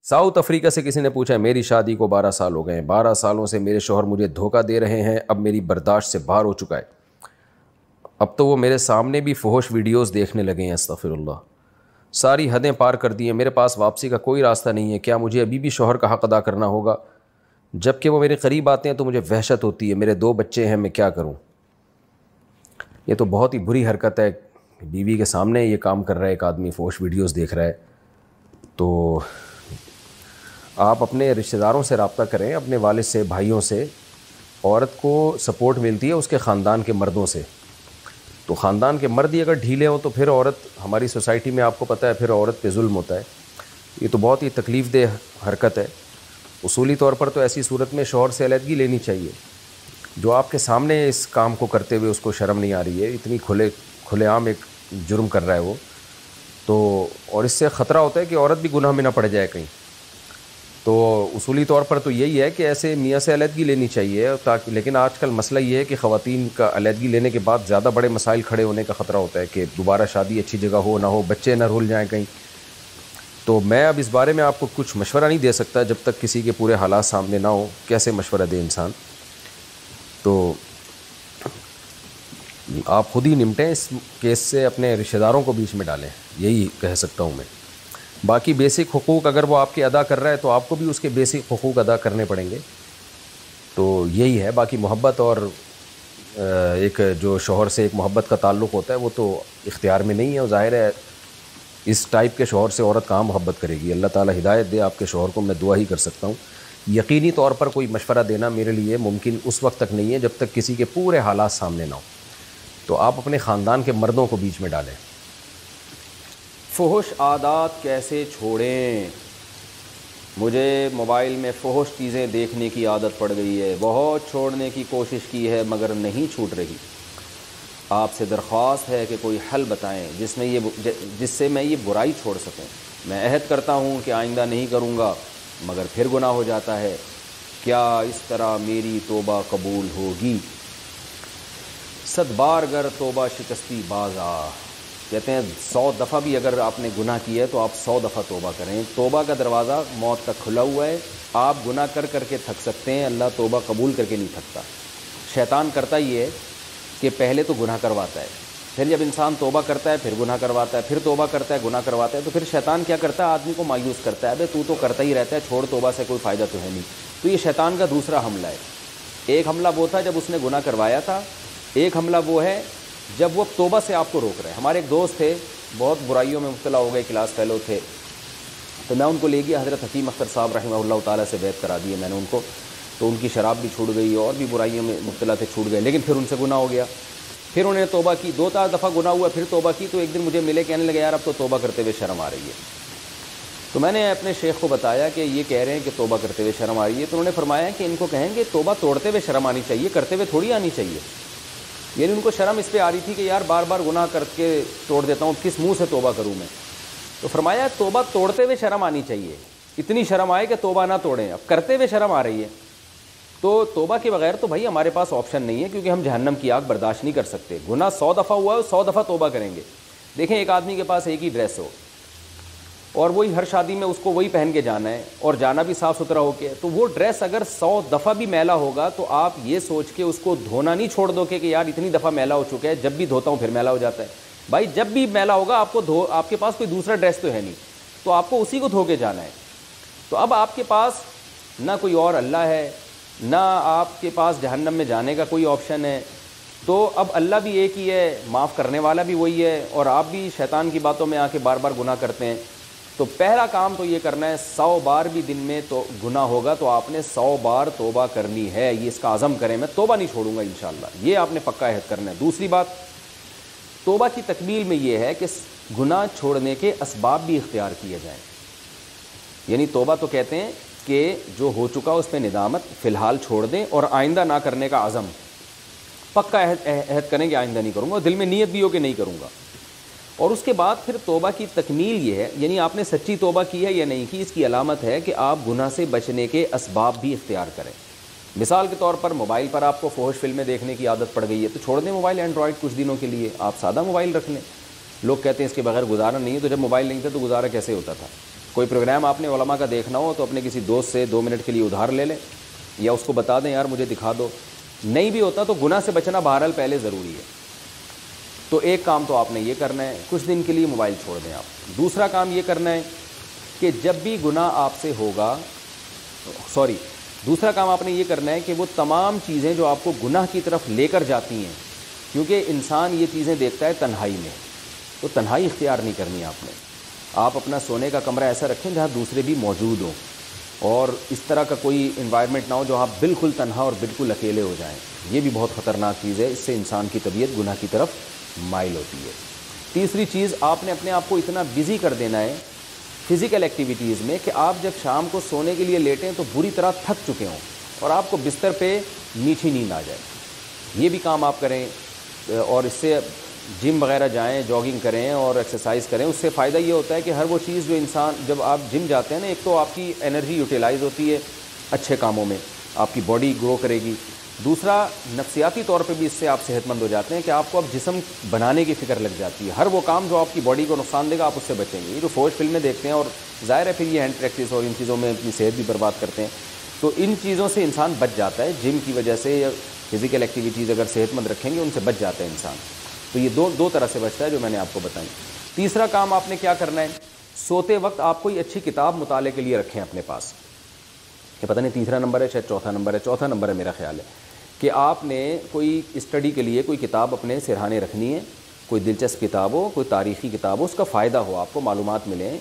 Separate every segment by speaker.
Speaker 1: South Africa سے کسی نے پوچھا میری شادی کو 12 سال ہو گئے ہیں، 12 سالوں سے میرے شوہر مجھے دھوکہ دے رہے ہیں، اب میری برداشت سے باہر ہو چکا ہے، اب تو وہ میرے سامنے بھی فحش ویڈیوز دیکھنے لگے ہیں، استغفر اللہ، ساری حدیں پار کر دی ہیں، میرے پاس واپسی کا کوئی راستہ نہیں ہے، کیا مجھے ابھی بھی شوہر کا حق ادا کرنا ہوگا؟ جب کہ وہ میرے قریب آتے ہیں تو مجھے وحشت ہوتی ہے، میرے 2 بچے ہیں، میں کیا کروں؟ یہ تو بہت ہی بری حرکت ہے، بیوی کے سامنے یہ کام کر رہا ہے ایک آدمی، فحش ویڈیوز دیکھ رہا ہے۔ تو آپ اپنے رشتہ داروں سے رابطہ کریں، اپنے والد سے، بھائیوں سے۔ عورت کو سپورٹ ملتی ہے اس کے خاندان کے مردوں سے، تو خاندان کے مرد ہی اگر ڈھیلے ہوں تو پھر عورت، ہماری سوسائٹی میں آپ کو پتہ ہے پھر عورت پہ ظلم ہوتا ہے۔ یہ تو بہت ہی تکلیف دہ حرکت ہے۔ اصولی طور پر تو ایسی صورت میں شوہر سے علیحدگی لینی چاہیے۔ جو آپ کے سامنے اس کام کو کرتے ہوئے اس کو شرم نہیں آ رہی ہے، اتنی کھلے عام ایک جرم کر رہا ہے وہ، تو اور اس سے خطرہ ہوتا ہے کہ عورت بھی گناہ میں نہ پڑ جائے کہیں۔ تو اصولی طور پر تو یہی ہے کہ ایسے میاں سے علیحدگی لینی چاہیے، تاکہ، لیکن آج کل مسئلہ یہ ہے کہ خواتین کا علیحدگی لینے کے بعد زیادہ بڑے مسائل کھڑے ہونے کا خطرہ ہوتا ہے کہ دوبارہ شادی اچھی جگہ ہو نہ ہو، بچے نہ رول جائیں کہیں۔ تو میں اب اس بارے میں آپ کو کچھ مشورہ نہیں دے سکتا جب تک کسی کے پورے حالات سامنے نہ ہو، کیسے مشورہ دے انسان؟ تو آپ خود ہی نمٹیں اس کیس سے، اپنے رشتہ داروں کو بیچ میں ڈالیں، یہی کہہ سکتا ہوں میں۔ باقی بیسک حقوق اگر وہ آپ کے ادا کر رہا ہے تو آپ کو بھی اس کے بیسک حقوق ادا کرنے پڑیں گے، تو یہی ہے۔ باقی محبت اور ایک جو شوہر سے ایک محبت کا تعلق ہوتا ہے وہ تو اختیار میں نہیں ہے، اور ظاہر ہے اس ٹائپ کے شوہر سے عورت کہاں محبت کرے گی۔ اللہ تعالیٰ ہدایت دے آپ کے شوہر کو، میں دعا ہی کر سکتا ہوں۔ یقینی طور پر کوئی مشورہ دینا میرے لیے ممکن اس وقت تک نہیں ہے جب تک کسی کے پورے حالات سامنے نہ ہو، تو آپ اپنے خاندان کے مردوں کو بیچ میں ڈالیں۔ فحش عادات کیسے چھوڑیں؟ مجھے موبائل میں فحش چیزیں دیکھنے کی عادت پڑ گئی ہے، بہت چھوڑنے کی کوشش کی ہے مگر نہیں چھوٹ رہی۔ آپ سے درخواست ہے کہ کوئی حل بتائیں جس سے میں یہ برائی چھوڑ سکوں۔ میں عہد کرتا ہوں کہ آئندہ نہیں کروں گا مگر پھر گناہ ہو جاتا ہے، کیا اس طرح میری توبہ قبول ہوگی؟ 100 بار گر توبہ شکستی باز آ، کہتے ہیں 100 دفعہ بھی اگر آپ نے گناہ کیا ہے تو آپ 100 دفعہ توبہ کریں۔ توبہ کا دروازہ موت تک کھلا ہوا ہے، آپ گناہ کر کے تھک سکتے ہیں، اللہ توبہ قبول کر کے نہیں تھکتا۔ شیطان کرتا یہ ہے کہ پہلے تو گناہ کرواتا ہے، پھر جب انسان توبہ کرتا ہے پھر گناہ کرواتا ہے، پھر توبہ کرتا ہے گناہ کرواتا ہے، تو پھر شیطان کیا کرتا ہے؟ آدمی کو مایوس کرتا ہے، ابے تو کرتا ہی رہتا ہے، چھوڑ، توبہ سے کوئی فائدہ تو ہے نہیں۔ تو یہ شیطان کا دوسرا حملہ ہے۔ ایک حملہ وہ تھا جب اس نے گناہ کروایا تھا، ایک حملہ وہ ہے جب وہ توبہ سے آپ کو روک رہے ہیں۔ ہمارے ایک دوست تھے، بہت برائیوں میں مبتلا ہو گئے، کلاس فیلو تھے، تو میں ان کو لے گیا حضرت حکیم اختر صاحب رحمہ اللہ تعالیٰ سے بیعت کرا دی میں نے ان کو، تو ان کی شراب بھی چھوٹ گئی اور بھی برائیوں میں مبتلا تھے، چھوٹ گئے، لیکن پھر ان سے گناہ ہو گیا، پھر انہوں نے توبہ کی، 2-4 دفعہ گناہ ہوا، پھر توبہ کی، تو ایک دن مجھے ملے، کہنے لگے یار اب تو توبہ کرتے ہوئے شرم آ رہی ہے۔ تو میں نے اپنے شیخ کو بتایا کہ یہ کہہ رہے ہیں کہ توبہ کرتے ہوئے شرم آ رہی ہے، تو انہوں نے فرمایا کہ ان کو کہیں کہ توبہ توڑتے ہوئے شرم آنی چاہیے، کرتے ہوئے تھوڑی آنی چاہیے۔ یعنی ان کو شرم اس پہ آ رہی تھی کہ یار بار بار گناہ کر کے توڑ دیتا ہوں، کس منہ سے توبہ کروں میں؟ تو فرمایا توبہ توڑتے ہوئے شرم آنی چاہیے، اتنی شرم آئے کہ توبہ نہ توڑیں، اب کرتے ہوئے شرم آ رہی ہے۔ تو توبہ کے بغیر تو بھائی ہمارے پاس آپشن نہیں ہے، کیونکہ ہم جہنم کی آگ برداشت نہیں کر سکتے۔ گناہ 100 دفعہ ہوا ہے، 100 دفعہ توبہ کریں گے۔ دیکھیں ایک آدمی کے پاس ایک ہی ڈریس ہو اور وہی ہر شادی میں اس کو وہی پہن کے جانا ہے اور جانا بھی صاف ستھرا ہو کے، تو وہ ڈریس اگر 100 دفعہ بھی میلا ہوگا تو آپ یہ سوچ کے اس کو دھونا نہیں چھوڑ دو کہ یار اتنی دفعہ میلا ہو چکا ہے، جب بھی دھوتا ہوں پھر میلا ہو جاتا ہے۔ بھائی جب بھی میلا ہوگا آپ کے پاس کوئی دوسرا ڈریس تو ہے نہیں، تو آپ کو اسی کو دھو کے جانا ہے۔ تو اب آپ کے پاس نہ کوئی اور اللہ ہے، نہ آپ کے پاس جہنم میں جانے کا کوئی آپشن ہے، تو اب اللہ بھی ایک ہی ہے، معاف کرنے والا بھی وہی ہے، اور آپ بھی شیطان کی باتوں میں آ کے بار بار گناہ کرتے ہیں۔ تو پہلا کام تو یہ کرنا ہے، 100 بار بھی دن میں تو گناہ ہوگا تو آپ نے 100 بار توبہ کرنی ہے، یہ اس کا عزم کریں، میں توبہ نہیں چھوڑوں گا انشاءاللہ، یہ آپ نے پکا عہد کرنا ہے۔ دوسری بات، توبہ کی تکمیل میں یہ ہے کہ گناہ چھوڑنے کے اسباب بھی اختیار کیے جائیں۔ یعنی توبہ تو کہتے ہیں کہ جو ہو چکا اس پہ ندامت فی الحال چھوڑ دیں اور آئندہ نہ کرنے کا عزم، پکا عہد کریں کہ آئندہ نہیں کروں گا، دل میں نیت بھی ہو کہ نہیں کروں گا۔ اور اس کے بعد پھر توبہ کی تکمیل یہ ہے، یعنی آپ نے سچی توبہ کی ہے یا نہیں کی، اس کی علامت ہے کہ آپ گناہ سے بچنے کے اسباب بھی اختیار کریں۔ مثال کے طور پر موبائل پر آپ کو فحش فلمیں دیکھنے کی عادت پڑ گئی ہے تو چھوڑ دیں موبائل، اینڈرائڈ کچھ دنوں کے لیے، آپ سادہ موبائل رکھ لیں۔ لوگ کہتے ہیں اس کے بغیر گزارا نہیں ہے، تو جب موبائل نہیں تھا تو گزارا کیسے ہوتا تھا؟ کوئی پروگرام آپ نے علماء کا دیکھنا ہو تو اپنے کسی دوست سے 2 منٹ کے لیے ادھار لے لیں یا اس کو بتا دیں یار مجھے دکھا دو. نہیں بھی ہوتا تو گناہ سے بچنا بہرحال پہلے ضروری ہے. تو ایک کام تو آپ نے یہ کرنا ہے, کچھ دن کے لیے موبائل چھوڑ دیں آپ. دوسرا کام یہ کرنا ہے کہ جب بھی گناہ آپ سے ہوگا, دوسرا کام آپ نے یہ کرنا ہے کہ وہ تمام چیزیں جو آپ کو گناہ کی طرف لے کر جاتی ہیں, کیونکہ انسان یہ چیزیں دیکھتا ہے تنہائی میں, تو تنہائی اختیار نہیں کرنی آپ نے. آپ اپنا سونے کا کمرہ ایسا رکھیں جہاں دوسرے بھی موجود ہوں, اور اس طرح کا کوئی انوائرمنٹ نہ ہو جو آپ بالکل تنہا اور بالکل اکیلے ہو جائیں. یہ بھی بہت خطرناک چیز ہے, اس سے انسان کی طبیعت گناہ کی طرف مائل ہوتی ہے. تیسری چیز, آپ نے اپنے آپ کو اتنا بزی کر دینا ہے فزیکل ایکٹیویٹیز میں کہ آپ جب شام کو سونے کے لیے لیٹیں تو بری طرح تھک چکے ہوں اور آپ کو بستر پہ میٹھی نیند آ جائے. یہ بھی کام آپ کریں, اور اس سے جم وغیرہ جائیں, جاگنگ کریں اور ایکسرسائز کریں. اس سے فائدہ یہ ہوتا ہے کہ ہر وہ چیز جو انسان, جب آپ جم جاتے ہیں نا, ایک تو آپ کی انرجی یوٹیلائز ہوتی ہے اچھے کاموں میں, آپ کی باڈی گرو کرے گی. دوسرا, نفسیاتی طور پہ بھی اس سے آپ صحت مند ہو جاتے ہیں کہ آپ کو اب جسم بنانے کی فکر لگ جاتی ہے. ہر وہ کام جو آپ کی باڈی کو نقصان دے گا آپ اس سے بچیں گے. یہ جو فوج فلمیں دیکھتے ہیں, اور ظاہر ہے پھر یہ ہینڈ پریکٹس اور ان چیزوں میں اپنی صحت بھی برباد کرتے ہیں, تو ان چیزوں سے انسان بچ جاتا ہے. جم کی وجہ سے یا فزیکل ایکٹیویٹیز اگر صحت مند رکھیں گے ان سے بچ جاتا ہے انسان. تو یہ دو طرح سے بچتا ہے جو میں نے آپ کو بتائی. تیسرا کام آپ نے کیا کرنا ہے, سوتے وقت آپ کوئی اچھی کتاب مطالعے کے لیے رکھیں اپنے پاس. کہ پتہ نہیں تیسرا نمبر ہے, شاید چوتھا نمبر ہے, چوتھا نمبر ہے میرا خیال ہے, کہ آپ نے کوئی اسٹڈی کے لیے کوئی کتاب اپنے سرہانے رکھنی ہے. کوئی دلچسپ کتاب ہو, کوئی تاریخی کتاب ہو, اس کا فائدہ ہو, آپ کو معلومات ملیں.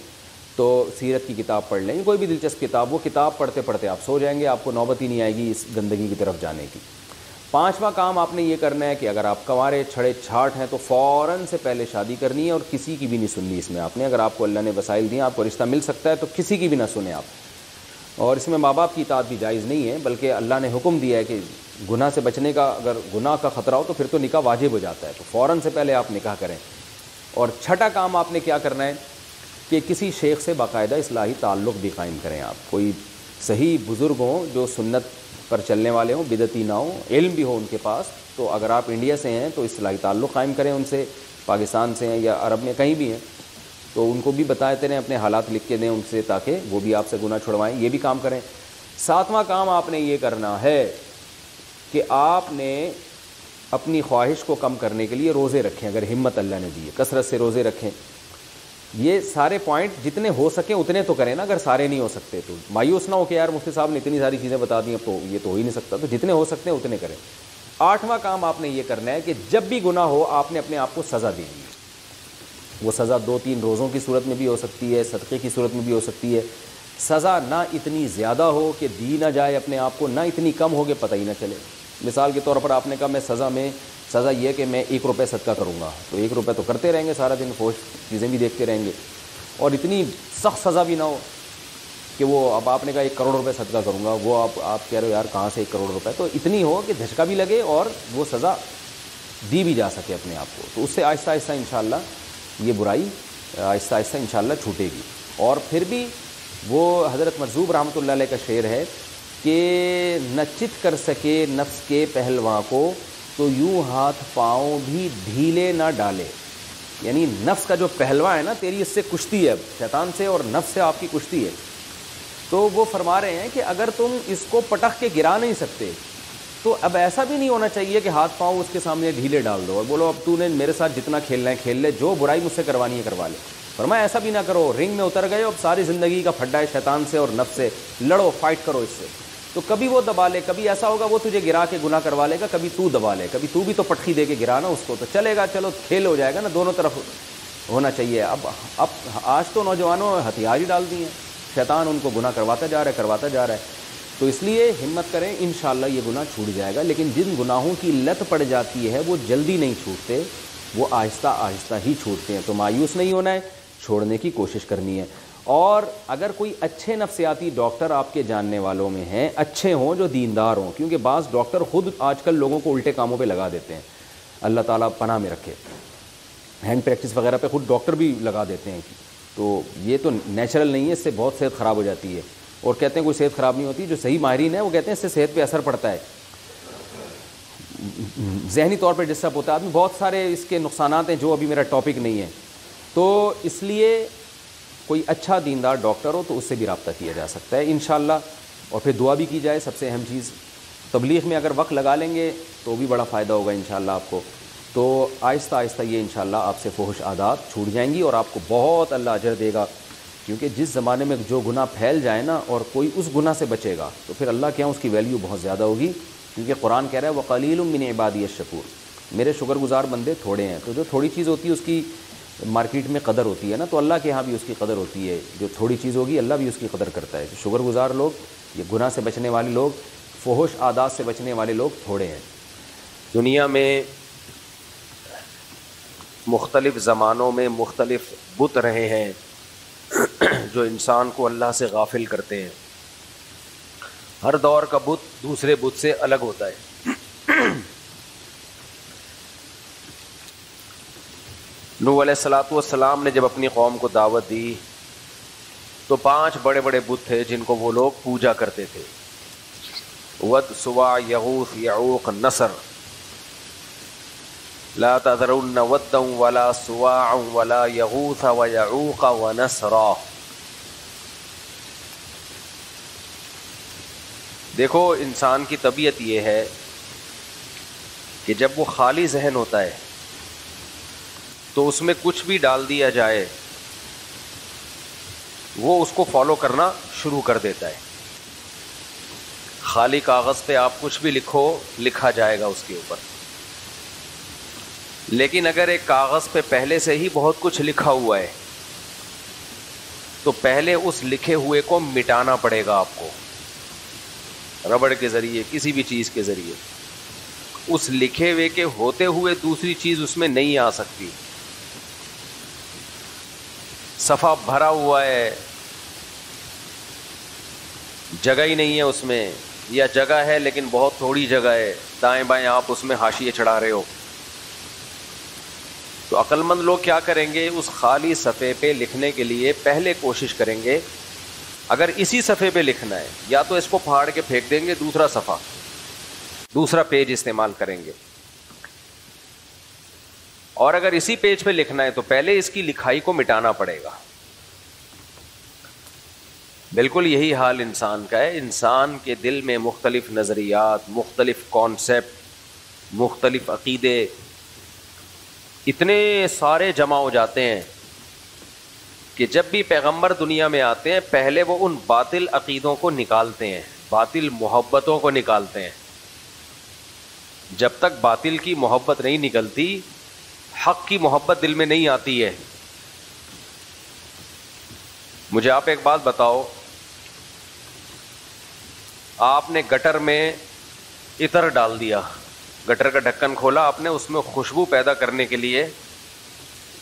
Speaker 1: تو سیرت کی کتاب پڑھ لیں, کوئی بھی دلچسپ کتاب, وہ کتاب پڑھتے پڑھتے آپ سو جائیں گے, آپ کو نوبت ہی نہیں آئے گی اس گندگی کی طرف جانے کی. پانچواں کام آپ نے یہ کرنا ہے کہ اگر آپ کنوارے چھڑے چھاٹ ہیں تو فوراً سے پہلے شادی کرنی ہے, اور کسی کی بھی نہیں سننی اس میں آپ نے. اگر آپ کو اللہ نے وسائل دیے, آپ کو رشتہ مل سکتا ہے, تو کسی کی بھی نہ سنیں آپ. اور اس میں ماں باپ کی اطاعت بھی جائز نہیں ہے, بلکہ اللہ نے حکم دیا ہے کہ گناہ سے بچنے کا, اگر گناہ کا خطرہ ہو تو پھر تو نکاح واجب ہو جاتا ہے, تو فوراً سے پہلے آپ نکاح کریں. اور چھٹا کام آپ نے کیا کرنا ہے کہ کسی شیخ سے باقاعدہ اصلاحی تعلق بھی قائم کریں آپ. کوئی صحیح بزرگ ہوں جو سنت پر چلنے والے ہوں, بدعتی نہ ہوں, علم بھی ہو ان کے پاس. تو اگر آپ انڈیا سے ہیں تو اصلاحی تعلق قائم کریں ان سے, پاکستان سے ہیں یا عرب میں کہیں بھی ہیں تو ان کو بھی بتاتے رہیں, اپنے حالات لکھ کے دیں ان سے, تاکہ وہ بھی آپ سے گناہ چھڑوائیں. یہ بھی کام کریں. ساتواں کام آپ نے یہ کرنا ہے کہ آپ نے اپنی خواہش کو کم کرنے کے لیے روزے رکھیں, اگر ہمت اللہ نے دی ہے, کثرت سے روزے رکھیں. یہ سارے پوائنٹ جتنے ہو سکیں اتنے تو کریں نا, اگر سارے نہیں ہو سکتے تو مایوس نہ ہو کہ یار مفتی صاحب نے اتنی ساری چیزیں بتا دی, اب تو یہ تو ہو ہی نہیں سکتا. تو جتنے ہو سکتے ہیں اتنے کریں. آٹھواں کام آپ نے یہ کرنا ہے کہ جب بھی گناہ ہو آپ نے اپنے آپ کو سزا دینی ہے. وہ سزا 2-3 روزوں کی صورت میں بھی ہو سکتی ہے, صدقے کی صورت میں بھی ہو سکتی ہے. سزا نہ اتنی زیادہ ہو کہ دی نہ جائے اپنے آپ کو, نہ اتنی کم ہو کہ پتہ ہی نہ چلے. مثال کے طور پر آپ نے کہا میں سزا یہ کہ میں 1 روپے صدقہ کروں گا, تو 1 روپے تو کرتے رہیں گے سارا دن, فوش چیزیں بھی دیکھتے رہیں گے. اور اتنی سخت سزا بھی نہ ہو کہ وہ, اب آپ نے کہا 1 کروڑ روپے صدقہ کروں گا, وہ آپ کہہ رہے ہو یار کہاں سے 1 کروڑ روپے, تو اتنی ہو کہ دھچکا بھی لگے اور وہ سزا دی بھی جا سکے اپنے آپ کو. تو اس سے آہستہ آہستہ انشاءاللہ یہ برائی آہستہ آہستہ انشاءاللہ چھوٹے گی. اور پھر بھی وہ حضرت مرزوق رحمۃ اللہ علیہ کا شعر ہے کہ نہ چت کر سکے نفس کے پہلواں کو, تو یوں ہاتھ پاؤں بھی ڈھیلے نہ ڈالے. یعنی نفس کا جو پہلواں ہے نا, تیری اس سے کشتی ہے, شیطان سے اور نفس سے آپ کی کشتی ہے. تو وہ فرما رہے ہیں کہ اگر تم اس کو پٹخ کے گرا نہیں سکتے تو اب ایسا بھی نہیں ہونا چاہیے کہ ہاتھ پاؤں اس کے سامنے ڈھیلے ڈال دو اور بولو اب تو نے میرے ساتھ جتنا کھیلنا ہے کھیل لے, جو برائی مجھ سے کروانی ہے کروا لے. فرمایا ایسا بھی نہ کرو, رنگ میں اتر گئے, اب ساری زندگی کا پھڈا ہے شیطان سے اور نفس سے, لڑو, فائٹ کرو اس سے. تو کبھی وہ دبا لے, کبھی ایسا ہوگا وہ تجھے گرا کے گناہ کروا لے گا, کبھی تو دبا لے, کبھی تو بھی تو پٹخی دے کے گرانا اس کو, تو چلے گا, چلو کھیل ہو جائے گا نا, دونوں طرف ہونا چاہیے. اب آج تو نوجوانوں ہتھیار ہی ڈال دیے ہیں, شیطان ان کو گناہ کرواتا جا رہا ہے. تو اس لیے ہمت کریں, انشاءاللہ یہ گناہ چھوٹ جائے گا. لیکن جن گناہوں کی لت پڑ جاتی ہے وہ جلدی نہیں چھوٹتے, وہ آہستہ آہستہ ہی چھوٹتے ہیں. تو مایوس نہیں ہونا ہے, چھوڑنے کی کوشش کرنی ہے. اور اگر کوئی اچھے نفسیاتی ڈاکٹر آپ کے جاننے والوں میں ہیں, اچھے ہوں, جو دیندار ہوں, کیونکہ بعض ڈاکٹر خود آج کل لوگوں کو الٹے کاموں پہ لگا دیتے ہیں, اللہ تعالیٰ پناہ میں رکھے, ہینڈ پریکٹس وغیرہ پہ خود ڈاکٹر بھی لگا دیتے ہیں. تو یہ تو نیچرل نہیں ہے, اس سے بہت صحت خراب ہو جاتی ہے. اور کہتے ہیں کوئی صحت خراب نہیں ہوتی, جو صحیح ماہرین ہیں وہ کہتے ہیں اس سے صحت پہ اثر پڑتا ہے, ذہنی طور پہ ڈسٹرب ہوتا ہے آدمی, بہت سارے اس کے نقصانات ہیں جو ابھی میرا ٹاپک نہیں ہے. تو اس لیے کوئی اچھا دیندار ڈاکٹر ہو تو اس سے بھی رابطہ کیا جا سکتا ہے انشاءاللہ. اور پھر دعا بھی کی جائے. سب سے اہم چیز تبلیغ میں اگر وقت لگا لیں گے تو بھی بڑا فائدہ ہوگا انشاءاللہ آپ کو. تو آہستہ آہستہ یہ انشاءاللہ آپ سے فحش عادات چھوٹ جائیں گی اور آپ کو بہت اللہ اجر دے گا. کیونکہ جس زمانے میں جو گناہ پھیل جائے نا اور کوئی اس گناہ سے بچے گا تو پھر اللہ کے یہاں اس کی ویلیو بہت زیادہ ہوگی. کیونکہ قرآن کہہ رہا ہے وَقَلِيلٌ مِّنْ عِبَادِيَ الشَّكُورُ, میرے شکر گزار بندے تھوڑے ہیں. تو جو تھوڑی چیز ہوتی ہے اس کی مارکیٹ میں قدر ہوتی ہے نا, تو اللہ کے یہاں بھی اس کی قدر ہوتی ہے. جو تھوڑی چیز ہوگی اللہ بھی اس کی قدر کرتا ہے. شکر گزار لوگ, یہ گناہ سے بچنے والے لوگ, فحش عادات سے بچنے والے لوگ تھوڑے ہیں. دنیا میں مختلف زمانوں میں مختلف بت رہے ہیں جو انسان کو اللہ سے غافل کرتے ہیں. ہر دور کا بت دوسرے بت سے الگ ہوتا ہے. نوح علیہ السلام نے جب اپنی قوم کو دعوت دی تو 5 بڑے بڑے بت تھے جن کو وہ لوگ پوجا کرتے تھے. ود, سوا, یغوث, یعوق, نصر. لا تذرن ودا ولا سواعا ولا یغوث ویعوق ونسرا. دیکھو انسان کی طبیعت یہ ہے کہ جب وہ خالی ذہن ہوتا ہے تو اس میں کچھ بھی ڈال دیا جائے وہ اس کو فالو کرنا شروع کر دیتا ہے. خالی کاغذ پہ آپ کچھ بھی لکھو, لکھا جائے گا اس کے اوپر. لیکن اگر ایک کاغذ پہ پہلے سے ہی بہت کچھ لکھا ہوا ہے تو پہلے اس لکھے ہوئے کو مٹانا پڑے گا آپ کو, ربڑ کے ذریعے, کسی بھی چیز کے ذریعے. اس لکھے ہوئے کے ہوتے ہوئے دوسری چیز اس میں نہیں آ سکتی. صفحہ بھرا ہوا ہے, جگہ ہی نہیں ہے اس میں, یا جگہ ہے لیکن بہت تھوڑی جگہ ہے, دائیں بائیں آپ اس میں حاشیے چڑھا رہے ہو, تو عقل مند لوگ کیا کریں گے, اس خالی صفحے پہ لکھنے کے لیے پہلے کوشش کریں گے اگر اسی صفحے پہ لکھنا ہے یا تو اس کو پھاڑ کے پھینک دیں گے, دوسرا صفحہ, دوسرا پیج استعمال کریں گے. اور اگر اسی پیج پہ لکھنا ہے تو پہلے اس کی لکھائی کو مٹانا پڑے گا. بالکل یہی حال انسان کا ہے. انسان کے دل میں مختلف نظریات, مختلف کانسیپٹ, مختلف عقیدے اتنے سارے جمع ہو جاتے ہیں کہ جب بھی پیغمبر دنیا میں آتے ہیں پہلے وہ ان باطل عقیدوں کو نکالتے ہیں, باطل محبتوں کو نکالتے ہیں. جب تک باطل کی محبت نہیں نکلتی, حق کی محبت دل میں نہیں آتی ہے. مجھے آپ ایک بات بتاؤ, آپ نے گٹر میں عطر ڈال دیا, گٹر کا ڈھکن کھولا آپ نے, اس میں خوشبو پیدا کرنے کے لیے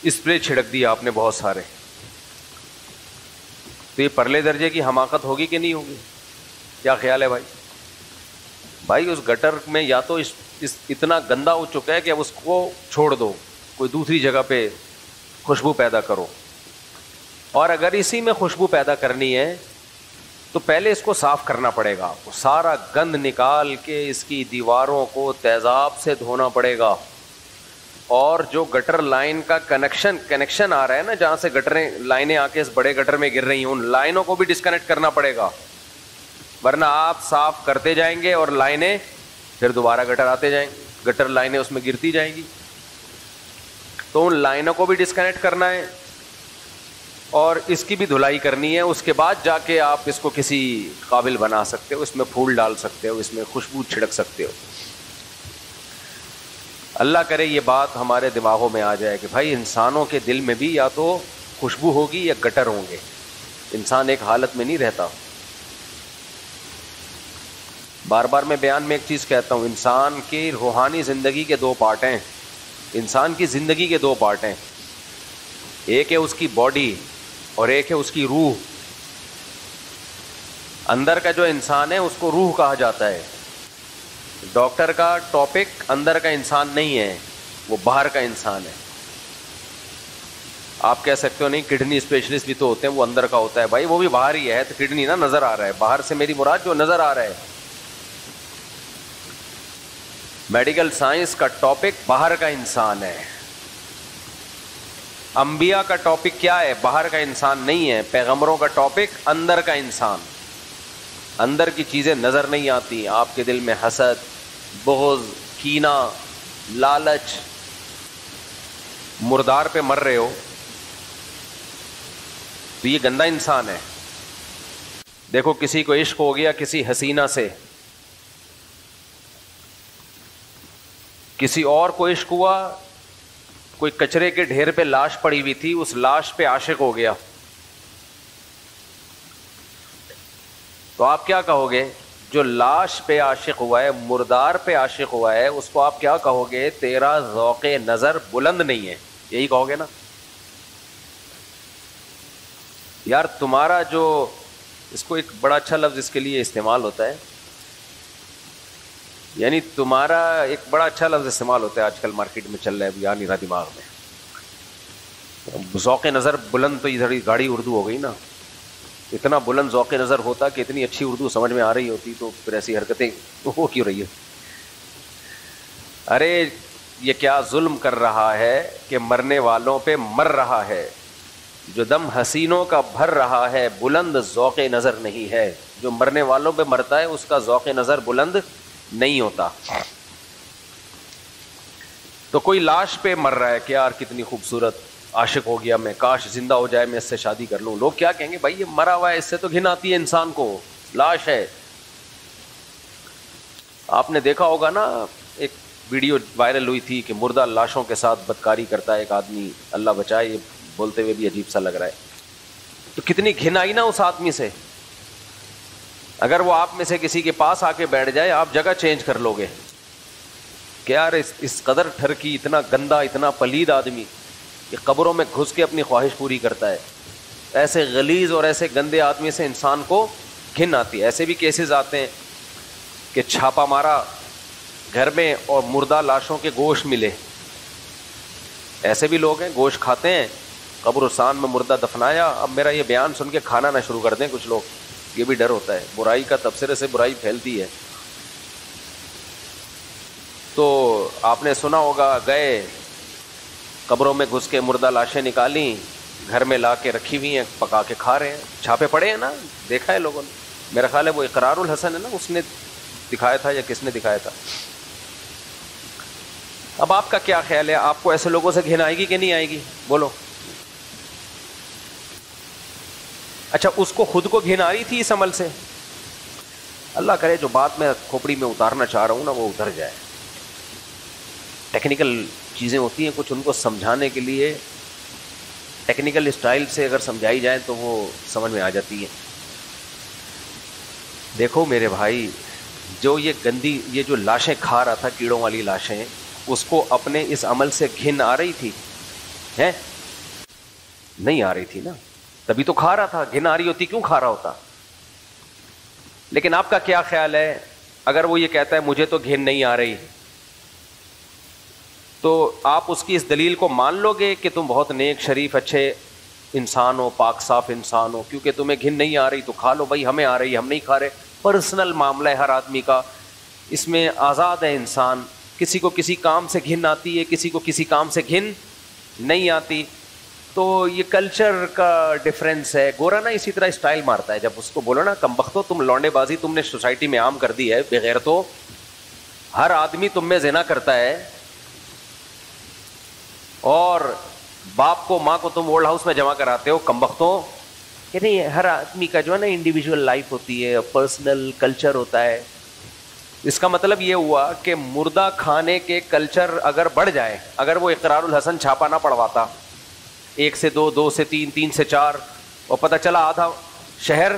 Speaker 1: اسپرے چھڑک دیا آپ نے بہت سارے, تو یہ پرلے درجے کی حماقت ہوگی کہ نہیں ہوگی؟ کیا خیال ہے بھائی؟ بھائی اس گٹر میں یا تو اس اتنا گندا ہو چکا ہے کہ اب اس کو چھوڑ دو, کوئی دوسری جگہ پہ خوشبو پیدا کرو. اور اگر اسی میں خوشبو پیدا کرنی ہے تو پہلے اس کو صاف کرنا پڑے گا, آپ کو سارا گند نکال کے اس کی دیواروں کو تیزاب سے دھونا پڑے گا. اور جو گٹر لائن کا کنیکشن آ رہا ہے نا, جہاں سے گٹریں لائنیں آ کے اس بڑے گٹر میں گر رہی ہیں, ان لائنوں کو بھی ڈسکنیکٹ کرنا پڑے گا, ورنہ آپ صاف کرتے جائیں گے اور لائنیں پھر دوبارہ گٹر آتے جائیں گے, گٹر لائنیں اس میں گرتی جائیں گی. تو ان لائنوں کو بھی ڈسکنیکٹ کرنا ہے اور اس کی بھی دھلائی کرنی ہے. اس کے بعد جا کے آپ اس کو کسی قابل بنا سکتے ہو, اس میں پھول ڈال سکتے ہو, اس میں خوشبو چھڑک سکتے ہو. اللہ کرے یہ بات ہمارے دماغوں میں آ جائے کہ بھائی انسانوں کے دل میں بھی یا تو خوشبو ہوگی یا گٹر ہوں گے, انسان ایک حالت میں نہیں رہتا. بار بار میں بیان میں ایک چیز کہتا ہوں, انسان کی روحانی زندگی کے 2 پارٹ ہیں, انسان کی زندگی کے 2 پارٹ ہیں, ایک ہے اس کی باڈی اور ایک ہے اس کی روح. اندر کا جو انسان ہے اس کو روح کہا جاتا ہے. ڈاکٹر کا ٹاپک اندر کا انسان نہیں ہے, وہ باہر کا انسان ہے. آپ کہہ سکتے ہو نہیں کڈنی اسپیشلسٹ بھی تو ہوتے ہیں, وہ اندر کا ہوتا ہے. بھائی وہ بھی باہر ہی ہے, تو کڈنی نا نظر آ رہا ہے, باہر سے میری مراد جو نظر آ رہا ہے. میڈیکل سائنس کا ٹاپک باہر کا انسان ہے. انبیاء کا ٹاپک کیا ہے؟ باہر کا انسان نہیں ہے. پیغمبروں کا ٹاپک اندر کا انسان. اندر کی چیزیں نظر نہیں آتی. آپ کے دل میں حسد، بغض، کینہ، لالچ، مردار پہ مر رہے ہو تو یہ گندا انسان ہے. دیکھو کسی کو عشق ہو گیا کسی حسینہ سے، کسی اور کو عشق ہوا، کوئی کچرے کے ڈھیر پہ لاش پڑی ہوئی تھی، اس لاش پہ عاشق ہو گیا، تو آپ کیا کہو گے؟ جو لاش پہ عاشق ہوا ہے، مردار پہ عاشق ہوا ہے، اس کو آپ کیا کہو گے؟ تیرا ذوق نظر بلند نہیں ہے، یہی کہو گے نا. یار تمہارا جو، اس کو ایک بڑا اچھا لفظ اس کے لیے استعمال ہوتا ہے، یعنی تمہارا ایک بڑا اچھا لفظ استعمال ہوتا ہے آج کل مارکیٹ میں چل رہا ہے، یار نہیں رہا دماغ میں. ذوق نظر بلند تو ادھر گاڑی اردو ہو گئی نا. اتنا بلند ذوق نظر ہوتا کہ اتنی اچھی اردو سمجھ میں آ رہی ہوتی تو پھر ایسی حرکتیں ہو کیوں رہی ہے؟ ارے یہ کیا ظلم کر رہا ہے کہ مرنے والوں پہ مر رہا ہے. جو دم حسینوں کا بھر رہا ہے بلند ذوق نظر نہیں ہے. جو مرنے والوں پہ مرتا ہے اس کا ذوق نظر بلند نہیں ہوتا. تو کوئی لاش پہ مر رہا ہے کہ یار کتنی خوبصورت، عاشق ہو گیا میں، کاش زندہ ہو جائے میں اس سے شادی کر لوں. لوگ کیا کہیں گے؟ بھائی یہ مرا ہوا ہے، اس سے تو گھن آتی ہے انسان کو، لاش ہے. آپ نے دیکھا ہوگا نا ایک ویڈیو وائرل ہوئی تھی کہ مردہ لاشوں کے ساتھ بدکاری کرتا ہے ایک آدمی، اللہ بچائے، یہ بولتے ہوئے بھی عجیب سا لگ رہا ہے. تو کتنی گھن آئی نا اس آدمی سے. اگر وہ آپ میں سے کسی کے پاس آ کے بیٹھ جائے آپ جگہ چینج کر لو گے کہ یار اس قدر ٹھرکی، اتنا گندا، اتنا پلید آدمی کہ قبروں میں گھس کے اپنی خواہش پوری کرتا ہے. ایسے غلیظ اور ایسے گندے آدمی سے انسان کو گھن آتی ہے. ایسے بھی کیسز آتے ہیں کہ چھاپا مارا گھر میں اور مردہ لاشوں کے گوشت ملے. ایسے بھی لوگ ہیں گوشت کھاتے ہیں، قبرستان میں مردہ دفنایا. اب میرا یہ بیان سن کے کھانا نہ شروع کر دیں کچھ لوگ، یہ بھی ڈر ہوتا ہے، برائی کا تبصرے سے برائی پھیلتی ہے. تو آپ نے سنا ہوگا، گئے قبروں میں گھس کے مردہ لاشیں نکالیں، گھر میں لا کے رکھی ہوئی ہیں، پکا کے کھا رہے ہیں. چھاپے پڑے ہیں نا، دیکھا ہے لوگوں نے. میرا خیال ہے وہ اقرار الحسن ہے نا، اس نے دکھایا تھا یا کس نے دکھایا تھا. اب آپ کا کیا خیال ہے؟ آپ کو ایسے لوگوں سے گھن آئے گی کہ نہیں آئے گی؟ بولو. اچھا اس کو خود کو گھن آ رہی تھی اس عمل سے؟ اللہ کرے جو بات میں کھوپڑی میں اتارنا چاہ رہا ہوں نا وہ اتر جائے. ٹیکنیکل چیزیں ہوتی ہیں کچھ، ان کو سمجھانے کے لیے ٹیکنیکل اسٹائل سے اگر سمجھائی جائے تو وہ سمجھ میں آ جاتی ہے. دیکھو میرے بھائی، جو یہ گندی، یہ جو لاشیں کھا رہا تھا، کیڑوں والی لاشیں، اس کو اپنے اس عمل سے گھن آ رہی تھی؟ ہے نہیں آ رہی تھی نا، تبھی تو کھا رہا تھا. گھن آ رہی ہوتی کیوں کھا رہا ہوتا؟ لیکن آپ کا کیا خیال ہے اگر وہ یہ کہتا ہے مجھے تو گھن نہیں آ رہی، تو آپ اس کی اس دلیل کو مان لو گے کہ تم بہت نیک، شریف، اچھے انسان ہو، پاک صاف انسان ہو، کیونکہ تمہیں گھن نہیں آ رہی تو کھا لو. بھائی ہمیں آ رہی ہے، ہم نہیں کھا رہے. پرسنل معاملہ ہے ہر آدمی کا، اس میں آزاد ہے انسان. کسی کو کسی کام سے گھن آتی ہے، کسی کو کسی کام سے گھن نہیں آتی. تو یہ کلچر کا ڈفرینس ہے. گورا نا اسی طرح اسٹائل مارتا ہے، جب اس کو بولو نا کمبختو تم لونڈے بازی تم نے سوسائٹی میں عام کر دی ہے، بغیر تو ہر آدمی تم میں زنا کرتا ہے، اور باپ کو ماں کو تم اولڈ ہاؤس میں جمع کراتے ہو، کمبختوں. کہ نہیں، ہر آدمی کا جو ہے نا انڈیویجول لائف ہوتی ہے، پرسنل کلچر ہوتا ہے. اس کا مطلب یہ ہوا کہ مردہ کھانے کے کلچر اگر بڑھ جائے، اگر وہ اقرار الحسن چھاپا نہ پڑواتا 1 سے 2، 2 سے 3، 3 سے 4، اور پتہ چلا آدھا شہر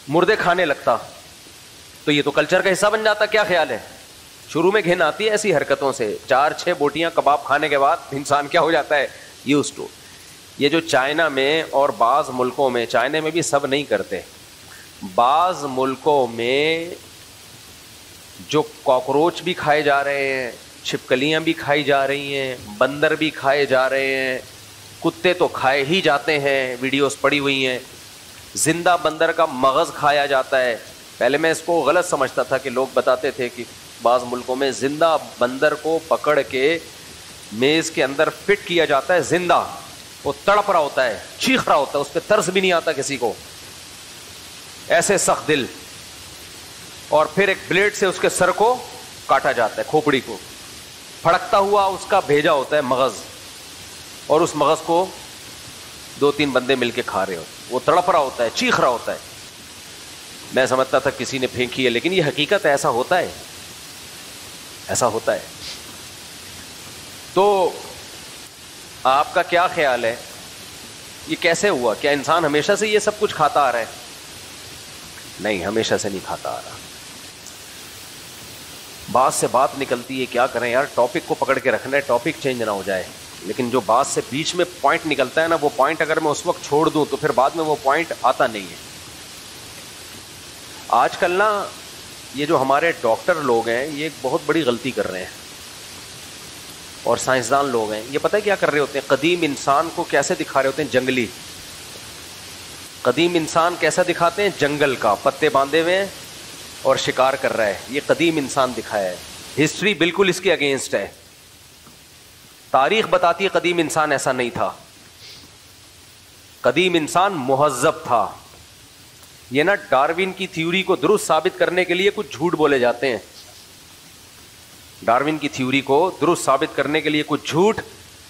Speaker 1: مردے کھانے لگتا، تو یہ تو کلچر کا حصہ بن جاتا. کیا خیال ہے؟ شروع میں گھن آتی ہے ایسی حرکتوں سے، 4-6 بوٹیاں کباب کھانے کے بعد انسان کیا ہو جاتا ہے؟ Use to. یہ جو چائنا میں اور بعض ملکوں میں، چائنا میں بھی سب نہیں کرتے، بعض ملکوں میں جو کاکروچ بھی کھائے جا رہے ہیں، چھپکلیاں بھی کھائی جا رہی ہیں، بندر بھی کھائے جا رہے ہیں، کتے تو کھائے ہی جاتے ہیں، ویڈیوز پڑی ہوئی ہیں. زندہ بندر کا مغز کھایا جاتا ہے. پہلے میں اس کو غلط سمجھتا تھا کہ لوگ بتاتے تھے کہ بعض ملکوں میں زندہ بندر کو پکڑ کے
Speaker 2: میز کے اندر فٹ کیا جاتا ہے زندہ, وہ تڑپ رہا ہوتا ہے, چیخ رہا ہوتا ہے, اس پہ ترس بھی نہیں آتا کسی کو, ایسے سخت دل. اور پھر ایک بلیڈ سے اس کے سر کو کاٹا جاتا ہے, کھوپڑی کو, پھڑکتا ہوا اس کا بھیجا ہوتا ہے مغز, اور اس مغز کو 2-3 بندے مل کے کھا رہے ہوتے. وہ تڑپ رہا ہوتا ہے, چیخ رہا ہوتا ہے. میں سمجھتا تھا کسی نے پھینکی ہے, لیکن یہ حقیقت ہے, ایسا ہوتا ہے, ایسا ہوتا ہے. تو آپ کا کیا خیال ہے, یہ کیسے ہوا؟ کیا انسان ہمیشہ سے یہ سب کچھ کھاتا آ رہا ہے؟ نہیں, ہمیشہ سے نہیں کھاتا آ رہا. بات سے بات نکلتی ہے, کیا کریں یار, ٹاپک کو پکڑ کے رکھنا ہے, ٹاپک چینج نہ ہو جائے. لیکن جو بات سے بیچ میں پوائنٹ نکلتا ہے نا, وہ پوائنٹ اگر میں اس وقت چھوڑ دوں تو پھر بعد میں وہ پوائنٹ آتا نہیں ہے. آج کل نا یہ جو ہمارے ڈاکٹر لوگ ہیں یہ ایک بہت بڑی غلطی کر رہے ہیں, اور سائنسدان لوگ ہیں, یہ پتہ ہے کیا کر رہے ہوتے ہیں؟ قدیم انسان کو کیسے دکھا رہے ہوتے ہیں؟ جنگلی. قدیم انسان کیسا دکھاتے ہیں؟ جنگل کا, پتے باندھے ہوئے ہیں اور شکار کر رہا ہے. یہ قدیم انسان دکھایا ہے. ہسٹری بالکل اس کے اگینسٹ ہے. تاریخ بتاتی ہے قدیم انسان ایسا نہیں تھا. قدیم انسان مہذب تھا. یہ نا ڈاروین کی تھیوری کو درست ثابت کرنے کے لیے کچھ جھوٹ بولے جاتے ہیں. ڈاروین کی تھیوری کو درست ثابت کرنے کے لیے کچھ جھوٹ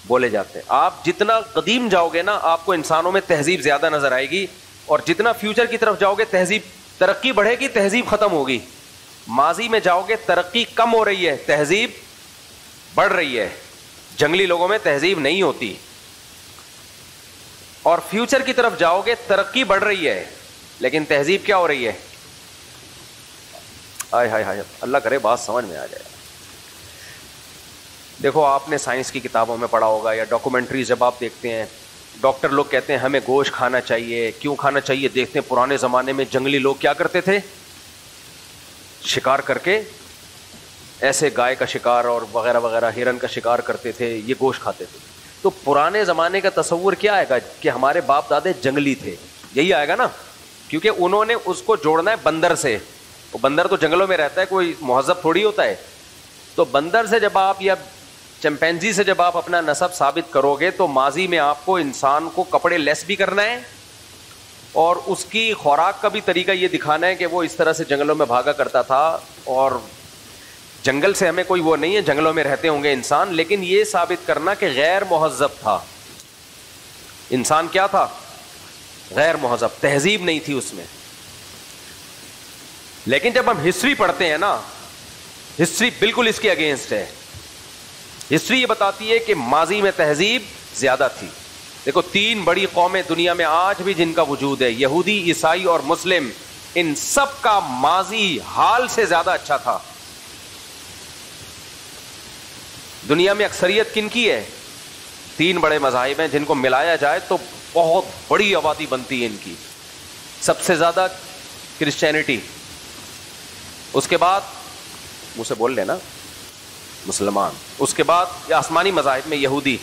Speaker 2: بولے جاتے ہیں. آپ جتنا قدیم جاؤ گے نا, آپ کو انسانوں میں تہذیب زیادہ نظر آئے گی, اور جتنا فیوچر کی طرف جاؤ گے تہذیب, ترقی بڑھے گی, تہذیب ختم ہوگی. ماضی میں جاؤ گے ترقی کم ہو رہی ہے, تہذیب بڑھ رہی ہے. جنگلی لوگوں میں تہذیب نہیں ہوتی. اور فیوچر کی طرف جاؤ گے ترقی بڑھ رہی ہے, لیکن تہذیب کیا ہو رہی ہے؟ ہائے ہائے ہائے, اللہ کرے بات سمجھ میں آ جائے. دیکھو آپ نے سائنس کی کتابوں میں پڑھا ہوگا, یا ڈاکومنٹریز جب آپ دیکھتے ہیں, ڈاکٹر لوگ کہتے ہیں ہمیں گوشت کھانا چاہیے. کیوں کھانا چاہیے؟ دیکھتے ہیں پرانے زمانے میں جنگلی لوگ کیا کرتے تھے, شکار کر کے ایسے گائے کا شکار اور وغیرہ وغیرہ, ہرن کا شکار کرتے تھے, یہ گوشت کھاتے تھے. تو پرانے زمانے کا تصور کیا آئے گا کہ ہمارے باپ دادے جنگلی تھے, یہی آئے گا نا, کیونکہ انہوں نے اس کو جوڑنا ہے بندر سے. وہ بندر تو جنگلوں میں رہتا ہے, کوئی مہذب تھوڑی ہوتا ہے. تو بندر سے جب آپ, یا چمپینزی سے جب آپ اپنا نسب ثابت کرو گے, تو ماضی میں آپ کو انسان کو کپڑے لیس بھی کرنا ہے, اور اس کی خوراک کا بھی طریقہ یہ دکھانا ہے کہ وہ اس طرح سے جنگلوں میں بھاگا کرتا تھا. اور جنگل سے ہمیں کوئی وہ نہیں ہے, جنگلوں میں رہتے ہوں گے انسان, لیکن یہ ثابت کرنا کہ غیر مہذب تھا انسان. کیا تھا؟ غیر مہذب, تہذیب نہیں تھی اس میں. لیکن جب ہم ہسٹری پڑھتے ہیں نا, ہسٹری بالکل اس کے اگینسٹ ہے. ہسٹری یہ بتاتی ہے کہ ماضی میں تہذیب زیادہ تھی. دیکھو 3 بڑی قومیں دنیا میں آج بھی جن کا وجود ہے, یہودی, عیسائی اور مسلم, ان سب کا ماضی حال سے زیادہ اچھا تھا. دنیا میں اکثریت کن کی ہے؟ 3 بڑے مذاہب ہیں, جن کو ملایا جائے تو بہت بڑی آبادی بنتی ہے ان کی. سب سے زیادہ کرسچینٹی, اس کے بعد منہ سے بول لینا مسلمان, اس کے بعد آسمانی مذاہب میں یہودی.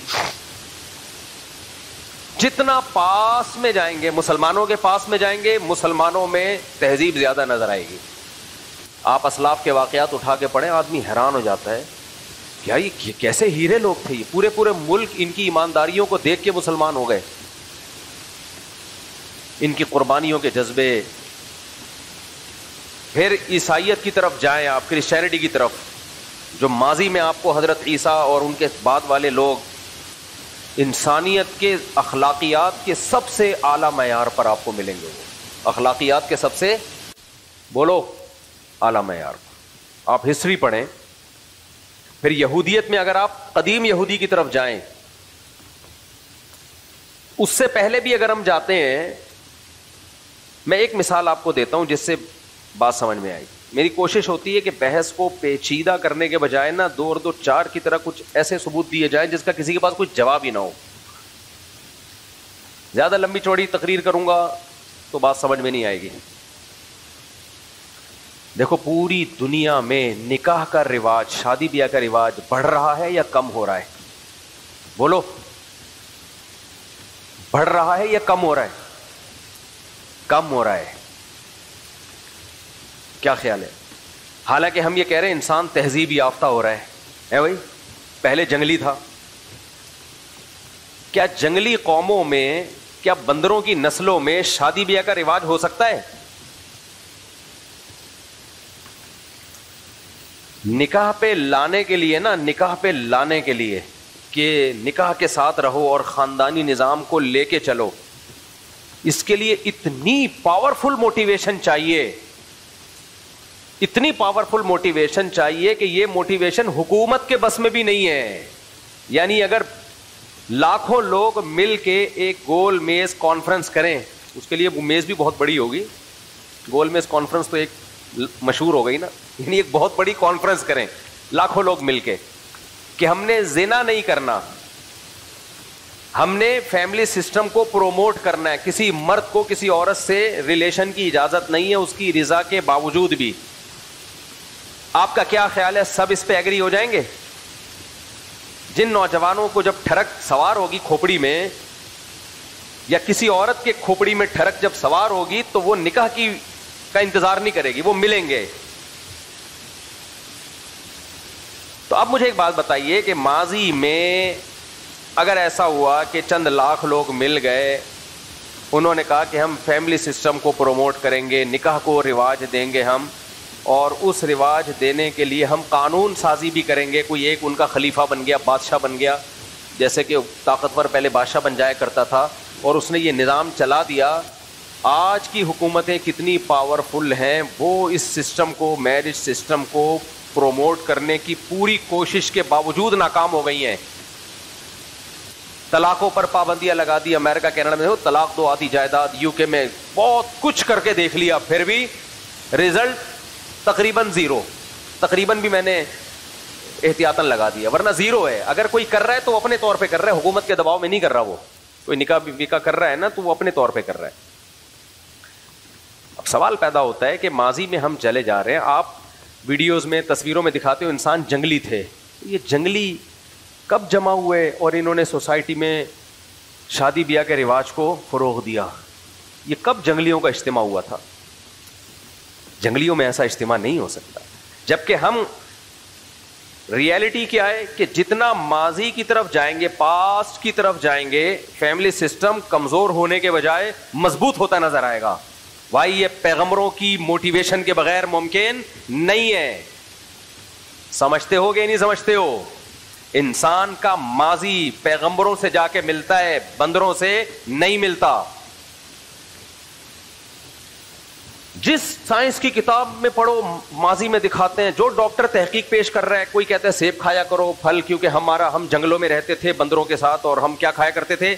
Speaker 2: جتنا پاس میں جائیں گے, مسلمانوں کے پاس میں جائیں گے, مسلمانوں میں تہذیب زیادہ نظر آئے گی. آپ اسلاف کے واقعات اٹھا کے پڑھیں, آدمی حیران ہو جاتا ہے, کیا یہ کیسے ہیرے لوگ تھے. یہ پورے پورے ملک ان کی ایمانداریوں کو دیکھ کے مسلمان ہو گئے, ان کی قربانیوں کے جذبے. پھر عیسائیت کی طرف جائیں آپ, کرسچینٹی کی طرف, جو ماضی میں آپ کو حضرت عیسیٰ اور ان کے بعد والے لوگ انسانیت کے اخلاقیات کے سب سے اعلیٰ معیار پر آپ کو ملیں گے. وہ اخلاقیات کے سب سے, بولو, اعلیٰ معیار پر. آپ ہسٹری پڑھیں. پھر یہودیت میں اگر آپ قدیم یہودی کی طرف جائیں, اس سے پہلے بھی اگر ہم جاتے ہیں, میں ایک مثال آپ کو دیتا ہوں جس سے بات سمجھ میں آئی. میری کوشش ہوتی ہے کہ بحث کو پیچیدہ کرنے کے بجائے نا 2 اور 2 4 کی طرح کچھ ایسے ثبوت دیے جائیں جس کا کسی کے پاس کوئی جواب ہی نہ ہو. زیادہ لمبی چوڑی تقریر کروں گا تو بات سمجھ میں نہیں آئے گی. دیکھو پوری دنیا میں نکاح کا رواج, شادی بیاہ کا رواج بڑھ رہا ہے یا کم ہو رہا ہے؟ بولو, بڑھ رہا ہے یا کم ہو رہا ہے؟ کم ہو رہا ہے. کیا خیال ہے؟ حالانکہ ہم یہ کہہ رہے ہیں انسان تہذیب یافتہ ہو رہا ہے بھائی. پہلے جنگلی تھا, کیا جنگلی قوموں میں، کیا بندروں کی نسلوں میں شادی بیاہ کا رواج ہو سکتا ہے؟ نکاح پہ لانے کے لیے نا، نکاح پہ لانے کے لیے کہ نکاح کے ساتھ رہو اور خاندانی نظام کو لے کے چلو، اس کے لیے اتنی پاورفل موٹیویشن چاہیے، اتنی پاورفل موٹیویشن چاہیے کہ یہ موٹیویشن حکومت کے بس میں بھی نہیں ہے. یعنی اگر لاکھوں لوگ مل کے ایک گول میز کانفرنس کریں، اس کے لیے وہ میز بھی بہت بڑی ہوگی، گول میز کانفرنس تو ایک مشہور ہو گئی نا، یعنی ایک بہت بڑی کانفرنس کریں لاکھوں لوگ مل کے کہ ہم نے زنا نہیں کرنا، ہم نے فیملی سسٹم کو پروموٹ کرنا ہے، کسی مرد کو کسی عورت سے ریلیشن کی اجازت نہیں ہے اس کی رضا کے باوجود بھی. آپ کا کیا خیال ہے، سب اس پہ ایگری ہو جائیں گے؟ جن نوجوانوں کو جب ٹھڑک سوار ہوگی کھوپڑی میں، یا کسی عورت کے کھوپڑی میں ٹھڑک جب سوار ہوگی، تو وہ نکاح کا انتظار نہیں کرے گی، وہ ملیں گے. تو اب مجھے ایک بات بتائیے کہ ماضی میں اگر ایسا ہوا کہ چند لاکھ لوگ مل گئے، انہوں نے کہا کہ ہم فیملی سسٹم کو پروموٹ کریں گے، نکاح کو رواج دیں گے ہم، اور اس رواج دینے کے لیے ہم قانون سازی بھی کریں گے، کوئی ایک ان کا خلیفہ بن گیا، بادشاہ بن گیا، جیسے کہ طاقتور پہلے بادشاہ بن جایا کرتا تھا، اور اس نے یہ نظام چلا دیا. آج کی حکومتیں کتنی پاورفل ہیں، وہ اس سسٹم کو، میرج سسٹم کو پروموٹ کرنے کی پوری کوشش کے باوجود ناکام ہو گئی ہیں. طلاقوں پر پابندیاں لگا دی، امریکہ کینیڈا میں ہو طلاق دو آدھی جائیداد، یو کے میں بہت کچھ کر کے دیکھ لیا، پھر بھی رزلٹ تقریباً زیرو. تقریباً بھی میں نے احتیاطاً لگا دیا، ورنہ زیرو ہے. اگر کوئی کر رہا ہے تو اپنے طور پہ کر رہا ہے، حکومت کے دباؤ میں نہیں کر رہا. وہ کوئی نکاح وکاح کر رہا ہے نا تو وہ اپنے طور پہ کر رہا ہے. اب سوال پیدا ہوتا ہے کہ ماضی میں ہم چلے جا رہے ہیں، آپ ویڈیوز میں تصویروں میں دکھاتے ہو انسان جنگلی تھے، یہ جنگلی کب جمع ہوئے اور انہوں نے سوسائٹی میں شادی بیاہ کے رواج کو فروغ دیا؟ یہ کب جنگلیوں کا اجتماع ہوا تھا؟ جنگلیوں میں ایسا اجتماع نہیں ہو سکتا. جبکہ ہم ریئلٹی کیا ہے کہ جتنا ماضی کی طرف جائیں گے، پاسٹ کی طرف جائیں گے، فیملی سسٹم کمزور ہونے کے بجائے مضبوط ہوتا نظر آئے گا. بھائی یہ پیغمبروں کی موٹیویشن کے بغیر ممکن نہیں ہے. سمجھتے ہو کہ نہیں سمجھتے ہو؟ انسان کا ماضی پیغمبروں سے جا کے ملتا ہے، بندروں سے نہیں ملتا. جس سائنس کی کتاب میں پڑھو ماضی میں دکھاتے ہیں، جو ڈاکٹر تحقیق پیش کر رہا ہے، کوئی کہتا ہے سیب کھایا کرو، پھل، کیونکہ ہم جنگلوں میں رہتے تھے بندروں کے ساتھ، اور ہم کیا کھایا کرتے تھے؟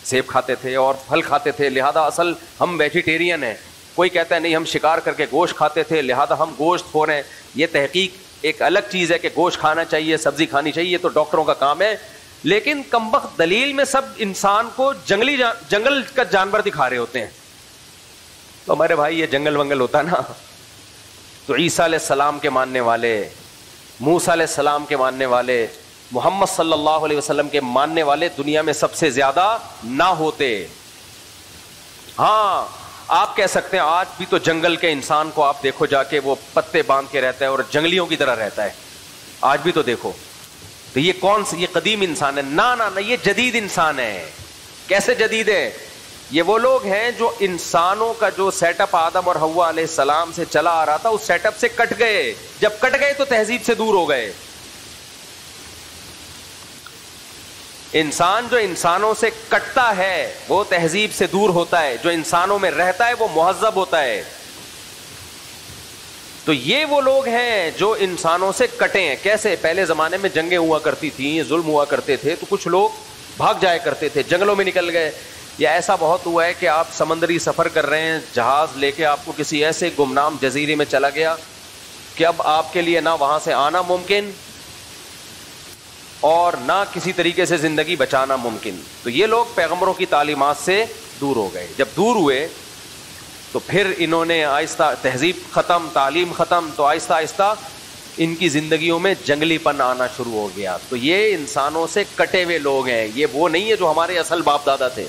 Speaker 2: سیب کھاتے تھے اور پھل کھاتے تھے، لہذا اصل ہم ویجیٹیرین ہیں. کوئی کہتا ہے نہیں ہم شکار کر کے گوشت کھاتے تھے لہذا ہم گوشت خور ہیں. یہ تحقیق ایک الگ چیز ہے کہ گوشت کھانا چاہیے، سبزی کھانی چاہیے، یہ تو ڈاکٹروں کا کام ہے. لیکن کمبخت دلیل میں سب انسان کو جنگل کا جانور دکھا رہے ہوتے ہیں. تو ہمارے بھائی یہ جنگل ونگل ہوتا نا تو عیسیٰ علیہ السلام کے ماننے والے، موسیٰ علیہ السلام کے ماننے والے، محمد صلی اللہ علیہ وسلم کے ماننے والے دنیا میں سب سے زیادہ نہ ہوتے. ہاں آپ کہہ سکتے ہیں آج بھی تو جنگل کے انسان کو آپ دیکھو جا کے، وہ پتے باندھ کے رہتا ہے اور جنگلیوں کی طرح رہتا ہے، آج بھی تو دیکھو. تو یہ کون سی، یہ قدیم انسان ہے؟ نہ یہ جدید انسان ہے. کیسے جدید ہے؟ یہ وہ لوگ ہیں جو انسانوں کا جو سیٹ اپ آدم اور حوا علیہ السلام سے چلا آ رہا تھا اس سیٹ اپ سے کٹ گئے. جب کٹ گئے تو تہذیب سے دور ہو گئے. انسان جو انسانوں سے کٹتا ہے وہ تہذیب سے دور ہوتا ہے، جو انسانوں میں رہتا ہے وہ مہذب ہوتا ہے. تو یہ وہ لوگ ہیں جو انسانوں سے کٹے ہیں. کیسے؟ پہلے زمانے میں جنگیں ہوا کرتی تھیں، ظلم ہوا کرتے تھے، تو کچھ لوگ بھاگ جایا کرتے تھے، جنگلوں میں نکل گئے. یا ایسا بہت ہوا ہے کہ آپ سمندری سفر کر رہے ہیں، جہاز لے کے آپ کو کسی ایسے گمنام جزیرے میں چلا گیا کہ اب آپ کے لیے نہ وہاں سے آنا ممکن اور نہ کسی طریقے سے زندگی بچانا ممکن. تو یہ لوگ پیغمبروں کی تعلیمات سے دور ہو گئے. جب دور ہوئے تو پھر انہوں نے آہستہ تہذیب ختم، تعلیم ختم، تو آہستہ آہستہ ان کی زندگیوں میں جنگلی پن آنا شروع ہو گیا. تو یہ انسانوں سے کٹے ہوئے لوگ ہیں، یہ وہ نہیں ہے جو ہمارے اصل باپ دادا تھے.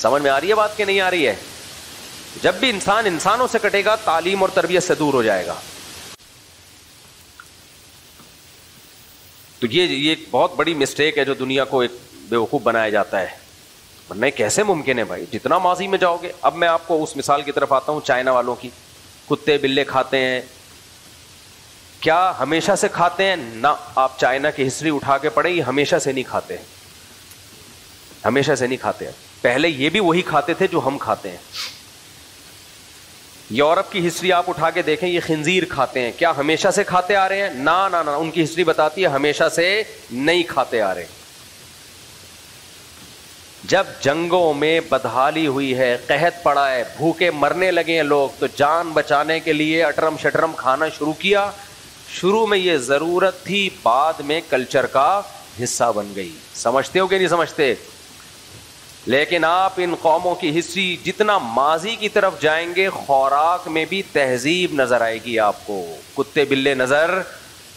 Speaker 2: سمجھ میں آ رہی ہے بات کہ نہیں آ رہی ہے؟ جب بھی انسان انسانوں سے کٹے گا تعلیم اور تربیت سے دور ہو جائے گا. تو یہ بہت بڑی مسٹیک ہے جو دنیا کو ایک بیوقوف بنایا جاتا ہے، ورنہ کیسے ممکن ہے بھائی، جتنا ماضی میں جاؤ گے. اب میں آپ کو اس مثال کی طرف آتا ہوں چائنا والوں کی. کتے بلے کھاتے ہیں، کیا ہمیشہ سے کھاتے ہیں؟ نہ، آپ چائنا کی ہسٹری اٹھا کے پڑھیں، یہ ہمیشہ سے نہیں کھاتے ہیں، ہمیشہ سے نہیں کھاتے ہیں. پہلے یہ بھی وہی کھاتے تھے جو ہم کھاتے ہیں. یورپ کی ہسٹری آپ اٹھا کے دیکھیں، یہ خنزیر کھاتے ہیں، کیا ہمیشہ سے کھاتے آ رہے ہیں؟ نہ، ان کی ہسٹری بتاتی ہے ہمیشہ سے نہیں کھاتے آ رہے. جب جنگوں میں بدحالی ہوئی ہے، قحط پڑا ہے، بھوکے مرنے لگے ہیں لوگ، تو جان بچانے کے لیے اٹرم شٹرم کھانا شروع کیا. شروع میں یہ ضرورت تھی، بعد میں کلچر کا حصہ بن گئی. سمجھتے ہو کہ نہیں سمجھتے؟ لیکن آپ ان قوموں کی ہسٹری جتنا ماضی کی طرف جائیں گے، خوراک میں بھی تہذیب نظر آئے گی آپ کو. کتے بلے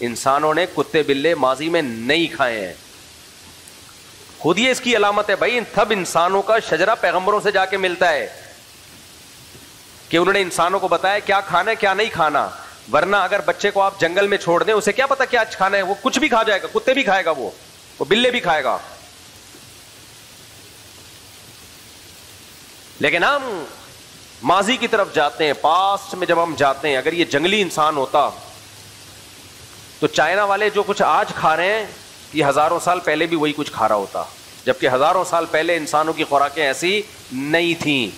Speaker 2: انسانوں نے کتے بلے ماضی میں نہیں کھائے ہیں. خود یہ اس کی علامت ہے بھائی، تب انسانوں کا شجرہ پیغمبروں سے جا کے ملتا ہے کہ انہوں نے انسانوں کو بتایا کیا کھانا ہے کیا نہیں کھانا. ورنہ اگر بچے کو آپ جنگل میں چھوڑ دیں، اسے کیا پتا کیا کھانا ہے، وہ کچھ بھی کھا جائے گا، کتے بھی کھائے گا، وہ بلے بھی کھائے گا. لیکن ہم ماضی کی طرف جاتے ہیں، پاسٹ میں جب ہم جاتے ہیں، اگر یہ جنگلی انسان ہوتا تو چائنا والے جو کچھ آج کھا رہے ہیں، یہ ہزاروں سال پہلے بھی وہی کچھ کھا رہا ہوتا، جبکہ ہزاروں سال پہلے انسانوں کی خوراکیں ایسی نہیں تھیں.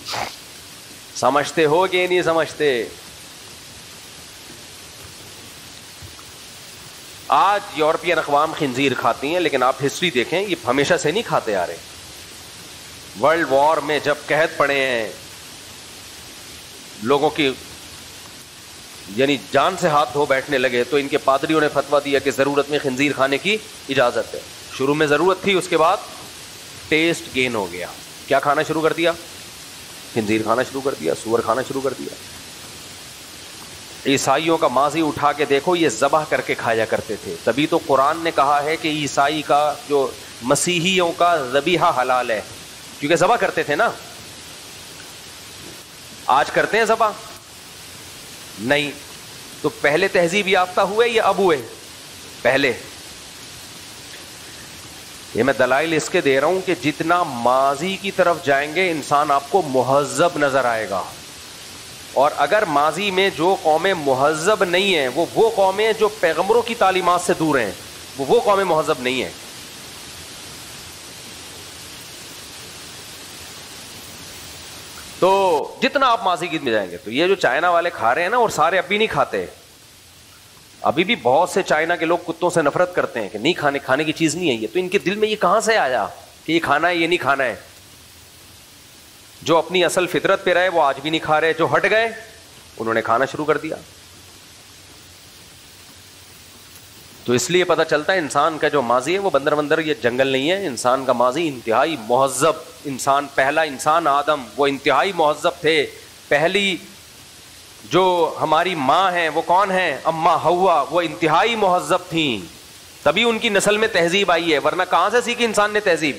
Speaker 2: سمجھتے ہو کہ نہیں سمجھتے؟ آج یورپین اقوام خنزیر کھاتی ہیں، لیکن آپ ہسٹری دیکھیں، یہ ہمیشہ سے نہیں کھاتے آ رہے. ورلڈ وار میں جب قحط پڑے ہیں، لوگوں کی یعنی جان سے ہاتھ دھو بیٹھنے لگے، تو ان کے پادریوں نے فتویٰ دیا کہ ضرورت میں خنزیر کھانے کی اجازت ہے. شروع میں ضرورت تھی، اس کے بعد ٹیسٹ گین ہو گیا. کیا کھانا شروع کر دیا؟ خنزیر کھانا شروع کر دیا، سور کھانا شروع کر دیا. عیسائیوں کا ماضی اٹھا کے دیکھو، یہ ذبح کر کے کھایا کرتے تھے. تبھی تو قرآن نے کہا ہے کہ عیسائی کا جو مسیحیوں کا ذبیحہ حلال ہے، کیونکہ ذبح کرتے تھے نا. آج کرتے ہیں ذبح؟ نہیں. تو پہلے تہذیب یافتہ ہوئے یا اب ہوئے؟ پہلے. یہ میں دلائل اس کے دے رہا ہوں کہ جتنا ماضی کی طرف جائیں گے، انسان آپ کو مہذب نظر آئے گا. اور اگر ماضی میں جو قومیں مہذب نہیں ہیں، وہ قومیں جو پیغمبروں کی تعلیمات سے دور ہیں، وہ قومیں مہذب نہیں ہیں. تو جتنا آپ ماضی کی میں جائیں گے، تو یہ جو چائنا والے کھا رہے ہیں نا، اور سارے ابھی نہیں کھاتے. ابھی بھی بہت سے چائنا کے لوگ کتوں سے نفرت کرتے ہیں کہ نہیں کھانے کی چیز نہیں ہے یہ. تو ان کے دل میں یہ کہاں سے آیا کہ یہ کھانا ہے یہ نہیں کھانا ہے؟ جو اپنی اصل فطرت پہ رہے وہ آج بھی نہیں کھا رہے، جو ہٹ گئے انہوں نے کھانا شروع کر دیا. تو اس لیے پتہ چلتا ہے انسان کا جو ماضی ہے وہ بندر یہ جنگل نہیں ہے. انسان کا ماضی انتہائی مہذب انسان، پہلا انسان آدم، وہ انتہائی مہذب تھے. پہلی جو ہماری ماں ہیں وہ کون ہیں؟ اماں حوا، وہ انتہائی مہذب تھیں، تبھی ان کی نسل میں تہذیب آئی ہے، ورنہ کہاں سے سیکھی انسان نے تہذیب؟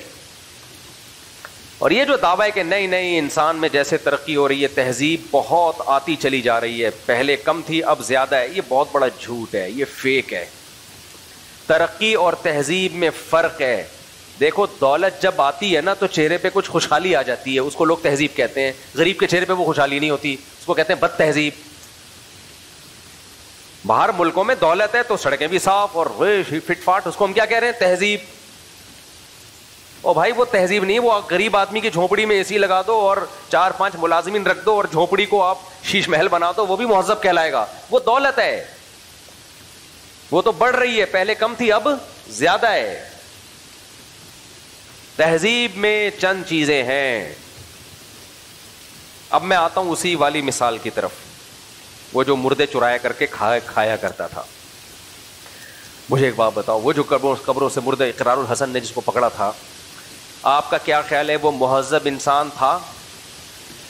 Speaker 2: اور یہ جو دعویٰ ہے کہ نہیں انسان میں جیسے ترقی ہو رہی ہے تہذیب بہت آتی چلی جا رہی ہے، پہلے کم تھی اب زیادہ ہے، یہ بہت بڑا جھوٹ ہے، یہ فیک ہے. ترقی اور تہذیب میں فرق ہے. دیکھو دولت جب آتی ہے نا تو چہرے پہ کچھ خوشحالی آ جاتی ہے، اس کو لوگ تہذیب کہتے ہیں. غریب کے چہرے پہ وہ خوشحالی نہیں ہوتی، اس کو کہتے ہیں بد تہذیب. باہر ملکوں میں دولت ہے تو سڑکیں بھی صاف اور فٹ فاٹ، اس کو ہم کیا کہہ رہے ہیں؟ تہذیب. او بھائی وہ تہذیب نہیں، وہ غریب آدمی کی جھونپڑی میں اے سی لگا دو اور 4-5 ملازمین رکھ دو اور جھونپڑی کو آپ شیش محل بنا دو، وہ بھی مہذب کہلائے گا. وہ دولت ہے، وہ تو بڑھ رہی ہے، پہلے کم تھی اب زیادہ ہے. تہذیب میں چند چیزیں ہیں. اب میں آتا ہوں اسی والی مثال کی طرف، وہ جو مردے چرایا کر کے کھایا کرتا تھا. مجھے ایک بات بتاؤ، وہ جو قبروں سے مردے اقرار الحسن نے جس کو پکڑا تھا، آپ کا کیا خیال ہے وہ مہذب انسان تھا؟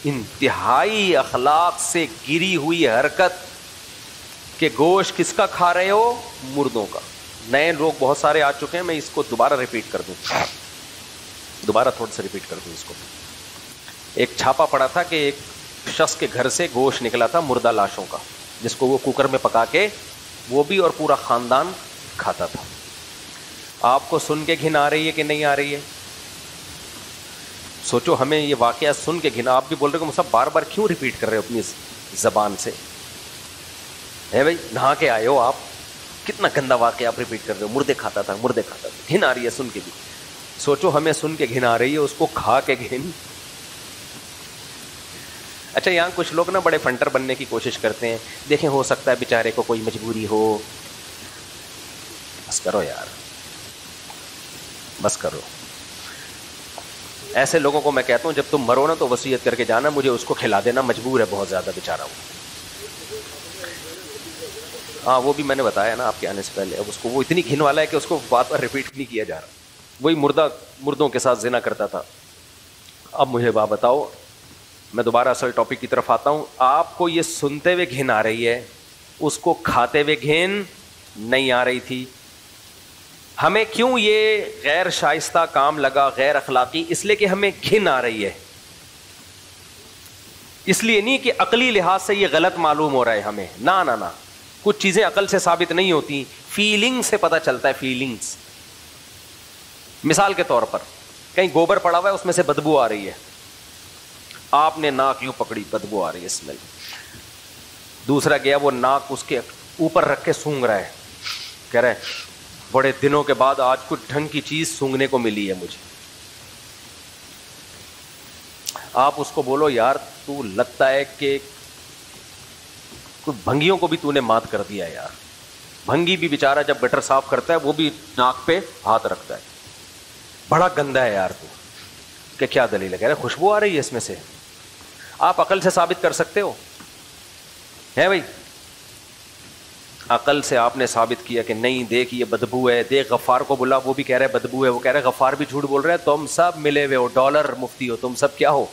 Speaker 2: انتہائی اخلاق سے گری ہوئی حرکت کہ گوشت کس کا کھا رہے ہو؟ مردوں کا. نئے لوگ بہت سارے آ چکے ہیں، میں اس کو دوبارہ ریپیٹ کر دوں، دوبارہ تھوڑا سا ریپیٹ کر دوں اس کو. ایک چھاپا پڑا تھا کہ ایک شخص کے گھر سے گوشت نکلا تھا مردہ لاشوں کا، جس کو وہ کوکر میں پکا کے وہ بھی اور پورا خاندان کھاتا تھا. آپ کو سن کے گھن آ رہی ہے کہ نہیں آ رہی ہے؟ سوچو ہمیں یہ واقعہ سن کے گھنا. آپ بھی بول رہے ہو کہ صاحب بار بار کیوں ریپیٹ کر رہے ہو اپنی زبان سے؟ ہے بھائی نہا کے آئے ہو آپ, کتنا گندا واقعہ آپ ریپیٹ کر رہے ہو. مردے کھاتا تھا, گھن آ رہی ہے سن کے بھی. سوچو ہمیں سن کے گھن آ رہی ہے, اس کو کھا کے گھن. اچھا یہاں کچھ لوگ نا بڑے فنٹر بننے کی کوشش کرتے ہیں. دیکھیں ہو سکتا ہے بیچارے کو کوئی مجبوری ہو. بس کرو یار, بس کرو. ایسے لوگوں کو میں کہتا ہوں جب تم مرو نا تو وصیت کر کے جانا مجھے اس کو کھلا دینا, مجبور ہے بہت زیادہ بیچارہ وہ. ہاں وہ بھی میں نے بتایا نا آپ کے آنے سے پہلے. اب اس کو وہ اتنی گھن والا ہے کہ اس کو بات پر ریپیٹ نہیں کیا جا رہا. وہی مردوں کے ساتھ زنا کرتا تھا. اب مجھے بات بتاؤ, میں دوبارہ اصل ٹاپک کی طرف آتا ہوں. آپ کو یہ سنتے ہوئے گھن آ رہی ہے, اس کو کھاتے ہوئے گھن نہیں آ رہی تھی. ہمیں کیوں یہ غیر شائستہ کام لگا, غیر اخلاقی؟ اس لیے کہ ہمیں گھن آ رہی ہے. اس لیے نہیں کہ عقلی لحاظ سے یہ غلط معلوم ہو رہا ہے ہمیں. نہ نہ نہ, کچھ چیزیں عقل سے ثابت نہیں ہوتی, فیلنگ سے پتہ چلتا ہے. فیلنگز, مثال کے طور پر کہیں گوبر پڑا ہوا ہے, اس میں سے بدبو آ رہی ہے, آپ نے ناک یوں پکڑی, بدبو آ رہی ہے اسمیل. دوسرا گیا وہ ناک اس کے اوپر رکھ کے سونگ رہا ہے, کہہ رہا ہے بڑے دنوں کے بعد آج کچھ ڈھنگ کی چیز سونگنے کو ملی ہے مجھے. آپ اس کو بولو یار تو لگتا ہے کہ بھنگیوں کو بھی تو نے مات کر دیا یار. بھنگی بھی بیچارہ جب گٹر صاف کرتا ہے وہ بھی ناک پہ ہاتھ رکھتا ہے, بڑا گندا ہے یار تو. کہ کیا دلیل ہے؟ کہہ رہے خوشبو آ رہی ہے اس میں سے. آپ عقل سے ثابت کر سکتے ہو؟ ہے بھائی, عقل سے آپ نے ثابت کیا کہ نہیں دیکھ یہ بدبو ہے. دیکھ غفار کو بولا, وہ بھی کہہ رہا ہے بدبو ہے. وہ کہہ رہا ہے غفار بھی جھوٹ بول رہا ہے. تم سب ملے ہوئے ہو, ڈالر مفتی ہو, تم سب کیا ہو؟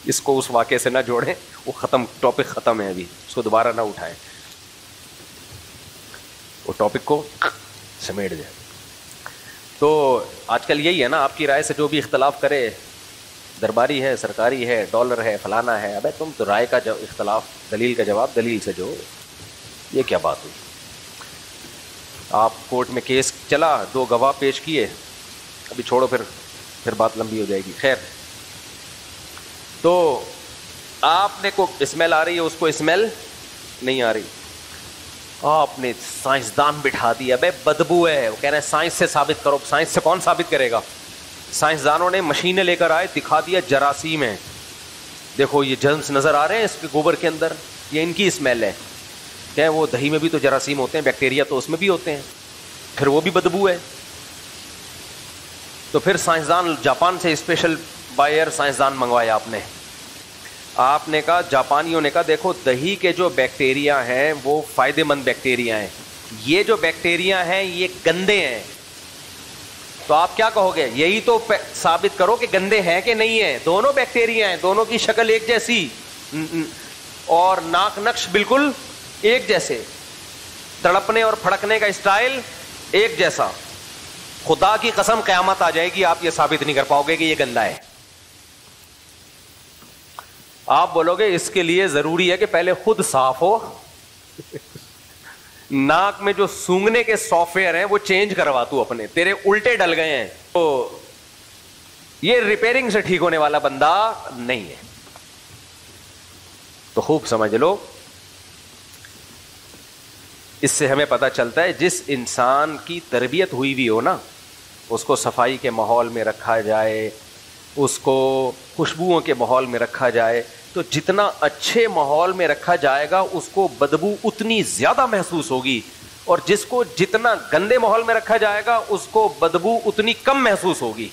Speaker 2: اس کو اس واقعے سے نہ جوڑیں, وہ ختم, ٹاپک ختم ہے ابھی, اس کو دوبارہ نہ اٹھائیں, وہ ٹاپک کو سمیٹ جائے. تو آج کل یہی ہے نا, آپ کی رائے سے جو بھی اختلاف کرے, درباری ہے, سرکاری ہے, ڈالر ہے, فلانا ہے. ابے تم تو رائے کا اختلاف, دلیل کا جواب دلیل سے جو. یہ کیا بات ہوئی؟ آپ کورٹ میں کیس چلا, 2 گواہ پیش کیے, ابھی چھوڑو, پھر بات لمبی ہو جائے گی. خیر, تو آپ نے کو اسمیل آ رہی ہے, اس کو اسمیل نہیں آ رہی. آپ نے سائنسدان بٹھا دیا, بے بدبو ہے. وہ کہہ رہے ہیں سائنس سے ثابت کرو. سائنس سے کون ثابت کرے گا؟ سائنسدانوں نے مشینیں لے کر آئے, دکھا دیا جراثیم ہے, دیکھو یہ جرمز نظر آ رہے ہیں اس کے گوبر کے اندر, یہ ان کی اسمیل ہے. کہ وہ دہی میں بھی تو جراثیم ہوتے ہیں, بیکٹیریا تو اس میں بھی ہوتے ہیں, پھر وہ بھی بدبو ہے. تو پھر سائنسدان جاپان سے اسپیشل بائر سائنسدان منگوایا آپ نے کہا, جاپانیوں نے کہا دیکھو دہی کے جو بیکٹیریا ہیں وہ فائدے مند بیکٹیریا ہیں, یہ جو بیکٹیریا ہیں یہ گندے ہیں. تو آپ کیا کہو گے؟ یہی تو ثابت کرو کہ گندے ہیں کہ نہیں ہیں. دونوں بیکٹیریا ہیں, دونوں کی شکل ایک جیسی اور ناک نقش بالکل ایک جیسے, تڑپنے اور پھڑکنے کا اسٹائل ایک جیسا. خدا کی قسم قیامت آ جائے گی, آپ یہ ثابت نہیں کر پاؤ گے کہ یہ گندا ہے. آپ بولو گے اس کے لیے ضروری ہے کہ پہلے خود صاف ہو. ناک میں جو سونگنے کے سافٹ ویئر ہیں وہ چینج کروا تو اپنے, تیرے الٹے ڈل گئے ہیں, تو یہ ریپیئرنگ سے ٹھیک ہونے والا بندہ نہیں ہے. تو خوب سمجھ لو, اس سے ہمیں پتہ چلتا ہے جس انسان کی تربیت ہوئی بھی ہو نا, اس کو صفائی کے ماحول میں رکھا جائے, اس کو خوشبوؤں کے ماحول میں رکھا جائے, تو جتنا اچھے ماحول میں رکھا جائے گا اس کو بدبو اتنی زیادہ محسوس ہوگی, اور جس کو جتنا گندے ماحول میں رکھا جائے گا اس کو بدبو اتنی کم محسوس ہوگی.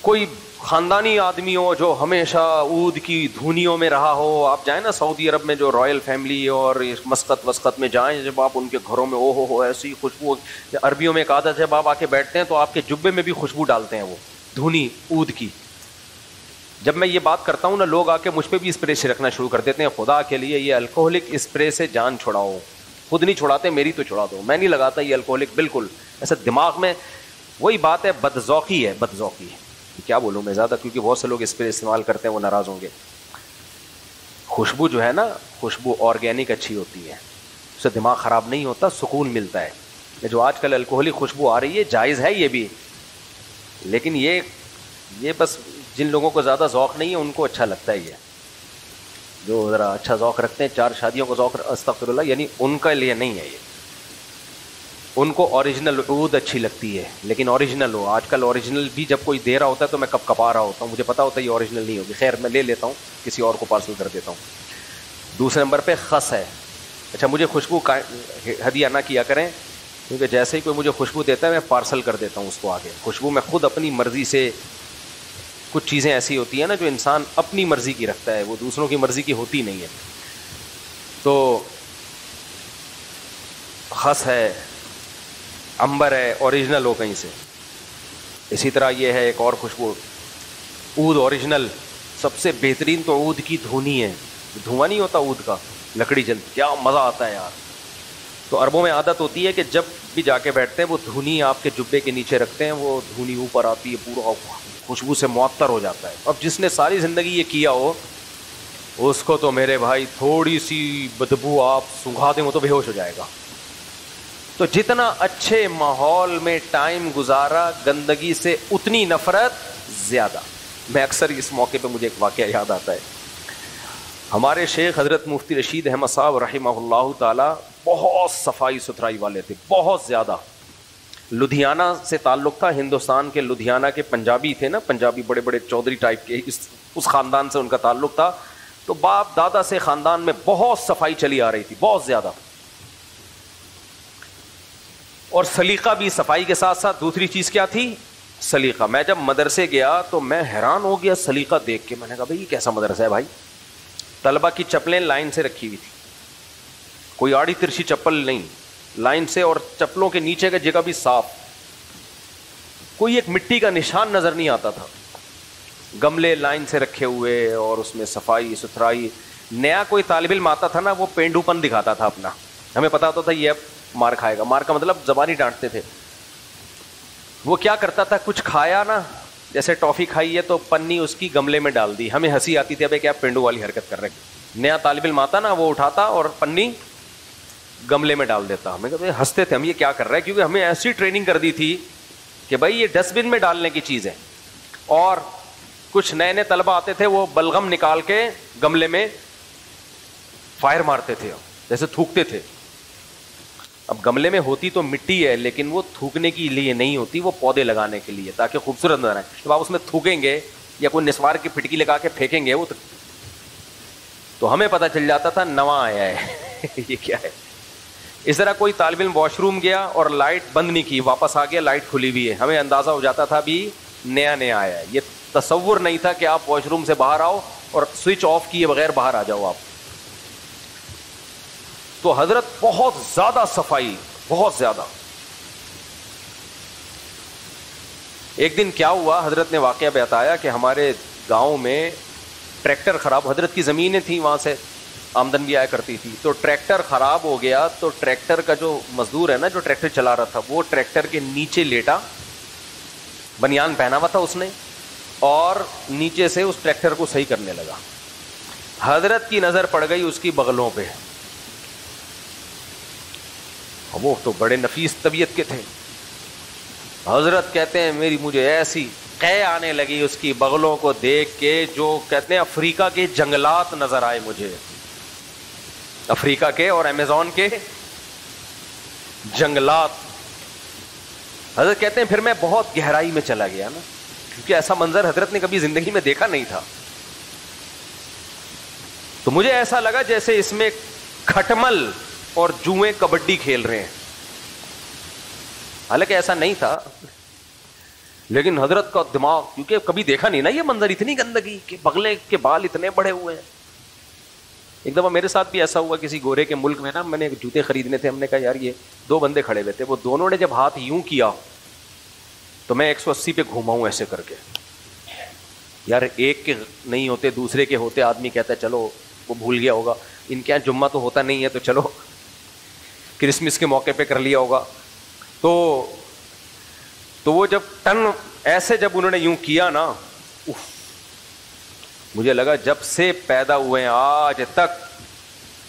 Speaker 2: کوئی خاندانی آدمی ہو جو ہمیشہ عود کی دھونیوں میں رہا ہو, آپ جائیں نا سعودی عرب میں جو رائل فیملی اور مسقط وسقط میں جائیں, جب آپ ان کے گھروں میں ہو ایسی خوشبو, عربیوں میں ایک عادت ہے, جب آپ آ کے بیٹھتے ہیں تو آپ کے جبے میں بھی خوشبو ڈالتے ہیں, وہ دھونی عود کی. جب میں یہ بات کرتا ہوں نا, لوگ آ کے مجھ پہ بھی اسپرے چھڑکنا شروع کر دیتے ہیں. خدا کے لیے یہ الکوہلک اسپرے سے جان چھڑاؤ. خود نہیں چھڑاتے, میری تو چھڑا دو. میں نہیں لگاتا یہ الکوہلک, بالکل ایسے دماغ میں وہی بات ہے, بدذوقی ہے, بدذوقی ہے. کیا بولوں میں زیادہ, کیونکہ بہت سے لوگ اسپرے استعمال کرتے ہیں, وہ ناراض ہوں گے. خوشبو جو ہے نا, خوشبو آرگینک اچھی ہوتی ہے, اس سے دماغ خراب نہیں ہوتا, سکون ملتا ہے. جو آج کل الکوہلی خوشبو آ رہی ہے جائز ہے یہ بھی, لیکن یہ بس جن لوگوں کو زیادہ ذوق نہیں ہے ان کو اچھا لگتا ہے, یہ جو ذرا اچھا ذوق رکھتے ہیں, 4 شادیوں کو ذوق, استغفر اللہ, یعنی ان کے لیے نہیں ہے یہ. ان کو اوریجنل عود اچھی لگتی ہے, لیکن اوریجنل ہو. آج کل اوریجنل بھی جب کوئی دے رہا ہوتا ہے تو میں کب کپا رہا ہوتا ہوں, مجھے پتا ہوتا ہے یہ اوریجنل نہیں ہوگی, خیر میں لے لیتا ہوں, کسی اور کو پارسل کر دیتا ہوں. دوسرے نمبر پہ خس ہے. اچھا مجھے خوشبو ہدیہ نہ کیا کریں, کیونکہ جیسے ہی کوئی مجھے خوشبو دیتا ہے میں پارسل کر دیتا ہوں اس کو آگے. خوشبو میں خود اپنی مرضی سے, کچھ چیزیں ایسی ہوتی ہیں نا جو انسان اپنی مرضی کی رکھتا ہے, وہ دوسروں کی مرضی کی ہوتی نہیں ہے. تو خس ہے, عنبر ہے, اوریجنل ہو کہیں سے. اسی طرح یہ ہے ایک اور خوشبو, عود اوریجنل. سب سے بہترین تو عود کی دھونی ہے. دھواں نہیں ہوتا عود کا, لکڑی جلتی, کیا مزہ آتا ہے یار. تو عربوں میں عادت ہوتی ہے کہ جب بھی جا کے بیٹھتے ہیں وہ دھونی آپ کے جبے کے نیچے رکھتے ہیں, وہ دھونی اوپر آتی ہے, پورا خوشبو سے معطر ہو جاتا ہے. اب جس نے ساری زندگی یہ کیا ہو اس کو تو میرے بھائی تھوڑی سی بدبو آپ سنگھا دیں وہ تو بے ہوش ہو جائے گا. تو جتنا اچھے ماحول میں ٹائم گزارا گندگی سے اتنی نفرت زیادہ. میں اکثر اس موقع پہ مجھے ایک واقعہ یاد آتا ہے. ہمارے شیخ حضرت مفتی رشید احمد صاحب رحمہ اللہ تعالی بہت صفائی ستھرائی والے تھے, بہت زیادہ. لدھیانہ سے تعلق تھا, ہندوستان کے لدھیانہ کے پنجابی تھے نا, پنجابی بڑے بڑے چودھری ٹائپ کے, اس خاندان سے ان کا تعلق تھا. تو باپ دادا سے خاندان میں بہت صفائی چلی آ رہی تھی, بہت زیادہ. اور سلیقہ بھی صفائی کے ساتھ ساتھ دوسری چیز کیا تھی, سلیقہ. میں جب مدرسے گیا تو میں حیران ہو گیا سلیقہ دیکھ کے. میں نے کہا بھائی یہ کیسا مدرسہ ہے بھائی. طلبہ کی چپلیں لائن سے رکھی ہوئی تھی, کوئی آڑی ترچھی چپل نہیں, لائن سے, اور چپلوں کے نیچے کا جگہ بھی صاف, کوئی ایک مٹی کا نشان نظر نہیں آتا تھا. گملے لائن سے رکھے ہوئے اور اس میں صفائی ستھرائی. نیا کوئی طالب علم آتا تھا نا وہ پینڈو پن دکھاتا تھا اپنا, ہمیں پتا ہوتا تھا یہ مار کھائے گا. مار کا مطلب زبانی ڈانٹتے تھے. وہ کیا کرتا تھا, کچھ کھایا نا, جیسے ٹافی کھائی ہے تو پنی اس کی گملے میں ڈال دی. ہمیں ہنسی آتی تھی, ابے کیا پینڈو والی حرکت کر رہے. نیا طالب علم آتا نا وہ اٹھاتا اور پنی گملے میں ڈال دیتا. ہمیں کہتے ہنستے تھے ہم, یہ کیا کر رہا ہے, کیونکہ ہمیں ایسی ٹریننگ کر دی تھی کہ بھائی یہ ڈسٹ بن میں ڈالنے کی چیز ہے. اور کچھ نئے نئے طلبہ آتے تھے وہ بلغم نکال کے گملے میں فائر مارتے تھے, جیسے تھوکتے تھے. اب گملے میں ہوتی تو مٹی ہے لیکن وہ تھوکنے کے لیے نہیں ہوتی, وہ پودے لگانے کے لیے تاکہ خوبصورت نظر آئے. جب آپ اس میں تھوکیں گے یا کوئی نسوار کی پھٹکی لگا کے پھینکیں گے وہ تو ہمیں پتہ چل جاتا تھا نواں آیا ہے یہ کیا ہے. اس طرح کوئی طالب علم واش روم گیا اور لائٹ بند نہیں کی, واپس آ گیا لائٹ کھلی ہوئی ہے, ہمیں اندازہ ہو جاتا تھا بھی نیا نیا آیا ہے. یہ تصور نہیں تھا کہ آپ واش روم سے باہر آؤ اور سوئچ آف کیے بغیر باہر آ جاؤ آپ. تو حضرت بہت زیادہ صفائی, بہت زیادہ. ایک دن کیا ہوا, حضرت نے واقعہ بتایا کہ ہمارے گاؤں میں ٹریکٹر خراب, حضرت کی زمینیں تھیں وہاں سے آمدن بھی آیا کرتی تھی, تو ٹریکٹر خراب ہو گیا. تو ٹریکٹر کا جو مزدور ہے نا جو ٹریکٹر چلا رہا تھا وہ ٹریکٹر کے نیچے لیٹا, بنیان پہنا ہوا تھا اس نے, اور نیچے سے اس ٹریکٹر کو صحیح کرنے لگا. حضرت کی نظر پڑ گئی اس کی بغلوں پہ. وہ تو بڑے نفیس طبیعت کے تھے. حضرت کہتے ہیں میری مجھے ایسی قے آنے لگی اس کی بغلوں کو دیکھ کے, جو کہتے ہیں افریقہ کے جنگلات نظر آئے مجھے, افریقہ کے اور امیزون کے جنگلات. حضرت کہتے ہیں پھر میں بہت گہرائی میں چلا گیا نا, کیونکہ ایسا منظر حضرت نے کبھی زندگی میں دیکھا نہیں تھا. تو مجھے ایسا لگا جیسے اس میں کھٹمل اور جوئیں کبڈی کھیل رہے ہیں, حالانکہ ایسا نہیں تھا. لیکن حضرت کا دماغ, کیونکہ کبھی دیکھا نہیں نا یہ منظر, اتنی گندگی کہ بغلے کے بال اتنے بڑے ہوئے ہیں. ایک دفعہ میرے ساتھ بھی ایسا ہوا کسی گورے کے ملک میں نا, میں نے جوتے خریدنے تھے, ہم نے کہا یار یہ 2 بندے کھڑے ہوئے تھے, وہ دونوں نے جب ہاتھ یوں کیا تو میں 180 پہ گھوما ہوں ایسے کر کے. یار ایک کے نہیں ہوتے دوسرے کے ہوتے, آدمی کہتا ہے چلو وہ بھول گیا ہوگا, ان کے یہاں جمعہ تو ہوتا نہیں ہے تو چلو کرسمس کے موقع پہ کر لیا ہوگا. تو وہ جب ٹن ایسے جب انہوں نے یوں کیا نا, مجھے لگا جب سے پیدا ہوئے ہیں آج تک,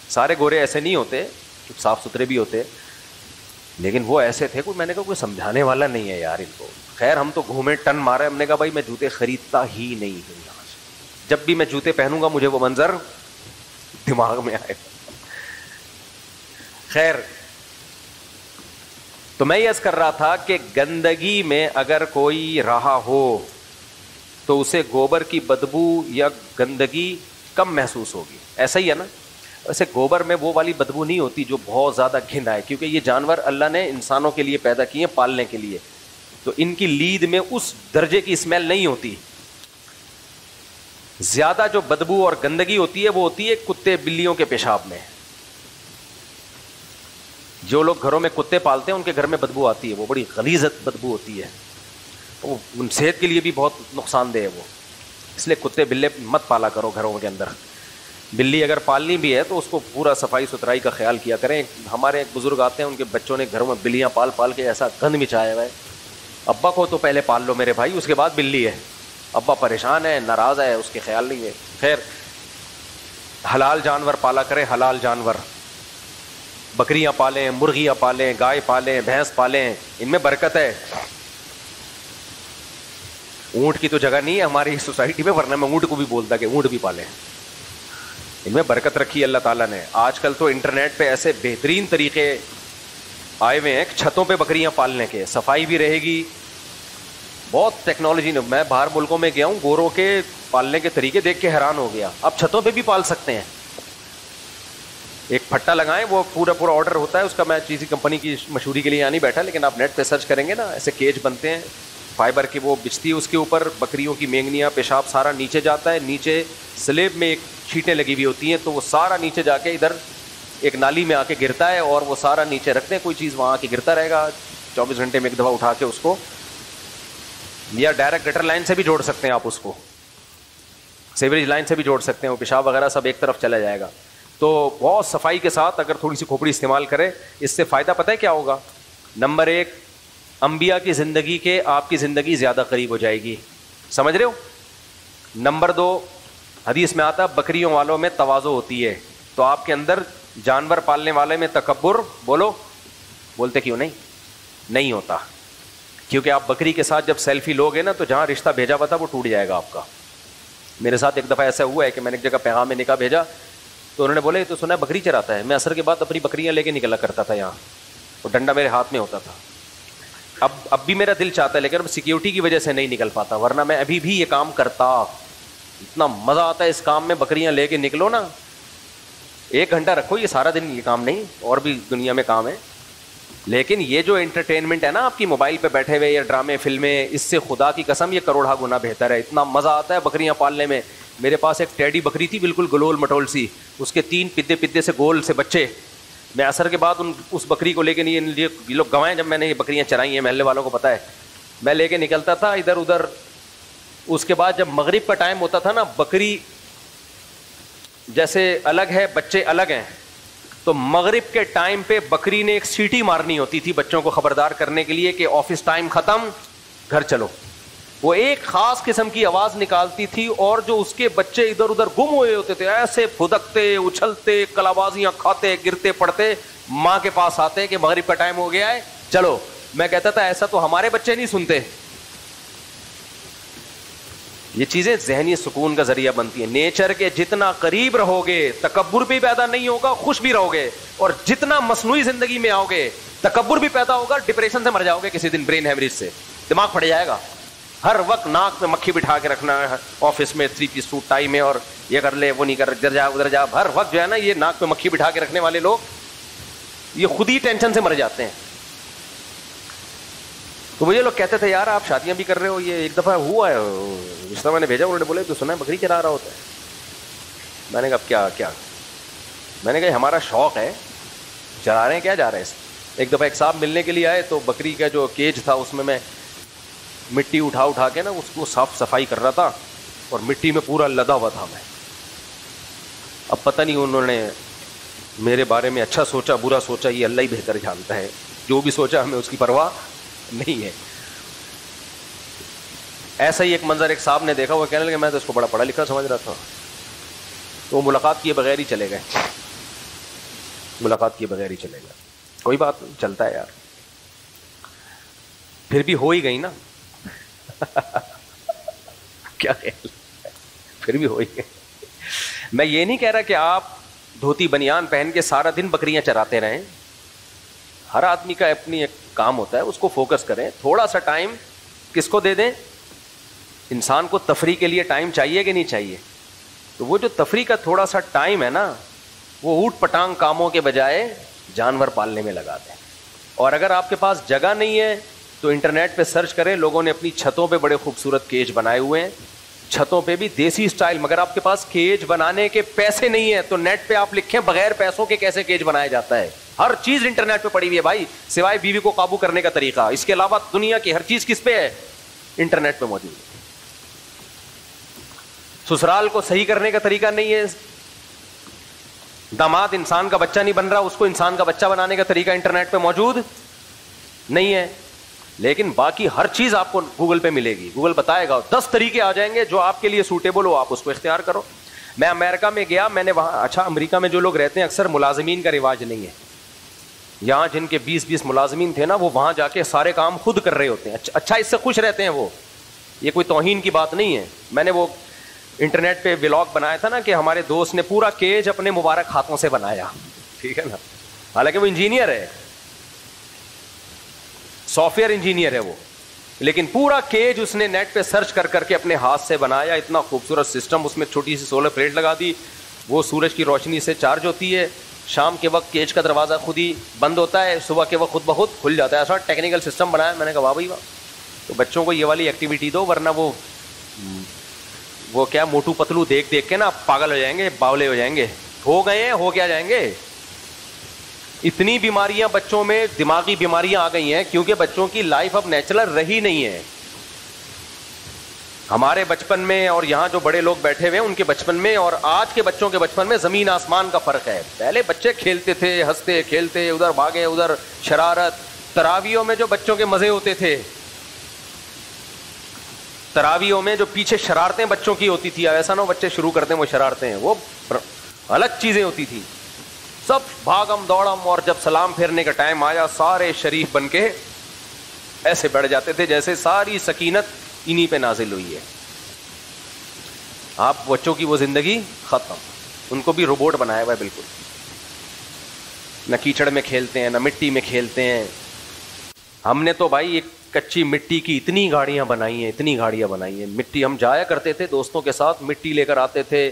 Speaker 2: سارے گورے ایسے نہیں ہوتے, صاف ستھرے بھی ہوتے, لیکن وہ ایسے تھے کوئی، میں نے کہا کوئی سمجھانے والا نہیں ہے یار ان کو. خیر ہم تو گھومے ٹن مارے. ہم نے کہا بھائی میں جوتے خریدتا ہی نہیں ہوں یہاں سے, جب بھی میں جوتے پہنوں گا مجھے وہ منظر دماغ میں آئے. خیر تو میں یہ عرض کر رہا تھا کہ گندگی میں اگر کوئی رہا ہو تو اسے گوبر کی بدبو یا گندگی کم محسوس ہوگی. ایسا ہی ہے نا. ویسے گوبر میں وہ والی بدبو نہیں ہوتی جو بہت زیادہ گھن آئے, کیونکہ یہ جانور اللہ نے انسانوں کے لیے پیدا کیے پالنے کے لیے, تو ان کی لید میں اس درجے کی اسمیل نہیں ہوتی. زیادہ جو بدبو اور گندگی ہوتی ہے وہ ہوتی ہے کتے بلیوں کے پیشاب میں. جو لوگ گھروں میں کتے پالتے ہیں ان کے گھر میں بدبو آتی ہے, وہ بڑی غلیظ بدبو ہوتی ہے, وہ صحت کے لیے بھی بہت نقصان دہ ہے وہ. اس لیے کتے بلے مت پالا کرو گھروں کے اندر. بلی اگر پالنی بھی ہے تو اس کو پورا صفائی ستھرائی کا خیال کیا کریں. ہمارے ایک بزرگ آتے ہیں, ان کے بچوں نے گھروں میں بلیاں پال پال کے ایسا گند مچایا ہوا ہے. ابا کو تو پہلے پال لو میرے بھائی, اس کے بعد بلی ہے. ابا پریشان ہے, ناراض ہے, اس کے خیال نہیں ہے. خیر حلال جانور پالا کریں, حلال جانور. بکریاں پالیں, مرغیاں پالیں, گائے پالیں, بھینس پالیں, ان میں برکت ہے. اونٹ کی تو جگہ نہیں ہے ہماری سوسائٹی میں, ورنہ میں اونٹ کو بھی بولتا کہ اونٹ بھی پالیں. ان میں برکت رکھی اللہ تعالیٰ نے. آج کل تو انٹرنیٹ پہ ایسے بہترین طریقے آئے ہوئے ہیں چھتوں پہ بکریاں پالنے کے, صفائی بھی رہے گی. بہت ٹیکنالوجی نے, میں باہر ملکوں میں گیا ہوں, گوروں کے پالنے کے طریقے دیکھ کے حیران ہو گیا. اب چھتوں پہ بھی پال سکتے ہیں. ایک پھٹا لگائیں, وہ پورا آرڈر ہوتا ہے اس کا. میں کسی کمپنی کی مشہوری کے لیے یہاں نہیں بیٹھا, لیکن آپ نیٹ پہ سرچ کریں گے نا, ایسے کیج بنتے ہیں فائبر کی, وہ بچتی ہے اس کے اوپر, بکریوں کی مینگنیاں پیشاب سارا نیچے جاتا ہے. نیچے سلیب میں ایک چھینٹیں لگی ہوئی ہوتی ہیں, تو وہ سارا نیچے جا کے ادھر ایک نالی میں آ کے گرتا ہے, اور وہ سارا نیچے رکھتے ہیں, کوئی چیز وہاں آ کے گرتا رہے گا. 24 گھنٹے میں ایک دفعہ اٹھا کے اس کو, یا ڈائریکٹ گٹر لائن سے بھی جوڑ سکتے ہیں آپ اس کو, سیوریج لائن سے بھی جوڑ سکتے ہیں. وہ پیشاب وغیرہ سب ایک طرف چلا جائے گا. تو بہت صفائی کے ساتھ اگر تھوڑی سی کھوپڑی استعمال کریں, اس سے فائدہ پتہ ہے کیا ہوگا؟ نمبر 1, انبیاء کی زندگی کے آپ کی زندگی زیادہ قریب ہو جائے گی. سمجھ رہے ہو؟ نمبر 2, حدیث میں آتا بکریوں والوں میں تواضع ہوتی ہے, تو آپ کے اندر جانور پالنے والے میں تکبر, بولو, بولتے کیوں نہیں ہوتا. کیونکہ آپ بکری کے ساتھ جب سیلفی لوگے نا, تو جہاں رشتہ بھیجا ہوا تھا وہ ٹوٹ جائے گا آپ کا. میرے ساتھ ایک دفعہ ایسا ہوا ہے کہ میں نے ایک جگہ پیغام نکاح بھیجا, تو انہوں نے بولے تو سنا بکری چراتا ہے. میں عصر کے بعد اپنی بکریاں لے کے نکلا کرتا تھا یہاں, وہ ڈنڈا میرے ہاتھ میں ہوتا تھا. اب بھی میرا دل چاہتا ہے, لیکن اب سیکیورٹی کی وجہ سے نہیں نکل پاتا, ورنہ میں ابھی بھی یہ کام کرتا. اتنا مزہ آتا ہے اس کام میں, بکریاں لے کے نکلو نا, 1 گھنٹہ رکھو, یہ سارا دن یہ کام نہیں, اور بھی دنیا میں کام ہے. لیکن یہ جو انٹرٹینمنٹ ہے نا آپ کی موبائل پہ بیٹھے ہوئے, یا ڈرامے فلمیں, اس سے خدا کی قسم یہ کروڑا گنا بہتر ہے. اتنا مزہ آتا ہے بکریاں پالنے میں. میرے پاس ایک ٹیڈی بکری تھی, بالکل گلول مٹول سی, اس کے 3 پدے سے گول سے بچے. میں عصر کے بعد اس بکری کو لے کے, یہ لوگ گوائیں, جب میں نے یہ بکریاں چرائی ہیں, محلے والوں کو پتہ ہے, میں لے کے نکلتا تھا ادھر ادھر. اس کے بعد جب مغرب کا ٹائم ہوتا تھا نا, بکری جیسے الگ ہے, بچے الگ ہیں, تو مغرب کے ٹائم پہ بکری نے ایک سیٹی مارنی ہوتی تھی بچوں کو خبردار کرنے کے لیے کہ آفس ٹائم ختم, گھر چلو. وہ ایک خاص قسم کی آواز نکالتی تھی, اور جو اس کے بچے ادھر ادھر گم ہوئے ہوتے تھے, ایسے پھدکتے, اچھلتے, کلابازیاں کھاتے, گرتے پڑتے, ماں کے پاس آتے کہ مغرب کا ٹائم ہو گیا ہے چلو. میں کہتا تھا ایسا تو ہمارے بچے نہیں سنتے. یہ چیزیں ذہنی سکون کا ذریعہ بنتی ہیں. نیچر کے جتنا قریب رہو گے تکبر بھی پیدا نہیں ہوگا, خوش بھی رہو گے. اور جتنا مصنوعی زندگی میں آؤ گے تکبر بھی پیدا ہوگا, ڈپریشن سے مر جاؤ گے کسی دن, برین ہیمریج سے, دماغ پھٹ جائے گا. ہر وقت ناک میں مکھی بٹھا کے رکھنا ہے, آفس میں 3 پیس سوٹ ٹائی میں, اور یہ کر لے وہ نہیں کر, ادھر جا ادھر جا, ہر وقت جو ہے نا یہ ناک میں مکھی بٹھا کے رکھنے والے لوگ یہ خود ہی ٹینشن سے مر جاتے ہیں. تو مجھے لوگ کہتے تھے یار آپ شادیاں بھی کر رہے ہو. یہ ایک دفعہ ہوا ہے رشتہ میں نے بھیجا, انہوں نے بولے تو سنا ہے بکری چرا رہا ہوتا ہے. میں نے کہا کیا میں نے کہا ہمارا شوق ہے, چرا رہے ہیں, کیا جا رہے ہیں. ایک دفعہ ایک صاحب ملنے کے لیے آئے, تو بکری کا جو کیج تھا اس میں مٹی اٹھا کے نا اس کو صاف صفائی کر رہا تھا, اور مٹی میں پورا لدا ہوا تھا میں. اب پتہ نہیں انہوں نے میرے بارے میں اچھا سوچا برا سوچا, یہ اللہ ہی بہتر جانتا ہے. جو بھی سوچا ہمیں اس کی پرواہ نہیں ہے. ایسا ہی ایک منظر ایک صاحب نے دیکھا, وہ کہنے لگے میں تو اس کو بڑا پڑھا لکھا سمجھ رہا تھا. تو وہ ملاقات کیے بغیر ہی چلے گئے. کوئی بات نہیں, چلتا ہے یار. پھر بھی ہو ہی گئی نا. کیا خیال, پھر بھی ہو ہی گئی. میں یہ نہیں کہہ رہا کہ آپ دھوتی بنیان پہن کے سارا دن بکریاں چراتے رہیں. ہر آدمی کا اپنی ایک کام ہوتا ہے, اس کو فوکس کریں. تھوڑا سا ٹائم کس کو دے دیں؟ انسان کو تفریح کے لیے ٹائم چاہیے کہ نہیں چاہیے؟ تو وہ جو تفریح کا تھوڑا سا ٹائم ہے نا, وہ اوٹ پٹانگ کاموں کے بجائے جانور پالنے میں لگا دیں. اور اگر آپ کے پاس جگہ نہیں ہے تو انٹرنیٹ پہ سرچ کریں, لوگوں نے اپنی چھتوں پہ بڑے خوبصورت کیج بنائے ہوئے ہیں, چھتوں پہ بھی دیسی سٹائل. مگر آپ کے پاس کیج بنانے کے پیسے نہیں ہیں تو نیٹ پہ آپ لکھیں بغیر پیسوں کے کیسے کیج بنایا جاتا ہے. ہر چیز انٹرنیٹ پہ پڑی ہوئی ہے بھائی, سوائے بیوی کو قابو کرنے کا طریقہ. اس کے علاوہ دنیا کی ہر چیز کس پہ ہے؟ انٹرنیٹ پہ موجود ہے. سسرال کو صحیح کرنے کا طریقہ نہیں ہے. داماد انسان کا بچہ نہیں بن رہا, اس کو انسان کا بچہ بنانے کا طریقہ انٹرنیٹ پہ موجود نہیں ہے. لیکن باقی ہر چیز آپ کو گوگل پہ ملے گی. گوگل بتائے گا, 10 طریقے آ جائیں گے جو آپ کے لیے سوٹیبل ہو, آپ اس کو اختیار کرو. میں امریکہ میں گیا, میں نے وہاں, اچھا امریکہ میں جو لوگ رہتے ہیں اکثر ملازمین کا رواج نہیں ہے. یہاں جن کے 20 ملازمین تھے نا, وہ وہاں جا کے سارے کام خود کر رہے ہوتے ہیں. اچھا اس سے خوش رہتے ہیں وہ, یہ کوئی توہین کی بات نہیں ہے. میں نے وہ انٹرنیٹ پہ ولاگ بنایا تھا نا کہ ہمارے دوست نے پورا کیج اپنے مبارک ہاتھوں سے بنایا, ٹھیک ہے نا, حالانکہ وہ انجینئر ہے, سافٹ ویئر انجینئر ہے وہ, لیکن پورا کیج اس نے نیٹ پہ سرچ کر کر کے اپنے ہاتھ سے بنایا. اتنا خوبصورت سسٹم, اس میں چھوٹی سی سولر پلیٹ لگا دی, وہ سورج کی روشنی سے چارج ہوتی ہے. شام کے وقت کیج کا دروازہ خود ہی بند ہوتا ہے, صبح کے وقت خود بخود کھل جاتا ہے. ایسا ٹیکنیکل سسٹم بنایا. میں نے کہا واہ بھائی واہ. تو بچوں کو یہ والی ایکٹیویٹی دو, ورنہ وہ کیا موٹو پتلو دیکھ دیکھ کے نا پاگل ہو جائیں گے, باولے ہو جائیں گے. ہو گئے ہیں, ہو کیا جائیں گے. اتنی بیماریاں بچوں میں, دماغی بیماریاں آ گئی ہیں کیونکہ بچوں کی لائف اب نیچرل رہی نہیں ہے. ہمارے بچپن میں اور یہاں جو بڑے لوگ بیٹھے ہوئے ہیں ان کے بچپن میں اور آج کے بچوں کے بچپن میں زمین آسمان کا فرق ہے. پہلے بچے کھیلتے تھے, ہنستے کھیلتے, ادھر بھاگے ادھر شرارت. تراویوں میں جو بچوں کے مزے ہوتے تھے, تراویوں میں جو پیچھے شرارتیں بچوں کی ہوتی تھی, ایسا نہ ہو بچے شروع کرتے ہیں وہ شرارتیں, وہ الگ چیزیں ہوتی تھی. سب بھاگم دوڑم, اور جب سلام پھیرنے کا ٹائم آیا سارے شریف بن کے ایسے بیٹھ جاتے تھے جیسے ساری سکینت انہی پہ نازل ہوئی ہے. آپ بچوں کی وہ زندگی ختم, ان کو بھی روبوٹ بنایا ہوا ہے بالکل. نہ کیچڑ میں کھیلتے ہیں, نہ مٹی میں کھیلتے ہیں. ہم نے تو بھائی ایک کچی مٹی کی اتنی گاڑیاں بنائی ہیں, اتنی گاڑیاں بنائی ہیں. مٹی ہم جایا کرتے تھے دوستوں کے ساتھ, مٹی لے کر آتے تھے,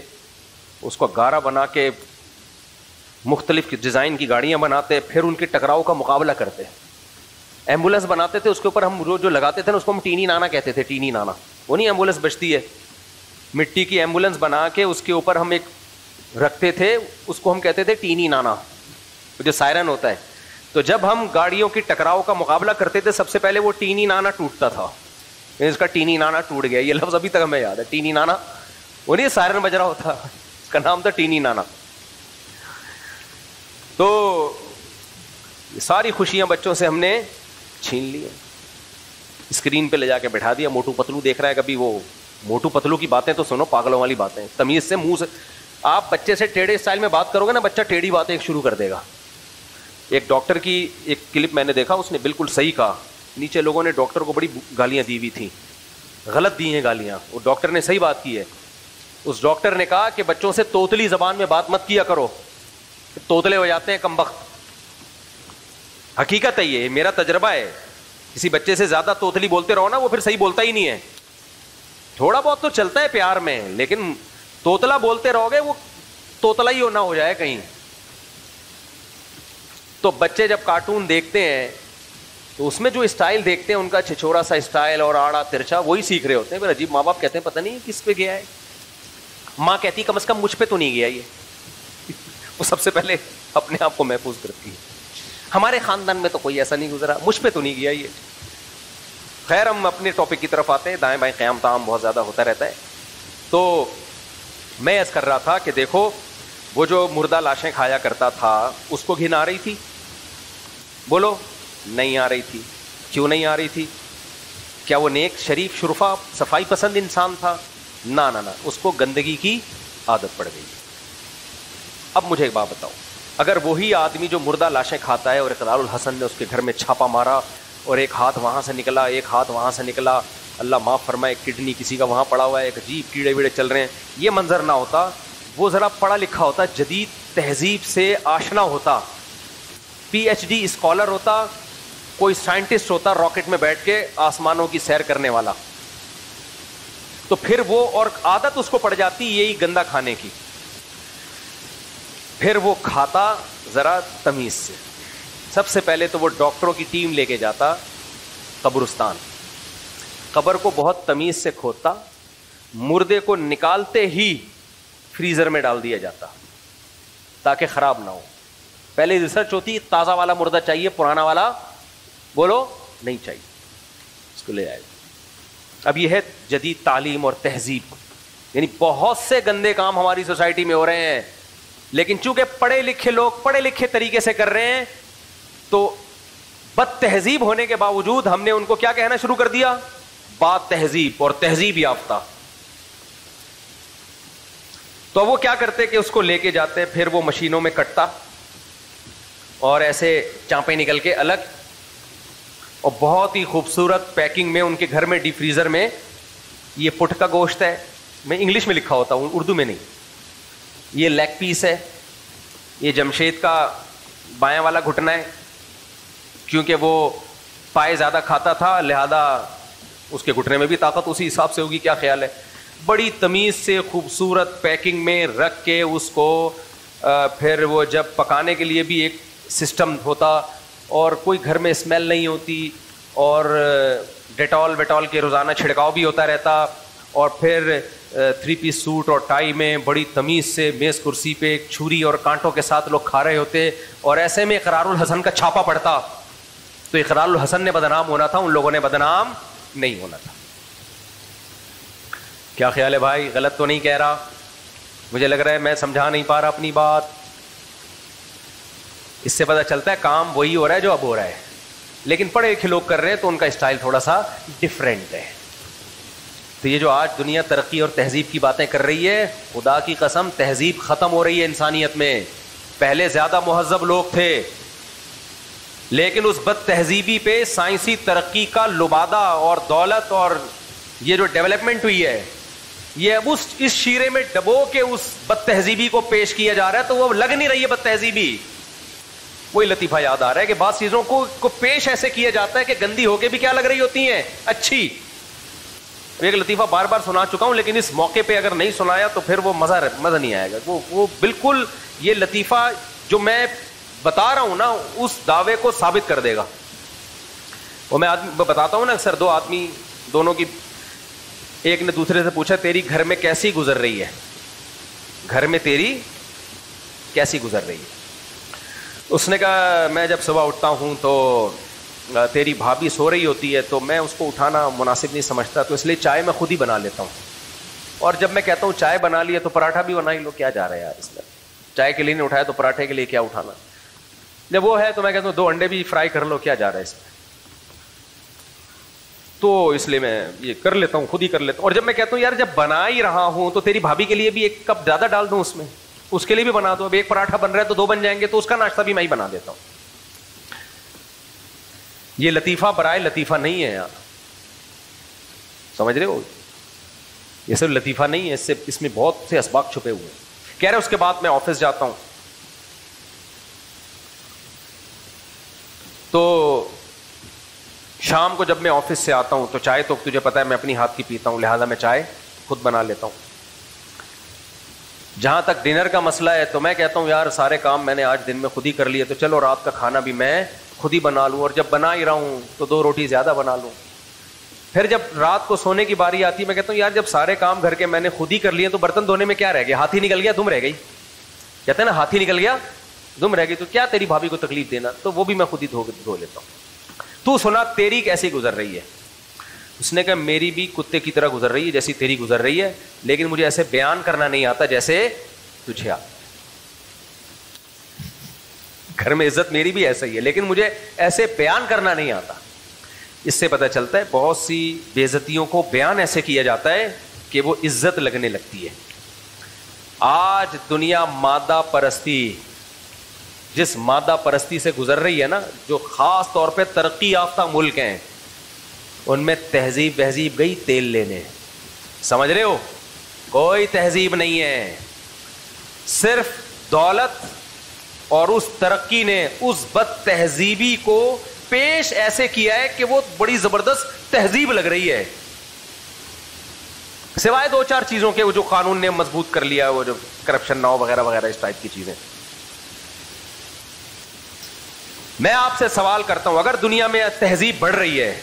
Speaker 2: اس کو گارا بنا کے مختلف ڈیزائن کی گاڑیاں بناتے, پھر ان کے ٹکراؤ کا مقابلہ کرتے. ایمبولینس بناتے تھے, اس کے اوپر ہم جو لگاتے تھے نا اس کو ہم ٹینی نانا کہتے تھے. ٹینی نانا, وہ نہیں ایمبولینس بچتی ہے, مٹی کی ایمبولینس بنا کے اس کے اوپر ہم ایک رکھتے تھے, اس کو ہم کہتے تھے ٹینی نانا, جو سائرن ہوتا ہے. تو جب ہم گاڑیوں کی ٹکراؤ کا مقابلہ کرتے تھے سب سے پہلے وہ ٹینی نانا ٹوٹتا تھا. اس کا ٹینی نانا ٹوٹ گیا, یہ لفظ ابھی تک ہمیں یاد ہے. ٹینی نانا, وہ نہیں سائرن بج رہا ہوتا, اس کا نام تھا ٹینی نانا. تو ساری خوشیاں بچوں سے ہم نے چھین لی. اسکرین پہ لے جا کے بٹھا دیا, موٹو پتلو دیکھ رہا ہے, کبھی وہ موٹو پتلو کی باتیں تو سنو, پاگلوں والی باتیں. تمیز سے منہ سے آپ بچے سے ٹیڑھے اسٹائل میں بات کرو گے نا, بچہ ٹیڑھی باتیں شروع کر دے گا. ایک ڈاکٹر کی ایک کلپ میں نے دیکھا, اس نے بالکل صحیح کہا. نیچے لوگوں نے ڈاکٹر کو بڑی گالیاں دی ہوئی تھیں, غلط دی ہیں گالیاں, وہ ڈاکٹر نے صحیح بات کی ہے. اس ڈاکٹر نے کہا کہ بچوں سے توتلی زبان میں بات مت کیا کرو, توتلے ہو جاتے ہیں کمبخت. حقیقت ہے, یہ میرا تجربہ ہے. کسی بچے سے زیادہ توتلی بولتے رہو نا, وہ پھر صحیح بولتا ہی نہیں ہے. تھوڑا بہت تو چلتا ہے پیار میں, لیکن توتلا بولتے رہو گے وہ توتلا ہی نہ ہو جائے کہیں. تو بچے جب کارٹون دیکھتے ہیں تو اس میں جو اسٹائل دیکھتے ہیں ان کا چھچورا سا اسٹائل اور آڑا ترچا, وہی سیکھ رہے ہوتے ہیں. پھر عجیب, ماں باپ کہتے ہیں پتہ نہیں کس پہ گیا ہے. ماں کہتی کم از کم مجھ پہ تو نہیں گیا یہ. وہ سب سے پہلے اپنے آپ کو محفوظ کرتی ہے. ہمارے خاندان میں تو کوئی ایسا نہیں گزرا, مجھ پہ تو نہیں گیا یہ. خیر, ہم اپنے ٹاپک کی طرف آتے ہیں. دائیں بائیں قیام تام بہت زیادہ ہوتا رہتا ہے. تو میں عرض کر رہا تھا کہ دیکھو, وہ جو مردہ لاشیں کھایا کرتا تھا اس کو گھن آ رہی تھی؟ بولو, نہیں آ رہی تھی. کیوں نہیں آ رہی تھی؟ کیا وہ نیک شریف شرفا صفائی پسند انسان تھا؟ نہ, اس کو گندگی کی عادت پڑ گئی. اب مجھے ایک بات بتاؤ, اگر وہی آدمی جو مردہ لاشیں کھاتا ہے اور اقرار الحسن نے اس کے گھر میں چھاپا مارا اور ایک ہاتھ وہاں سے نکلا, ایک ہاتھ وہاں سے نکلا, اللہ معاف فرمائے کڈنی کسی کا وہاں پڑا ہوا ہے, ایک عجیب کیڑے ویڑے چل رہے ہیں. یہ منظر نہ ہوتا, وہ ذرا پڑھا لکھا ہوتا, جدید تہذیب سے آشنا ہوتا, پی ایچ ڈی اسکالر ہوتا, کوئی سائنٹسٹ ہوتا راکٹ میں بیٹھ کے آسمانوں کی سیر کرنے والا, تو پھر وہ, اور عادت اس کو پڑ جاتی یہی گندا کھانے کی, پھر وہ کھاتا ذرا تمیز سے. سب سے پہلے تو وہ ڈاکٹروں کی ٹیم لے کے جاتا قبرستان, قبر کو بہت تمیز سے کھودتا, مردے کو نکالتے ہی فریزر میں ڈال دیا جاتا تاکہ خراب نہ ہو. پہلے ریسرچ ہوتی, تازہ والا مردہ چاہیے, پرانا والا بولو نہیں چاہیے, اس کو لے آئے. اب یہ ہے جدید تعلیم اور تہذیب. یعنی بہت سے گندے کام ہماری سوسائٹی میں ہو رہے ہیں, لیکن چونکہ پڑھے لکھے لوگ پڑھے لکھے طریقے سے کر رہے ہیں, تو بد تہذیب ہونے کے باوجود ہم نے ان کو کیا کہنا شروع کر دیا, بات تہذیب اور تہذیب یافتہ. تو وہ کیا کرتے کہ اس کو لے کے جاتے, پھر وہ مشینوں میں کٹتا اور ایسے چانپیں نکل کے الگ, اور بہت ہی خوبصورت پیکنگ میں ان کے گھر میں ڈی فریزر میں. یہ پٹ کا گوشت ہے, میں انگلش میں لکھا ہوتا ہوں, اردو میں نہیں. یہ لیگ پیس ہے, یہ جمشید کا بایاں والا گھٹنا ہے, کیونکہ وہ پائے زیادہ کھاتا تھا لہذا اس کے گھٹنے میں بھی طاقت اسی حساب سے ہوگی. کیا خیال ہے؟ بڑی تمیز سے خوبصورت پیکنگ میں رکھ کے اس کو, پھر وہ جب پکانے کے لیے بھی ایک سسٹم ہوتا, اور کوئی گھر میں اسمیل نہیں ہوتی, اور ڈیٹول ویٹول کے روزانہ چھڑکاؤ بھی ہوتا رہتا, اور پھر 3 پیس سوٹ اور ٹائی میں بڑی تمیز سے میز کرسی پہ ایک چھری اور کانٹوں کے ساتھ لوگ کھا رہے ہوتے. اور ایسے میں اقرار الحسن کا چھاپا پڑتا, تو اقرار الحسن نے بدنام ہونا تھا, ان لوگوں نے بدنام نہیں ہونا تھا. کیا خیال ہے بھائی؟ غلط تو نہیں کہہ رہا؟ مجھے لگ رہا ہے میں سمجھا نہیں پا رہا اپنی بات. اس سے پتہ چلتا ہے کام وہی ہو رہا ہے جو اب ہو رہا ہے, لیکن پڑھے لکھے لوگ کر رہے ہیں تو ان کا اسٹائل تھوڑا سا ڈفرینٹ ہے. تو یہ جو آج دنیا ترقی اور تہذیب کی باتیں کر رہی ہے, خدا کی قسم تہذیب ختم ہو رہی ہے انسانیت میں. پہلے زیادہ مہذب لوگ تھے, لیکن اس بد تہذیبی پہ سائنسی ترقی کا لبادہ اور دولت اور یہ جو ڈیولپمنٹ ہوئی ہے, یہ اب اس شیرے میں ڈبو کے اس بد تہذیبی کو پیش کیا جا رہا ہے, تو وہ لگ نہیں رہی ہے بد تہذیبی. وہی لطیفہ یاد آ رہا ہے کہ بعض چیزوں کو پیش ایسے کیا جاتا ہے کہ گندی ہو کے بھی کیا لگ رہی ہوتی ہیں اچھی. ایک لطیفہ بار بار سنا چکا ہوں, لیکن اس موقع پہ اگر نہیں سنایا تو پھر وہ مزہ نہیں آئے گا. وہ بالکل یہ لطیفہ جو میں بتا رہا ہوں نا, اس دعوے کو ثابت کر دے گا. وہ میں بتاتا ہوں نا, اکثر دو آدمی, دونوں کی, ایک نے دوسرے سے پوچھا تیری گھر میں کیسی گزر رہی ہے, گھر میں تیری کیسی گزر رہی ہے. اس نے کہا میں جب صبح اٹھتا ہوں تو تیری بھابھی سو رہی ہوتی ہے تو میں اس کو اٹھانا مناسب نہیں سمجھتا, تو اس لیے چائے میں خود ہی بنا لیتا ہوں, اور جب میں کہتا ہوں چائے بنا لی ہے تو پراٹھا بھی بنا ہی لو. کیا جا رہا ہے یار اس میں, چائے کے لیے نہیں اٹھایا تو پراٹھے کے لیے کیا اٹھانا. جب وہ ہے تو میں کہتا ہوں 2 انڈے بھی فرائی کر لو, کیا جا رہا ہے اس میں. تو اس لیے میں یہ کر لیتا ہوں, خود ہی کر لیتا ہوں. اور جب میں کہتا ہوں یار جب بنا ہی رہا ہوں تو تیری بھابھی کے لیے بھی 1 کپ زیادہ ڈال دوں اس میں, اس کے لیے بھی بنا دو. اب 1 پراٹھا بن رہا ہے تو 2 بن جائیں گے, تو اس کا ناشتہ بھی میں ہی بنا دیتا ہوں. یہ لطیفہ برائے لطیفہ نہیں ہے یار, سمجھ رہے ہو؟ یہ صرف لطیفہ نہیں ہے, اس میں بہت سے اسباق چھپے ہوئے ہیں. کہہ رہے اس کے بعد میں آفس جاتا ہوں, تو شام کو جب میں آفس سے آتا ہوں تو چائے تو تجھے پتا ہے میں اپنی ہاتھ کی پیتا ہوں, لہذا میں چائے خود بنا لیتا ہوں. جہاں تک ڈنر کا مسئلہ ہے تو میں کہتا ہوں یار سارے کام میں نے آج دن میں خود ہی کر لیے, تو چلو رات کا کھانا بھی میں خود ہی بنا لوں, اور جب بنا ہی رہا ہوں تو 2 روٹی زیادہ بنا لوں. پھر جب رات کو سونے کی باری آتی ہے میں کہتا ہوں یار جب سارے کام گھر کے میں نے خود ہی کر لیے تو برتن دھونے میں کیا رہ گیا, ہاتھ ہی نکل گیا دم رہ گئی. کہتے ہیں نا ہاتھ ہی نکل گیا دم رہ گئی, تو کیا تیری بھابھی کو تکلیف دینا, تو وہ بھی میں خود ہی دھو لیتا ہوں. تو سنا تیری کیسی گزر رہی ہے؟ اس نے کہا میری بھی کتے کی طرح گزر رہی ہے جیسی تیری گزر رہی ہے, لیکن مجھے ایسے بیان کرنا نہیں آتا جیسے تجھے آتا. گھر میں عزت میری بھی ایسا ہی ہے, لیکن مجھے ایسے بیان کرنا نہیں آتا. اس سے پتہ چلتا ہے بہت سی بے عزتیوں کو بیان ایسے کیا جاتا ہے کہ وہ عزت لگنے لگتی ہے. آج دنیا مادہ پرستی جس مادہ پرستی سے گزر رہی ہے نا, جو خاص طور پہ ترقی یافتہ ملک ہیں, ان میں تہذیب گئی تیل لینے. سمجھ رہے ہو, کوئی تہذیب نہیں ہے, صرف دولت. اور اس ترقی نے اس بد تہذیبی کو پیش ایسے کیا ہے کہ وہ بڑی زبردست تہذیب لگ رہی ہے, سوائے 2-4 چیزوں کے, وہ جو قانون نے مضبوط کر لیا, وہ جو کرپشن نہ ہو وغیرہ وغیرہ اس ٹائپ کی چیزیں. میں آپ سے سوال کرتا ہوں, اگر دنیا میں تہذیب بڑھ رہی ہے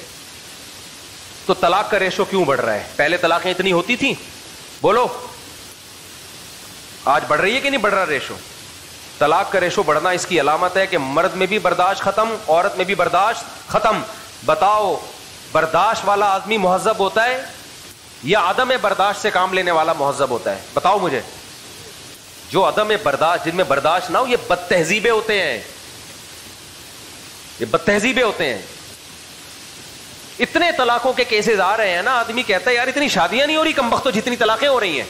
Speaker 2: تو طلاق کا ریشو کیوں بڑھ رہا ہے؟ پہلے طلاقیں اتنی ہوتی تھیں؟ بولو, آج بڑھ رہی ہے کہ نہیں بڑھ رہا ریشو؟ طلاق کا ریشو بڑھنا اس کی علامت ہے کہ مرد میں بھی برداشت ختم, عورت میں بھی برداشت ختم. بتاؤ, برداشت والا آدمی مہذب ہوتا ہے یا عدم برداشت سے کام لینے والا مہذب ہوتا ہے؟ بتاؤ مجھے. جو عدم برداشت, جن میں برداشت نہ ہو, یہ بد تہذیبے ہوتے ہیں, یہ بد تہذیبے ہوتے ہیں. اتنے طلاقوں کے کیسز آ رہے ہیں نا, آدمی کہتا ہے یار اتنی شادیاں نہیں ہو رہی کم وقت, تو جتنی طلاقیں ہو رہی ہیں.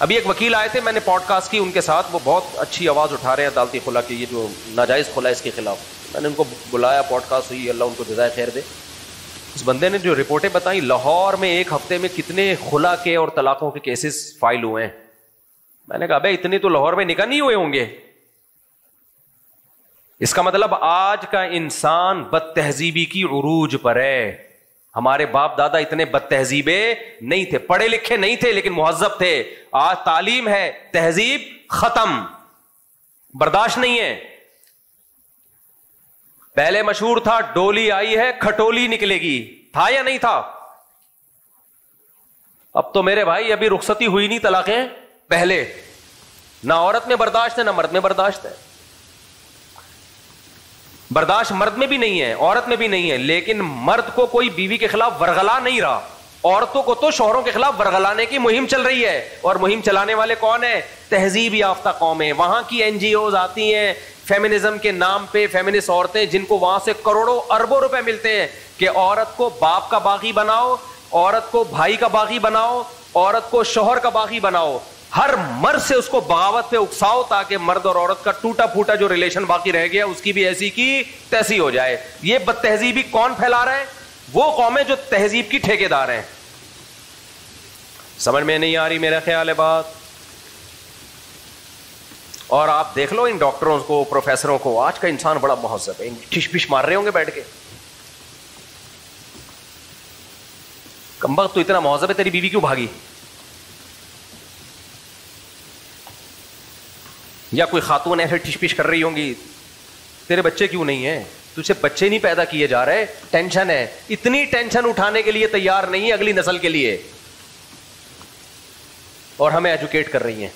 Speaker 2: ابھی ایک وکیل آئے تھے, میں نے پوڈ کاسٹ کی ان کے ساتھ, وہ بہت اچھی آواز اٹھا رہے ہیں عدالتی خلا کی, یہ جو ناجائز خلا اس کے خلاف. میں نے ان کو بلایا, پوڈ کاسٹ ہوئی, اللہ ان کو جزائے خیر دے. اس بندے نے جو رپورٹیں بتائیں, لاہور میں ایک ہفتے میں کتنے خلا کے اور طلاقوں کے کیسز فائل ہوئے ہیں. میں نے کہا بھائی اتنے تو لاہور میں نکاح نہیں ہوئے ہوں گے. اس کا مطلب آج کا انسان بد تہذیبی کی عروج پر ہے. ہمارے باپ دادا اتنے بد تہذیبے نہیں تھے, پڑھے لکھے نہیں تھے لیکن مہذب تھے. آج تعلیم ہے, تہذیب ختم, برداشت نہیں ہے. پہلے مشہور تھا ڈولی آئی ہے کھٹولی نکلے گی, تھا یا نہیں تھا؟ اب تو میرے بھائی ابھی رخصتی ہوئی نہیں طلاقیں. پہلے نہ عورت میں برداشت ہے نہ مرد میں برداشت ہے. برداشت مرد میں بھی نہیں ہے, عورت میں بھی نہیں ہے, لیکن مرد کو کوئی بیوی کے خلاف ورغلا نہیں رہا. عورتوں کو تو شوہروں کے خلاف ورغلانے کی مہم چل رہی ہے, اور مہم چلانے والے کون ہیں؟ تہذیب یافتہ قومیں. وہاں کی NGOs آتی ہیں فیمنزم کے نام پہ, فیمنسٹ عورتیں, جن کو وہاں سے کروڑوں اربوں روپے ملتے ہیں کہ عورت کو باپ کا باغی بناؤ, عورت کو بھائی کا باغی بناؤ, عورت کو شوہر کا باغی بناؤ, ہر مرد سے اس کو بغاوت پہ اکساؤ تاکہ مرد اور عورت کا ٹوٹا پھوٹا جو ریلیشن باقی رہ گیا اس کی بھی ایسی کی تیسی ہو جائے. یہ بد تہذیبی کون پھیلا رہا ہے؟ وہ قومیں جو تہذیب کی ٹھیکیدار ہیں. سمجھ میں نہیں آ رہی میرا خیال ہے بات. اور آپ دیکھ لو ان ڈاکٹروں کو, پروفیسروں کو, آج کا انسان بڑا مہذب ہے. ٹھش پش مار رہے ہوں گے بیٹھ کے, کمبخت تو اتنا مہذب ہے, تیری بیوی کیوں بھاگی؟ یا کوئی خاتون ایسے ٹش پش کر رہی ہوں گی, تیرے بچے کیوں نہیں ہیں؟ تجھے بچے نہیں پیدا کیے جا رہے, ٹینشن ہے. اتنی ٹینشن اٹھانے کے لیے تیار نہیں ہے اگلی نسل کے لیے, اور ہمیں ایجوکیٹ کر رہی ہیں.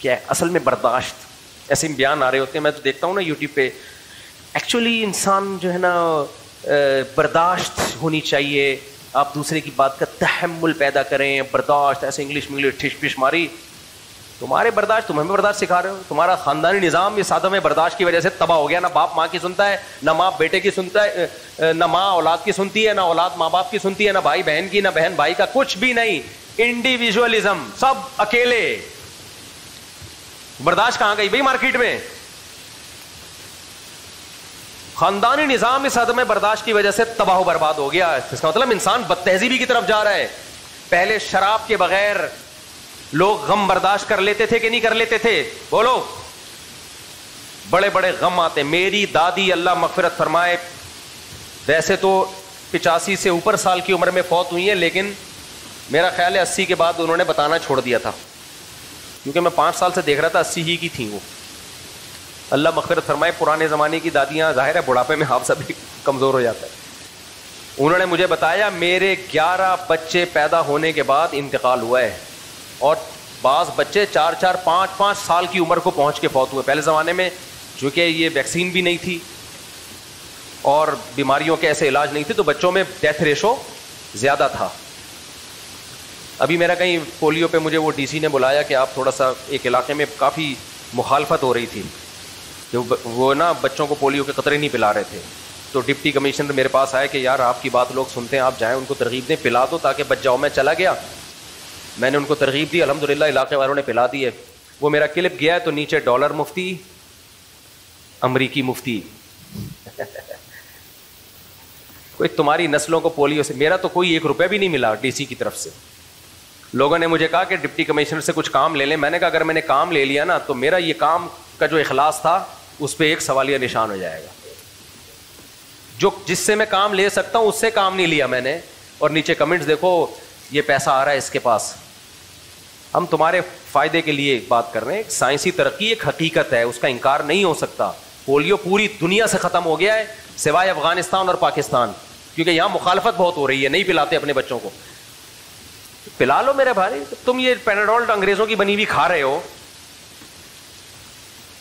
Speaker 2: کیا ہے اصل میں برداشت. ایسے بیان آ رہے ہوتے ہیں, میں تو دیکھتا ہوں نا یوٹیوب پہ, ایکچولی انسان جو ہے نا برداشت ہونی چاہیے, آپ دوسرے کی بات کا تحمل پیدا کریں, برداشت. ایسے انگلش میں ٹھش پش ماری, تمہارے برداشت تم ہمیں برداشت سکھا رہے ہو. تمہارا خاندانی نظام اس عدم برداشت کی وجہ سے تباہ ہو گیا. نہ باپ ماں کی سنتا ہے, نہ ماں بیٹے کی سنتا ہے, نہ ماں اولاد کی سنتی ہے, نہ اولاد ماں باپ کی سنتی ہے, نہ بھائی بہن کی, نہ بہن بھائی کا, کچھ بھی نہیں. انڈیویجولزم, سب اکیلے. برداشت کہاں گئی بھائی مارکیٹ میں؟ خاندانی نظام اس عدم برداشت کی وجہ سے تباہ و برباد ہو گیا. اس کا مطلب انسان بد تہذیبی کی طرف جا رہا ہے. پہلے شراب کے بغیر لوگ غم برداشت کر لیتے تھے کہ نہیں کر لیتے تھے؟ بولو. بڑے بڑے غم آتے. میری دادی اللہ مغفرت فرمائے, ویسے تو 85 سے اوپر سال کی عمر میں فوت ہوئی ہیں, لیکن میرا خیال ہے 80 کے بعد انہوں نے بتانا چھوڑ دیا تھا, کیونکہ میں 5 سال سے دیکھ رہا تھا 80 ہی کی تھیں وہ. اللہ مغفرت فرمائے. پرانے زمانے کی دادیاں, ظاہر ہے بڑھاپے میں حافظہ بھی کمزور ہو جاتا ہے. انہوں نے مجھے بتایا میرے 11 بچے پیدا ہونے کے بعد انتقال ہوا ہے, اور بعض بچے 4-4, 5-5 سال کی عمر کو پہنچ کے فوت ہوئے. پہلے زمانے میں چونکہ یہ ویکسین بھی نہیں تھی اور بیماریوں کے ایسے علاج نہیں تھے, تو بچوں میں ڈیتھ ریشو زیادہ تھا. ابھی میرا کہیں پولیو پہ مجھے وہ DC نے بلایا کہ آپ تھوڑا سا, ایک علاقے میں کافی مخالفت ہو رہی تھی کہ وہ نا بچوں کو پولیو کے قطرے نہیں پلا رہے تھے, تو ڈپٹی کمشنر میرے پاس آئے کہ یار آپ کی بات لوگ سنتے ہیں, آپ جائیں ان کو ترغیب دیں, پلا دو تاکہ بچ جاؤ. میں چلا گیا, میں نے ان کو ترغیب دی, الحمدللہ علاقے والوں نے پلا دی ہے. وہ میرا کلپ گیا تو نیچے ڈالر مفتی, امریکی مفتی. کوئی تمہاری نسلوں کو پولیو سے, میرا تو کوئی 1 روپیہ بھی نہیں ملا ڈی سی کی طرف سے. لوگوں نے مجھے کہا کہ ڈپٹی کمشنر سے کچھ کام لے لیں. میں نے کہا اگر میں نے کام لے لیا نا تو میرا یہ کام کا جو اخلاص تھا اس پہ ایک سوالیہ نشان ہو جائے گا. جو جس سے میں کام لے سکتا ہوں اس سے کام نہیں لیا میں نے. اور نیچے کمنٹس دیکھو, یہ پیسہ آ رہا ہے اس کے پاس. ہم تمہارے فائدے کے لیے بات کر رہے ہیں. سائنسی ترقی ایک حقیقت ہے, اس کا انکار نہیں ہو سکتا. پولیو پوری دنیا سے ختم ہو گیا ہے سوائے افغانستان اور پاکستان, کیونکہ یہاں مخالفت بہت ہو رہی ہے, نہیں پلاتے اپنے بچوں کو. پلا لو میرے بھائی. تم یہ پیناڈول انگریزوں کی بنی ہوئی کھا رہے ہو,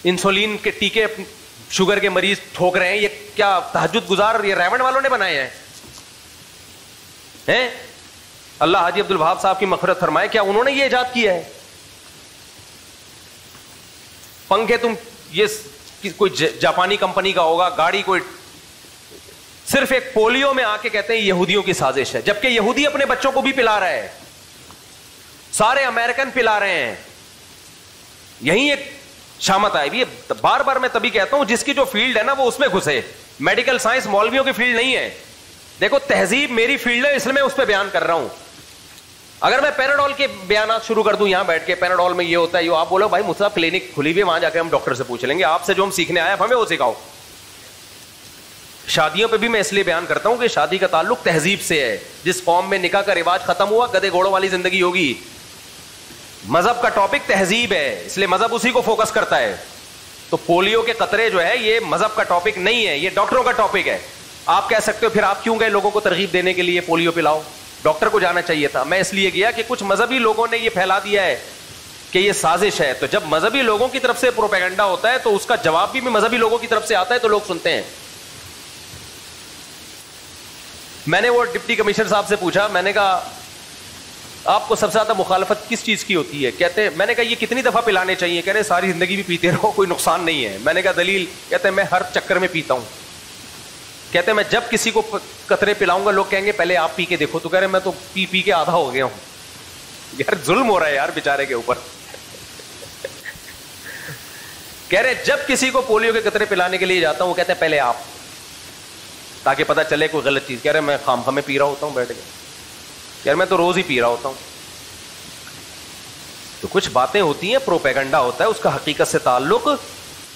Speaker 2: انسولین کے ٹیکے شوگر کے مریض ٹھوک رہے ہیں. یہ کیا تہجد گزار یہ ریونڈ والوں نے بنائے ہیں؟ اللہ حاجی عبد الوہاب صاحب کی مغفرت فرمائے, کیا انہوں نے یہ ایجاد کیا ہے؟ پنکھے تم یہ کوئی جاپانی کمپنی کا ہوگا, گاڑی کوئی, صرف ایک پولیو میں آ کے کہتے ہیں یہودیوں کی سازش ہے, جبکہ یہودی اپنے بچوں کو بھی پلا رہا ہے, سارے امریکن پلا رہے ہیں. یہی ایک شامت آئی بھی ہے. بار بار میں تبھی کہتا ہوں جس کی جو فیلڈ ہے نا وہ اس میں گھسے. میڈیکل سائنس مولویوں کی فیلڈ نہیں ہے. دیکھو تہذیب میری فیلڈ ہے, اس لیے میں اس پہ بیان کر رہا ہوں. اگر میں پیناڈول کے بیانات شروع کر دوں یہاں بیٹھ کے, پیناڈول میں یہ ہوتا ہے, یہ آپ بولو بھائی مجھ سے کلینک کھلی ہوئی ہے, وہاں جا کے ہم ڈاکٹر سے پوچھ لیں گے. آپ سے جو ہم سیکھنے آئے ہمیں وہ سکھاؤ. شادیوں پہ بھی میں اس لیے بیان کرتا ہوں کہ شادی کا تعلق تہذیب سے ہے. جس قوم میں نکاح کا رواج ختم ہوا, گدے گھوڑوں والی زندگی ہوگی. مذہب کا ٹاپک تہذیب ہے, اس لیے مذہب اسی کو فوکس کرتا ہے. تو پولیو کے قطرے جو ہے یہ مذہب کا ٹاپک نہیں ہے, یہ ڈاکٹروں کا ٹاپک ہے. آپ کہہ سکتے ہو پھر آپ کیوں گئے لوگوں کو ترغیب دینے کے لیے پولیو پلاؤ؟ ڈاکٹر کو جانا چاہیے تھا. میں اس لیے گیا کہ کچھ مذہبی لوگوں نے یہ پھیلا دیا ہے کہ یہ سازش ہے. تو جب مذہبی لوگوں کی طرف سے پروپیگنڈا ہوتا ہے تو اس کا جواب بھی مذہبی لوگوں کی طرف سے آتا ہے, تو لوگ سنتے ہیں. میں نے وہ ڈپٹی کمشنر صاحب سے پوچھا, میں نے کہا آپ کو سب سے زیادہ مخالفت کس چیز کی ہوتی ہے؟ کہتے ہیں, میں نے کہا یہ کتنی دفعہ پلانے چاہیے؟ کہہ رہے ساری زندگی بھی پیتے رہو, کوئی نقصان نہیں ہے. میں نے کہا دلیل؟ کہتے ہیں میں ہر چکر میں پیتا ہوں. کہتے ہیں میں جب کسی کو قطرے پلاؤں گا لوگ کہیں گے پہلے آپ پی کے دیکھو. تو کہہ رہے میں تو پی پی کے آدھا ہو گیا ہوں. یار ظلم ہو رہا ہے یار بیچارے کے اوپر. کہہ رہے جب کسی کو پولیو کے قطرے پلانے کے لیے جاتا ہوں وہ کہتے ہیں پہلے آپ, تاکہ پتہ چلے کوئی غلط چیز. کہہ رہے میں خام خامے پی رہا ہوتا ہوں بیٹھ کے. یار میں تو روز ہی پی رہا ہوتا ہوں. تو کچھ باتیں ہوتی ہیں, پروپیگنڈا ہوتا ہے, اس کا حقیقت سے تعلق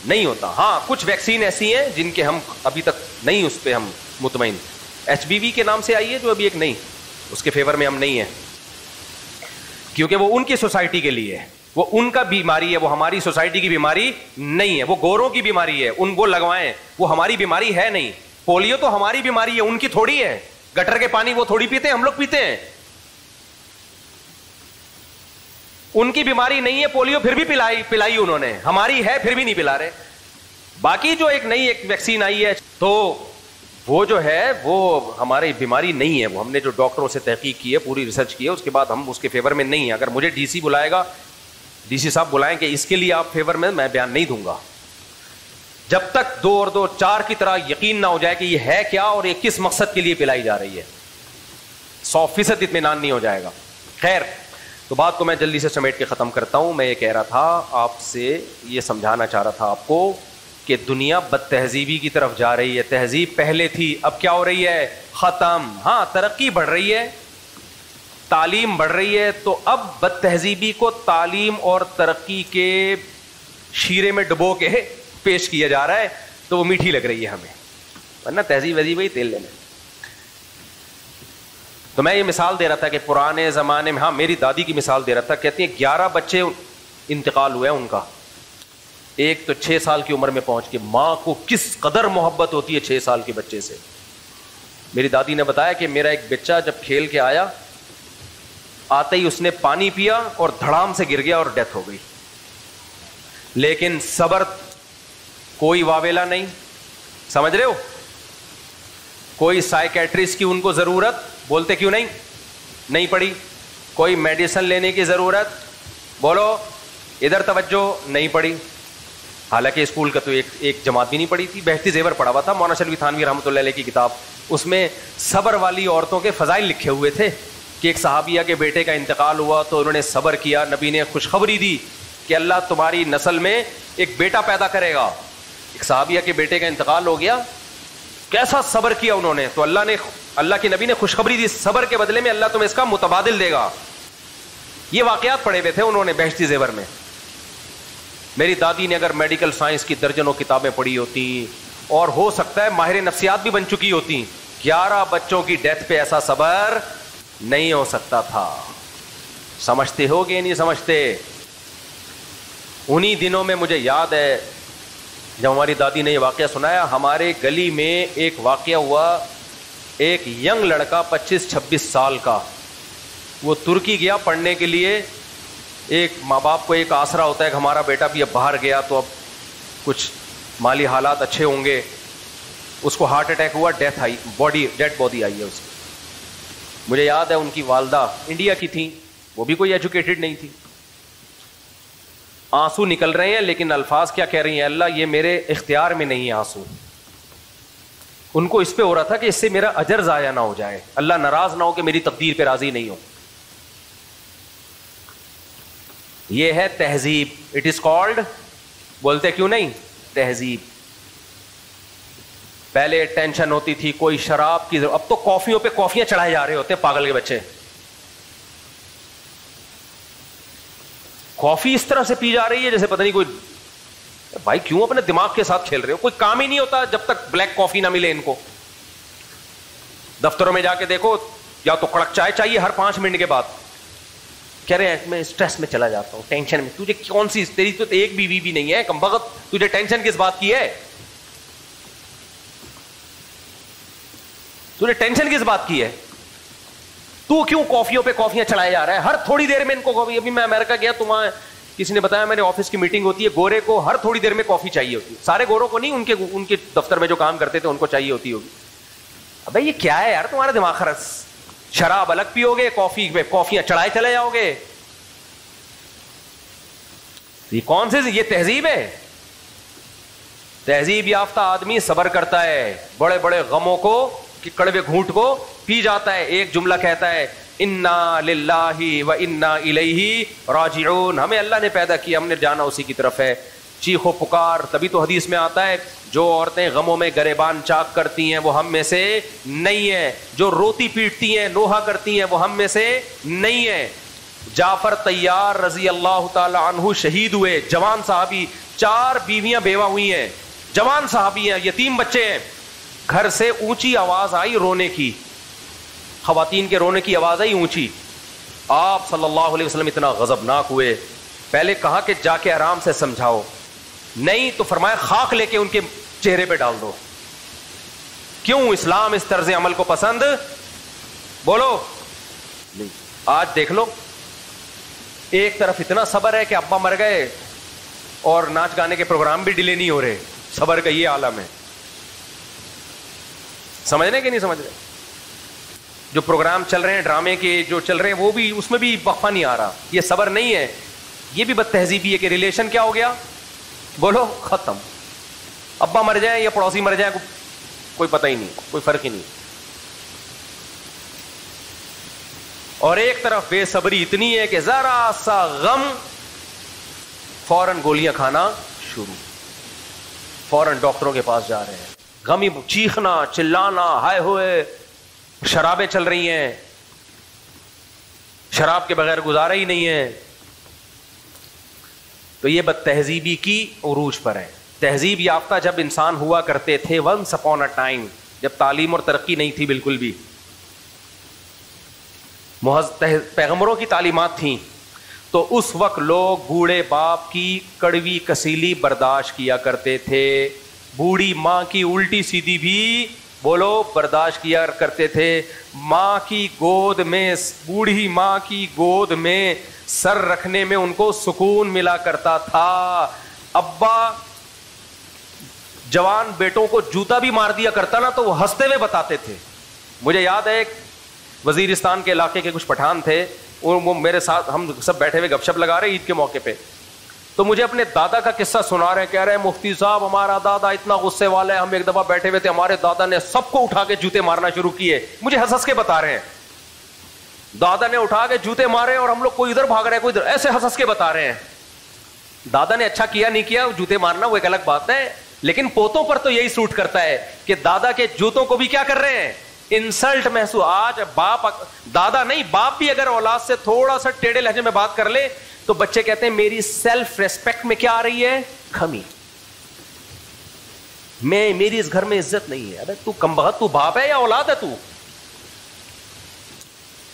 Speaker 2: نہیں ہوتا. ہاں کچھ ویکسین ایسی ہیں جن کے ہم ابھی تک نہیں اس پہ ہم مطمئن. HPV کے نام سے آئی ہے جو ابھی ایک نہیں, اس کے فیور میں ہم نہیں ہیں, کیونکہ وہ ان کی سوسائٹی کے لیے, وہ ان کا بیماری ہے, وہ ہماری سوسائٹی کی بیماری نہیں ہے. وہ گوروں کی بیماری ہے, ان وہ لگوائیں, وہ ہماری بیماری ہے نہیں. پولیو تو ہماری بیماری ہے, ان کی تھوڑی ہے. گٹر کے پانی وہ تھوڑی پیتے ہیں, ہم لوگ پیتے ہیں. ان کی بیماری نہیں ہے پولیو, پھر بھی پلائی انہوں نے. ہماری ہے پھر بھی نہیں پلا رہے. باقی جو ایک نئی ایک ویکسین آئی ہے تو وہ جو ہے وہ ہماری بیماری نہیں ہے. وہ ہم نے جو ڈاکٹروں سے تحقیق کی ہے, پوری ریسرچ کی ہے, اس کے بعد ہم اس کے فیور میں نہیں ہیں. اگر مجھے ڈی سی بلائے گا, ڈی سی صاحب بلائیں کہ اس کے لیے آپ فیور میں بیان نہیں دوں گا جب تک 2 اور 2 4 کی طرح یقین نہ ہو جائے کہ یہ ہے کیا اور یہ کس مقصد کے لیے پلائی جا رہی ہے. 100% اطمینان نہیں ہو جائے گا. خیر, تو بات کو میں جلدی سے سمیٹ کے ختم کرتا ہوں. میں یہ کہہ رہا تھا آپ سے, یہ سمجھانا چاہ رہا تھا آپ کو کہ دنیا بد تہذیبی کی طرف جا رہی ہے. تہذیب پہلے تھی, اب کیا ہو رہی ہے؟ ختم. ہاں ترقی بڑھ رہی ہے, تعلیم بڑھ رہی ہے, تو اب بد تہذیبی کو تعلیم اور ترقی کے شیرے میں ڈبو کے پیش کیا جا رہا ہے, تو وہ میٹھی لگ رہی ہے ہمیں, ورنہ تہذیب وہی تیل لینا. تو میں یہ مثال دے رہا تھا کہ پرانے زمانے میں, ہاں میری دادی کی مثال دے رہا تھا, کہتی ہیں 11 بچے انتقال ہوئے ان کا. ایک تو 6 سال کی عمر میں پہنچ کے, ماں کو کس قدر محبت ہوتی ہے 6 سال کے بچے سے. میری دادی نے بتایا کہ میرا ایک بچہ جب کھیل کے آیا, آتے ہی اس نے پانی پیا اور دھڑام سے گر گیا اور ڈیتھ ہو گئی. لیکن صبر, کوئی واویلا نہیں, سمجھ رہے ہو, کوئی سائیکیٹرسٹ کی ان کو ضرورت, بولتے کیوں نہیں پڑی, کوئی میڈیسن لینے کی ضرورت, بولو ادھر توجہ نہیں پڑی. حالانکہ اسکول کا تو ایک جماعت بھی نہیں پڑی تھی. بہتی زیور پڑھا ہوا تھا, مولانا شلوی تھانوی رحمۃ اللہ علیہ کی کتاب, اس میں صبر والی عورتوں کے فضائل لکھے ہوئے تھے کہ ایک صحابیہ کے بیٹے کا انتقال ہوا تو انہوں نے صبر کیا, نبی نے خوشخبری دی کہ اللہ تمہاری نسل میں ایک بیٹا پیدا کرے گا. ایک صحابیہ کے بیٹے کا انتقال ہو گیا, کیسا صبر کیا انہوں نے, تو اللہ کے نبی نے خوشخبری دی, صبر کے بدلے میں اللہ تمہیں اس کا متبادل دے گا. یہ واقعات پڑھے ہوئے تھے انہوں نے بہشتی زیور میں. میری دادی نے اگر میڈیکل سائنس کی درجنوں کتابیں پڑھی ہوتی اور ہو سکتا ہے ماہر نفسیات بھی بن چکی ہوتی, 11 بچوں کی ڈیتھ پہ ایسا صبر نہیں ہو سکتا تھا. سمجھتے ہو گے نہیں سمجھتے؟ انہی دنوں میں مجھے یاد ہے جب ہماری دادی نے یہ واقعہ سنایا, ہمارے گلی میں ایک واقعہ ہوا, ایک ینگ لڑکا 25-26 سال کا, وہ ترکی گیا پڑھنے کے لیے. ایک ماں باپ کو ایک آسرا ہوتا ہے کہ ہمارا بیٹا بھی اب باہر گیا تو اب کچھ مالی حالات اچھے ہوں گے. اس کو ہارٹ اٹیک ہوا, ڈیتھ آئی, ڈیڈ باڈی آئی ہے اس کی. مجھے یاد ہے ان کی والدہ انڈیا کی تھیں, وہ بھی کوئی ایجوکیٹڈ نہیں تھی. آنسو نکل رہے ہیں لیکن الفاظ کیا کہہ رہی ہیں, اللہ یہ میرے اختیار میں نہیں ہے آنسو. ان کو اس پہ ہو رہا تھا کہ اس سے میرا اجر ضائع نہ ہو جائے, اللہ ناراض نہ ہو کہ میری تقدیر پہ راضی نہیں ہو. یہ ہے تہذیب. اٹ از کالڈ, بولتے کیوں نہیں, تہذیب. پہلے ٹینشن ہوتی تھی کوئی شراب کی, اب تو کافیوں پہ کافیاں چڑھائے جا رہے ہوتے ہیں پاگل کے بچے. کافی اس طرح سے پی جا رہی ہے جیسے پتہ نہیں کوئی. بھائی کیوں اپنے دماغ کے ساتھ کھیل رہے ہو؟ کوئی کام ہی نہیں ہوتا جب تک بلیک کافی نہ ملے ان کو. دفتروں میں جا کے دیکھو, یا تو کڑک چائے چاہیے ہر 5 منٹ کے بعد. کہہ رہے ہیں میں اسٹریس میں چلا جاتا ہوں, ٹینشن میں. تجھے کون سی, تیری تو ایک بیوی بھی نہیں ہے کم بخت, تجھے ٹینشن کس بات کی ہے؟ تجھے ٹینشن کس بات کی ہے؟ تو کیوں کافیوں پہ کافیاں چڑھائے جا رہا ہے ہر تھوڑی دیر میں ان کو کافی. ابھی میں امریکہ گیا تو وہاں کسی نے بتایا, میں نے آفس کی میٹنگ ہوتی ہے, گورے کو ہر تھوڑی دیر میں کافی چاہیے ہوتی ہے. سارے گوروں کو نہیں, ان کے دفتر میں جو کام کرتے تھے ان کو چاہیے ہوتی ہوگی. ابے یہ کیا ہے یار تمہارا دماغ خرس, شراب الگ پیو گے, کافی پہ کافیاں چڑھائے چلے جاؤ گے. یہ کون سے, یہ تہذیب ہے؟ تہذیب یافتہ آدمی صبر کرتا ہے, بڑے بڑے غموں کو, کہ کڑوے گھونٹ کو پی جاتا ہے. ایک جملہ کہتا ہے, انا للہ و انا الیہ راجعون. ہمیں اللہ نے پیدا کیا, ہم نے جانا اسی کی طرف ہے. چیخ و پکار, تبھی تو حدیث میں آتا ہے جو عورتیں غموں میں گریبان چاک کرتی ہیں وہ ہم میں سے نہیں ہیں, جو روتی پیٹتی ہیں نوحہ کرتی ہیں وہ ہم میں سے نہیں ہیں. جعفر طیار رضی اللہ تعالی عنہ شہید ہوئے, جوان صحابی, 4 بیویاں بیوہ ہوئی ہیں, جوان صحابی ہیں, یتیم بچے ہیں. گھر سے اونچی آواز آئی رونے کی, خواتین کے رونے کی آواز آئی اونچی. آپ صلی اللہ علیہ وسلم اتنا غضبناک ہوئے, پہلے کہا کہ جا کے آرام سے سمجھاؤ, نہیں تو فرمایا خاک لے کے ان کے چہرے پہ ڈال دو. کیوں اسلام اس طرز عمل کو پسند, بولو نہیں. آج دیکھ لو, ایک طرف اتنا صبر ہے کہ ابا مر گئے اور ناچ گانے کے پروگرام بھی ڈیلے نہیں ہو رہے, صبر کا یہ عالم ہے. سمجھ رہے کہ نہیں سمجھ رہے؟ جو پروگرام چل رہے ہیں ڈرامے کے جو چل رہے ہیں وہ بھی, اس میں بھی وقفہ نہیں آ رہا. یہ صبر نہیں ہے, یہ بھی بد تہذیبی ہے. کہ ریلیشن کیا ہو گیا, بولو ختم. ابا مر جائیں یا پڑوسی مر جائیں کوئی پتہ ہی نہیں, کوئی فرق ہی نہیں. اور ایک طرف بے صبری اتنی ہے کہ ذرا سا غم فوراً گولیاں کھانا شروع, فوراً ڈاکٹروں کے پاس جا رہے ہیں. غمی چیخنا چلانا, ہائے ہوئے, شرابیں چل رہی ہیں, شراب کے بغیر گزارا ہی نہیں ہے. تو یہ بد تہذیبی کی عروج پر ہے. تہذیب یافتہ جب انسان ہوا کرتے تھے ونس اپون اے ٹائم, جب تعلیم اور ترقی نہیں تھی بالکل بھی, پیغمبروں کی تعلیمات تھیں, تو اس وقت لوگ بوڑھے باپ کی کڑوی کسیلی برداشت کیا کرتے تھے, بوڑھی ماں کی الٹی سیدھی بھی بولو برداشت کیا کرتے تھے. ماں کی گود میں, بوڑھی ماں کی گود میں سر رکھنے میں ان کو سکون ملا کرتا تھا. ابا جوان بیٹوں کو جوتا بھی مار دیا کرتا نا تو وہ ہنستے ہوئے بتاتے تھے. مجھے یاد ہے ایک وزیرستان کے علاقے کے کچھ پٹھان تھے, وہ میرے ساتھ ہم سب بیٹھے ہوئے گپ شپ لگا رہے عید کے موقع پہ, تو مجھے اپنے دادا کا قصہ سنا رہے ہیں. کہہ رہے ہیں مفتی صاحب ہمارا دادا اتنا غصے والا ہے, ہم ایک دفعہ بیٹھے ہوئے تھے, ہمارے دادا نے سب کو اٹھا کے جوتے مارنا شروع کیے. مجھے ہنس ہنس کے بتا رہے ہیں, دادا نے اٹھا کے جوتے مارے اور ہم لوگ کوئی ادھر بھاگ رہے ہیں کوئی ادھر, ایسے ہنس ہنس کے بتا رہے ہیں. دادا نے اچھا کیا نہیں کیا, جوتے مارنا وہ ایک الگ بات ہے, لیکن پوتوں پر تو یہی سوٹ کرتا ہے کہ دادا کے جوتوں کو بھی کیا کر رہے ہیں, انسلٹ محسوس. آج باپ, دادا نہیں, باپ بھی اگر اولاد سے تھوڑا سا ٹیڑھے لہجے میں بات کر لے تو بچے کہتے ہیں میری سیلف ریسپیکٹ میں کیا آ رہی ہے, کمی, میری اس گھر میں عزت نہیں ہے. ابے تو کمبخت, تو باپ ہے یا اولاد ہے تو؟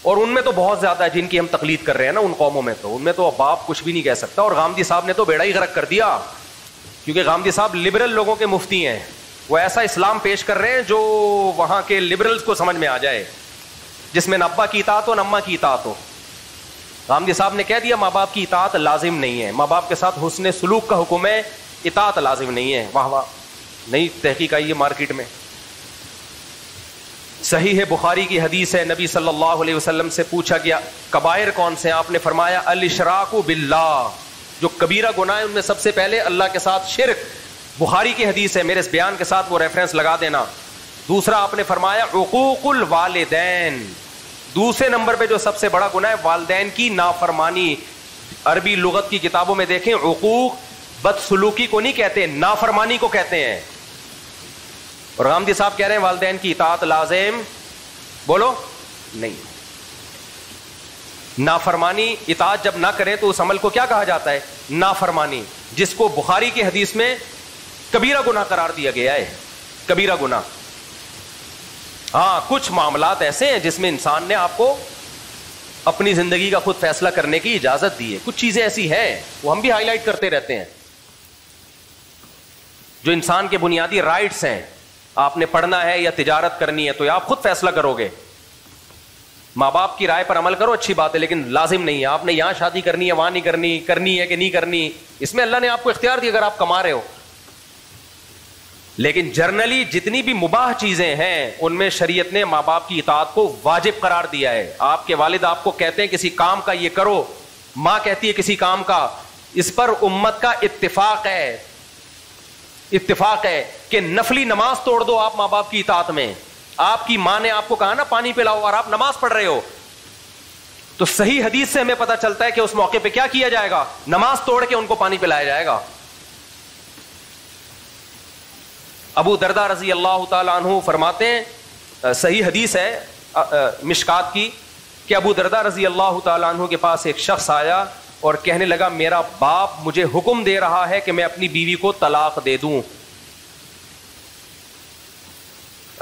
Speaker 2: اور ان میں تو بہت زیادہ ہے جن کی ہم تقلید کر رہے ہیں نا, ان قوموں میں تو, ان میں تو باپ کچھ بھی نہیں کہہ سکتا. اور غامدی صاحب نے تو بیڑا ہی غرق کر دیا, کیونکہ غامدی صاحب لبرل لوگوں کے مفتی ہیں. وہ ایسا اسلام پیش کر رہے ہیں جو وہاں کے لبرلز کو سمجھ میں آ جائے, جس میں نہ ابا کی اطاعت ہو نہ اماں کی اطاعت ہو. غامدی صاحب نے کہہ دیا ماں باپ کی اطاعت لازم نہیں ہے, ماں باپ کے ساتھ حسن سلوک کا حکم ہے, اطاعت لازم نہیں ہے. واہ واہ, نئی تحقیق آئی ہے مارکیٹ میں. صحیح بخاری کی حدیث ہے, نبی صلی اللہ علیہ وسلم سے پوچھا گیا کبائر کون سے ہیں, آپ نے فرمایا الاشراک باللہ, جو کبیرہ گناہ ہے ان میں سب سے پہلے اللہ کے ساتھ شرک. بخاری کی حدیث ہے, میرے اس بیان کے ساتھ وہ ریفرنس لگا دینا. دوسرا آپ نے فرمایا عقوق الوالدین, دوسرے نمبر پہ جو سب سے بڑا گناہ ہے والدین کی نافرمانی. عربی لغت کی کتابوں میں دیکھیں عقوق بدسلوکی کو نہیں کہتے, نافرمانی کو کہتے ہیں. اور غامدی صاحب کہہ رہے ہیں والدین کی اطاعت لازم, بولو نہیں. نافرمانی, اطاعت جب نہ کریں تو اس عمل کو کیا کہا جاتا ہے, نافرمانی, جس کو بخاری کی حدیث میں کبیرہ گناہ قرار دیا گیا ہے, کبیرہ گناہ. ہاں کچھ معاملات ایسے ہیں جس میں انسان نے آپ کو اپنی زندگی کا خود فیصلہ کرنے کی اجازت دی ہے. کچھ چیزیں ایسی ہیں وہ ہم بھی ہائی لائٹ کرتے رہتے ہیں, جو انسان کے بنیادی رائٹس ہیں. آپ نے پڑھنا ہے یا تجارت کرنی ہے تو آپ خود فیصلہ کرو گے. ماں باپ کی رائے پر عمل کرو, اچھی بات ہے, لیکن لازم نہیں ہے. آپ نے یہاں شادی کرنی ہے وہاں نہیں کرنی, کرنی ہے کہ نہیں کرنی, اس میں اللہ نے آپ کو اختیار دی اگر آپ کما رہے ہو. لیکن جرنلی جتنی بھی مباح چیزیں ہیں ان میں شریعت نے ماں باپ کی اطاعت کو واجب قرار دیا ہے. آپ کے والد آپ کو کہتے ہیں کسی کام کا یہ کرو, ماں کہتی ہے کسی کام کا, اس پر امت کا اتفاق ہے, اتفاق ہے کہ نفلی نماز توڑ دو آپ ماں باپ کی اطاعت میں. آپ کی ماں نے آپ کو کہا نا پانی پلاؤ اور آپ نماز پڑھ رہے ہو, تو صحیح حدیث سے ہمیں پتا چلتا ہے کہ اس موقع پہ کیا کیا جائے گا, نماز توڑ کے ان کو پانی پلایا جائے گا. ابو درداء رضی اللہ تعالیٰ عنہ فرماتے ہیں, صحیح حدیث ہے مشکات کی, کہ ابو درداء رضی اللہ تعالیٰ عنہ کے پاس ایک شخص آیا اور کہنے لگا میرا باپ مجھے حکم دے رہا ہے کہ میں اپنی بیوی کو طلاق دے دوں.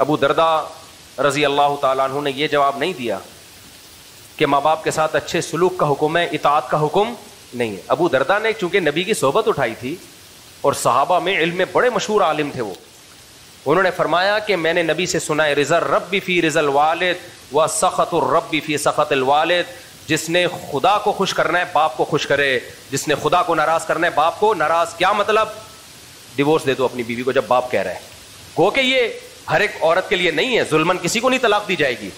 Speaker 2: ابو درداء رضی اللہ تعالیٰ عنہ نے یہ جواب نہیں دیا کہ ماں باپ کے ساتھ اچھے سلوک کا حکم ہے, اطاعت کا حکم نہیں ہے. ابو درداء نے چونکہ نبی کی صحبت اٹھائی تھی اور صحابہ میں علم میں بڑے مشہور عالم تھے, وہ انہوں نے فرمایا کہ میں نے نبی سے سنا ہے رضا الرب فی رضا الوالد و سخط الرب فی سخط الوالد, جس نے خدا کو خوش کرنا ہے باپ کو خوش کرے, جس نے خدا کو ناراض کرنا ہے باپ کو ناراض. کیا مطلب, ڈیورس دے دو اپنی بیوی کو جب باپ کہہ رہا ہے. گو کہ یہ ہر ایک عورت کے لیے نہیں ہے, ظلمن کسی کو نہیں طلاق دی جائے گی,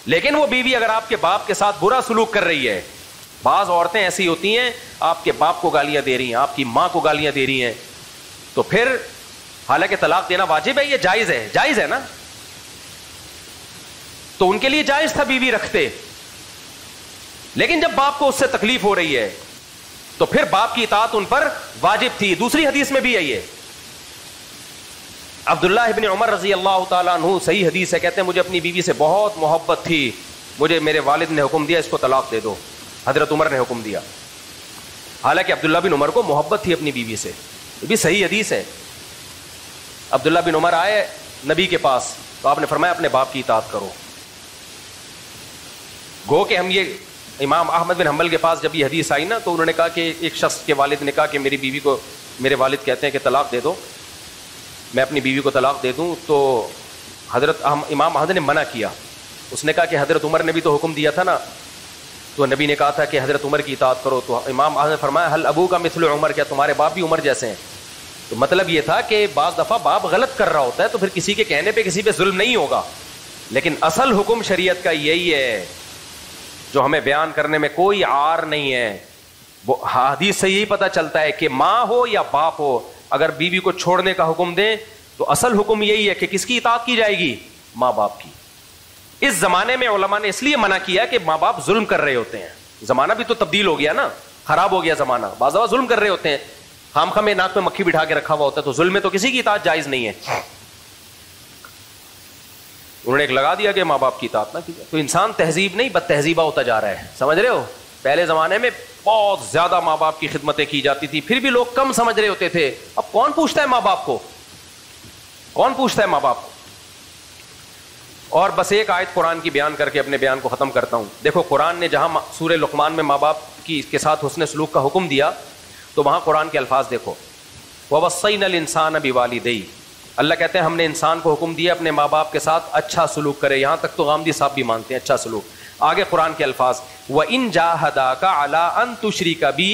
Speaker 2: لیکن وہ بیوی اگر آپ کے باپ کے ساتھ برا سلوک کر رہی ہے, بعض عورتیں ایسی ہوتی ہیں آپ کے باپ کو گالیاں دے رہی ہیں, آپ کی ماں کو گالیاں دے رہی ہیں, تو پھر حالانکہ طلاق دینا واجب ہے, یہ جائز ہے, جائز ہے نا, تو ان کے لیے جائز تھا بیوی رکھتے, لیکن جب باپ کو اس سے تکلیف ہو رہی ہے تو پھر باپ کی اطاعت ان پر واجب تھی. دوسری حدیث میں بھی ہے یہ, عبداللہ ابن عمر رضی اللہ تعالیٰ عنہ, صحیح حدیث ہے, کہتے ہیں مجھے اپنی بیوی سے بہت محبت تھی, مجھے میرے والد نے حکم دیا اس کو طلاق دے دو, حضرت عمر نے حکم دیا. حالانکہ عبداللہ بن عمر کو محبت تھی اپنی بیوی سے, یہ بھی صحیح حدیث ہے. عبداللہ بن عمر آئے نبی کے پاس تو آپ نے فرمایا اپنے باپ کی اطاعت کرو. گو کہ ہم یہ امام احمد بن حنبل کے پاس جب یہ حدیث آئی نا تو انہوں نے کہا کہ ایک شخص کے والد نے کہا کہ میری بیوی کو, میرے والد کہتے ہیں کہ طلاق دے دو, میں اپنی بیوی کو طلاق دے دوں, تو حضرت امام احمد نے منع کیا. اس نے کہا کہ حضرت عمر نے بھی تو حکم دیا تھا نا, تو نبی نے کہا تھا کہ حضرت عمر کی اطاعت کرو. تو امام احمد نے فرمایا حل ابو کا مثل عمر, کیا تمہارے باپ بھی عمر جیسے ہیں؟ تو مطلب یہ تھا کہ بعض دفعہ باپ غلط کر رہا ہوتا ہے تو پھر کسی کے کہنے پہ کسی پہ ظلم نہیں ہوگا, لیکن اصل حکم شریعت کا یہی ہے جو ہمیں بیان کرنے میں کوئی عار نہیں ہے. وہ حدیث سے یہی پتہ چلتا ہے کہ ماں ہو یا باپ ہو, اگر بیوی کو چھوڑنے کا حکم دیں تو اصل حکم یہی ہے کہ کس کی اطاعت کی جائے گی, ماں باپ کی. اس زمانے میں علماء نے اس لیے منع کیا کہ ماں باپ ظلم کر رہے ہوتے ہیں, زمانہ بھی تو تبدیل ہو گیا نا, خراب ہو گیا زمانہ. بعض دفعہ ظلم کر رہے ہوتے ہیں, خام خواہ میں ناک میں مکھی بٹھا کے رکھا ہوا ہوتا ہے, تو ظلم میں تو کسی کی اطاعت جائز نہیں ہے. انہوں نے ایک لگا دیا کہ ماں باپ کی اطاعت نہ کی جائے, تو انسان تہذیب نہیں بد تہذیبہ ہوتا جا رہا ہے. سمجھ رہے ہو, پہلے زمانے میں بہت زیادہ ماں باپ کی خدمتیں کی جاتی تھی, پھر بھی لوگ کم سمجھ رہے ہوتے تھے. اب کون پوچھتا ہے ماں باپ کو, کون پوچھتا ہے ماں باپ کو. اور بس ایک آیت قرآن کی بیان کر کے اپنے بیان کو ختم کرتا ہوں. دیکھو قرآن نے جہاں سورہ لقمان میں ماں باپ کی کے ساتھ حسن سلوک کا حکم دیا, تو وہاں قرآن کے الفاظ دیکھو, وَوَصَّيْنَا الْإِنسَانَ بِوَالِدَيْهِ, اللہ کہتے ہیں ہم نے انسان کو حکم دیا اپنے ماں باپ کے ساتھ اچھا سلوک کرے. یہاں تک تو غامدی صاحب بھی مانتے ہیں اچھا سلوک. آگے قرآن کے الفاظ, وَإِن جَاهَدَاكَ عَلَىٰ أَن تُشْرِكَ بِي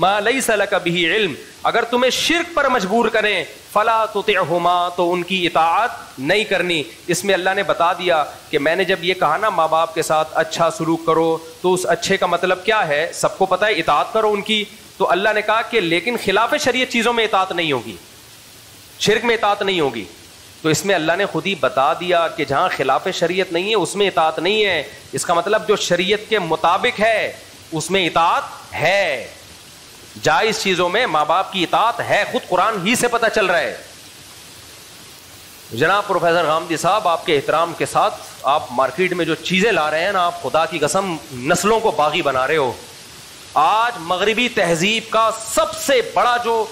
Speaker 2: مَا لَيْسَ لَكَ بِهِ عِلْمٌ, اگر تمہیں شرک پر مجبور کریں, فَلَا تُطِعْهُمَا, تو ان کی اطاعت نہیں کرنی. اس میں اللہ نے بتا دیا کہ میں نے جب یہ کہا نا ماں باپ کے ساتھ اچھا سلوک کرو, تو اس اچھے کا مطلب کیا ہے سب کو پتہ ہے, اطاعت کرو ان کی. تو اللہ نے کہا کہ لیکن خلاف شریعت چیزوں میں اطاعت نہیں ہوگی, شرک میں اطاعت نہیں ہوگی. تو اس میں اللہ نے خود ہی بتا دیا کہ جہاں خلاف شریعت نہیں ہے اس میں اطاعت نہیں ہے. اس کا مطلب جو شریعت کے مطابق ہے اس میں اطاعت ہے. جائز چیزوں میں ماں باپ کی اطاعت ہے, خود قرآن ہی سے پتہ چل رہا ہے. جناب پروفیسر غامدی صاحب, آپ کے احترام کے ساتھ آپ مارکیٹ میں جو چیزیں لا رہے ہیں نا, آپ خدا کی قسم نسلوں کو باغی بنا رہے ہو. آج مغربی تہذیب کا سب سے بڑا جو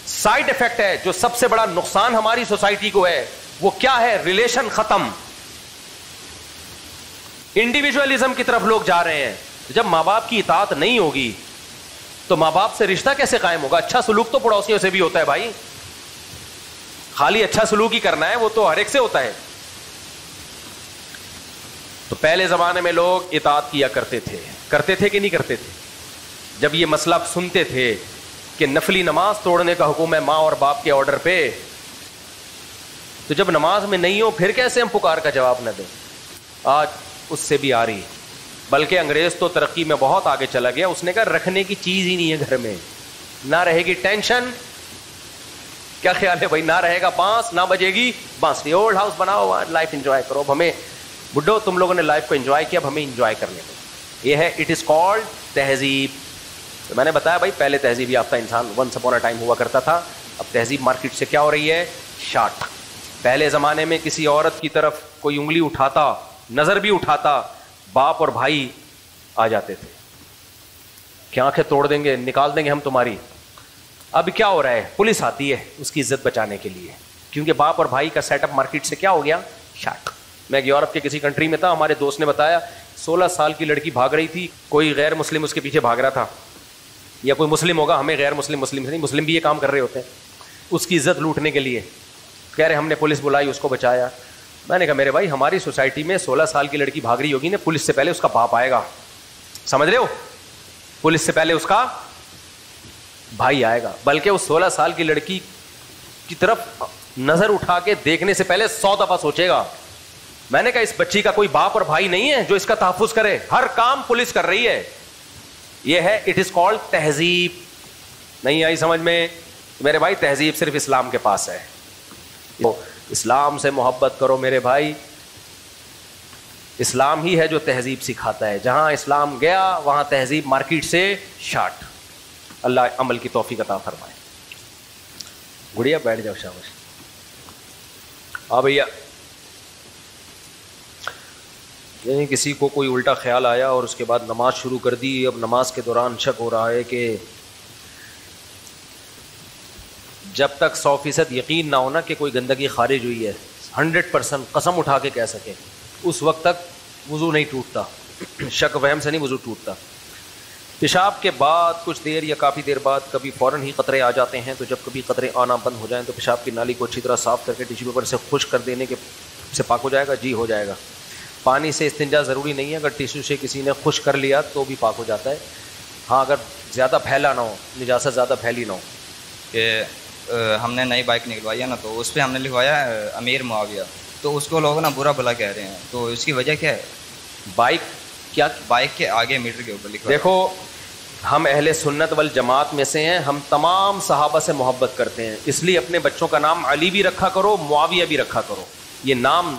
Speaker 2: سائیڈ افیکٹ ہے, جو سب سے بڑا نقصان ہماری سوسائٹی کو ہے, وہ کیا ہے؟ ریلیشن ختم, انڈیویجولزم کی طرف لوگ جا رہے ہیں. جب ماں باپ کی اطاعت نہیں ہوگی تو ماں باپ سے رشتہ کیسے قائم ہوگا؟ اچھا سلوک تو پڑوسیوں سے بھی ہوتا ہے بھائی, خالی اچھا سلوک ہی کرنا ہے وہ تو ہر ایک سے ہوتا ہے. تو پہلے زمانے میں لوگ اطاعت کیا کرتے تھے کہ نہیں کرتے تھے؟ جب یہ مسئلہ سنتے تھے کہ نفلی نماز توڑنے کا حکم ہے ماں اور باپ کے آرڈر پہ, تو جب نماز میں نہیں ہو پھر کیسے ہم پکار کا جواب نہ دیں؟ آج اس سے بھی آ رہی, بلکہ انگریز تو ترقی میں بہت آگے چلا گیا. اس نے کہا رکھنے کی چیز ہی نہیں ہے گھر میں, نہ رہے گی ٹینشن. کیا خیال ہے بھائی, نہ رہے گا بانس, نہ بجے گی بانسری. اولڈ ہاؤس بناؤ, لائف انجوائے کرو. اب ہمیں بڈھو تم لوگوں نے لائف کو انجوائے کیا, اب ہمیں انجوائے کرنے دو. یہ ہے اٹ از کالڈ تہذیب. تو میں نے بتایا بھائی پہلے تہذیب یافتہ انسان ونس اپون اے ٹائم ہوا کرتا تھا, اب تہذیب مارکیٹ سے کیا ہو رہی ہے؟ شاٹ. پہلے زمانے میں کسی عورت کی طرف کوئی انگلی اٹھاتا, نظر بھی اٹھاتا, باپ اور بھائی آ جاتے تھے کہ آنکھیں توڑ دیں گے, نکال دیں گے ہم تمہاری. اب کیا ہو رہا ہے؟ پولیس آتی ہے اس کی عزت بچانے کے لیے, کیونکہ باپ اور بھائی کا سیٹ اپ مارکیٹ سے کیا ہو گیا؟ شاٹ. میں یورپ کے کسی کنٹری میں تھا, ہمارے دوست نے بتایا 16 سال کی لڑکی بھاگ رہی تھی, کوئی غیر مسلم اس کے پیچھے بھاگ رہا تھا, یا کوئی مسلم ہوگا, ہمیں غیر مسلم نہیں, مسلم بھی یہ کام کر رہے ہوتے ہیں, اس کی عزت لوٹنے کے لیے. کہہ رہے ہم نے پولیس بلائی, اس کو بچایا. میں نے کہا میرے بھائی ہماری سوسائٹی میں 16 سال کی لڑکی بھاگ رہی ہوگی نا, پولیس سے پہلے اس کا باپ آئے گا. سمجھ رہے ہو, پولیس سے پہلے اس کا بھائی آئے گا. بلکہ اس 16 سال کی لڑکی کی طرف نظر اٹھا کے دیکھنے سے پہلے 100 دفعہ سوچے گا. میں نے کہا اس بچی کا کوئی باپ اور بھائی نہیں ہے جو اس کا تحفظ کرے, ہر کام پولیس کر رہی ہے. یہ ہے اٹ از کالڈ تہذیب. نہیں آئی سمجھ میں میرے بھائی؟ تہذیب صرف اسلام کے پاس ہے. اسلام سے محبت کرو میرے بھائی, اسلام ہی ہے جو تہذیب سکھاتا ہے. جہاں اسلام گیا وہاں تہذیب مارکیٹ سے شاٹ. اللہ عمل کی توفیق عطا فرمائے. گڑیا بیٹھ جاؤ شاباش. ہاں بھیا, یعنی کسی کو کوئی الٹا خیال آیا اور اس کے بعد نماز شروع کر دی. اب نماز کے دوران شک ہو رہا ہے کہ جب تک 100% یقین نہ ہونا کہ کوئی گندگی خارج ہوئی ہے, 100% قسم اٹھا کے کہہ سکے, اس وقت تک وضو نہیں ٹوٹتا. شک وہم سے نہیں وضو ٹوٹتا. پیشاب کے بعد کچھ دیر یا کافی دیر بعد کبھی فوراً ہی قطرے آ جاتے ہیں, تو جب کبھی قطرے آنا بند ہو جائیں تو پیشاب کی نالی کو اچھی طرح صاف کر کے ٹیشو پیپر سے خشک کر دینے کے سے پاک ہو جائے گا. جی ہو جائے گا. پانی سے استنجا ضروری نہیں ہے, اگر ٹیشو سے کسی نے خشک کر لیا تو بھی پاک ہو جاتا ہے. ہاں اگر زیادہ پھیلا نہ ہو, نجاست زیادہ پھیلی نہ ہو.
Speaker 3: کہ ہم نے نئی بائک نکلوائی ہے نا, تو اس پہ ہم نے لکھوایا امیر معاویہ, تو اس کو لوگ نا برا بھلا کہہ رہے ہیں, تو اس کی وجہ کیا ہے؟
Speaker 2: بائک کیا
Speaker 3: بائک کے آگے میٹر کے اوپر لکھا.
Speaker 2: دیکھو ہم اہل سنت والجماعت میں سے ہیں, ہم تمام صحابہ سے محبت کرتے ہیں, اس لیے اپنے بچوں کا نام علی بھی رکھا کرو, معاویہ بھی رکھا کرو. یہ نام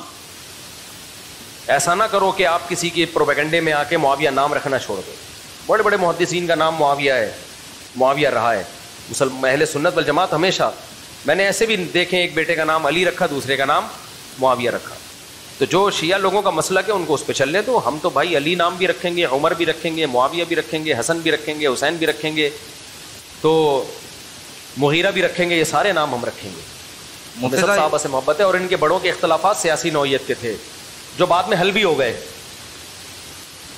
Speaker 2: ایسا نہ کرو کہ آپ کسی کے پروپیگنڈے میں آ کے معاویہ نام رکھنا چھوڑ دو. بڑے بڑے محدثین کا نام معاویہ ہے, معاویہ رہا ہے. اہل سنت والجماعت ہمیشہ, میں نے ایسے بھی دیکھے ایک بیٹے کا نام علی رکھا, دوسرے کا نام معاویہ رکھا. تو جو شیعہ لوگوں کا مسلک ہے ان کو اس پہ چلنے دو. ہم تو بھائی علی نام بھی رکھیں گے, عمر بھی رکھیں گے, معاویہ بھی رکھیں گے, حسن بھی رکھیں گے, حسین بھی رکھیں گے, تو مغیرہ بھی رکھیں گے, یہ سارے نام ہم رکھیں گے. مفتی صاحب سے محبت ہے, اور ان کے بڑوں کے اختلافات سیاسی نوعیت کے تھے جو بعد میں حل بھی ہو گئے,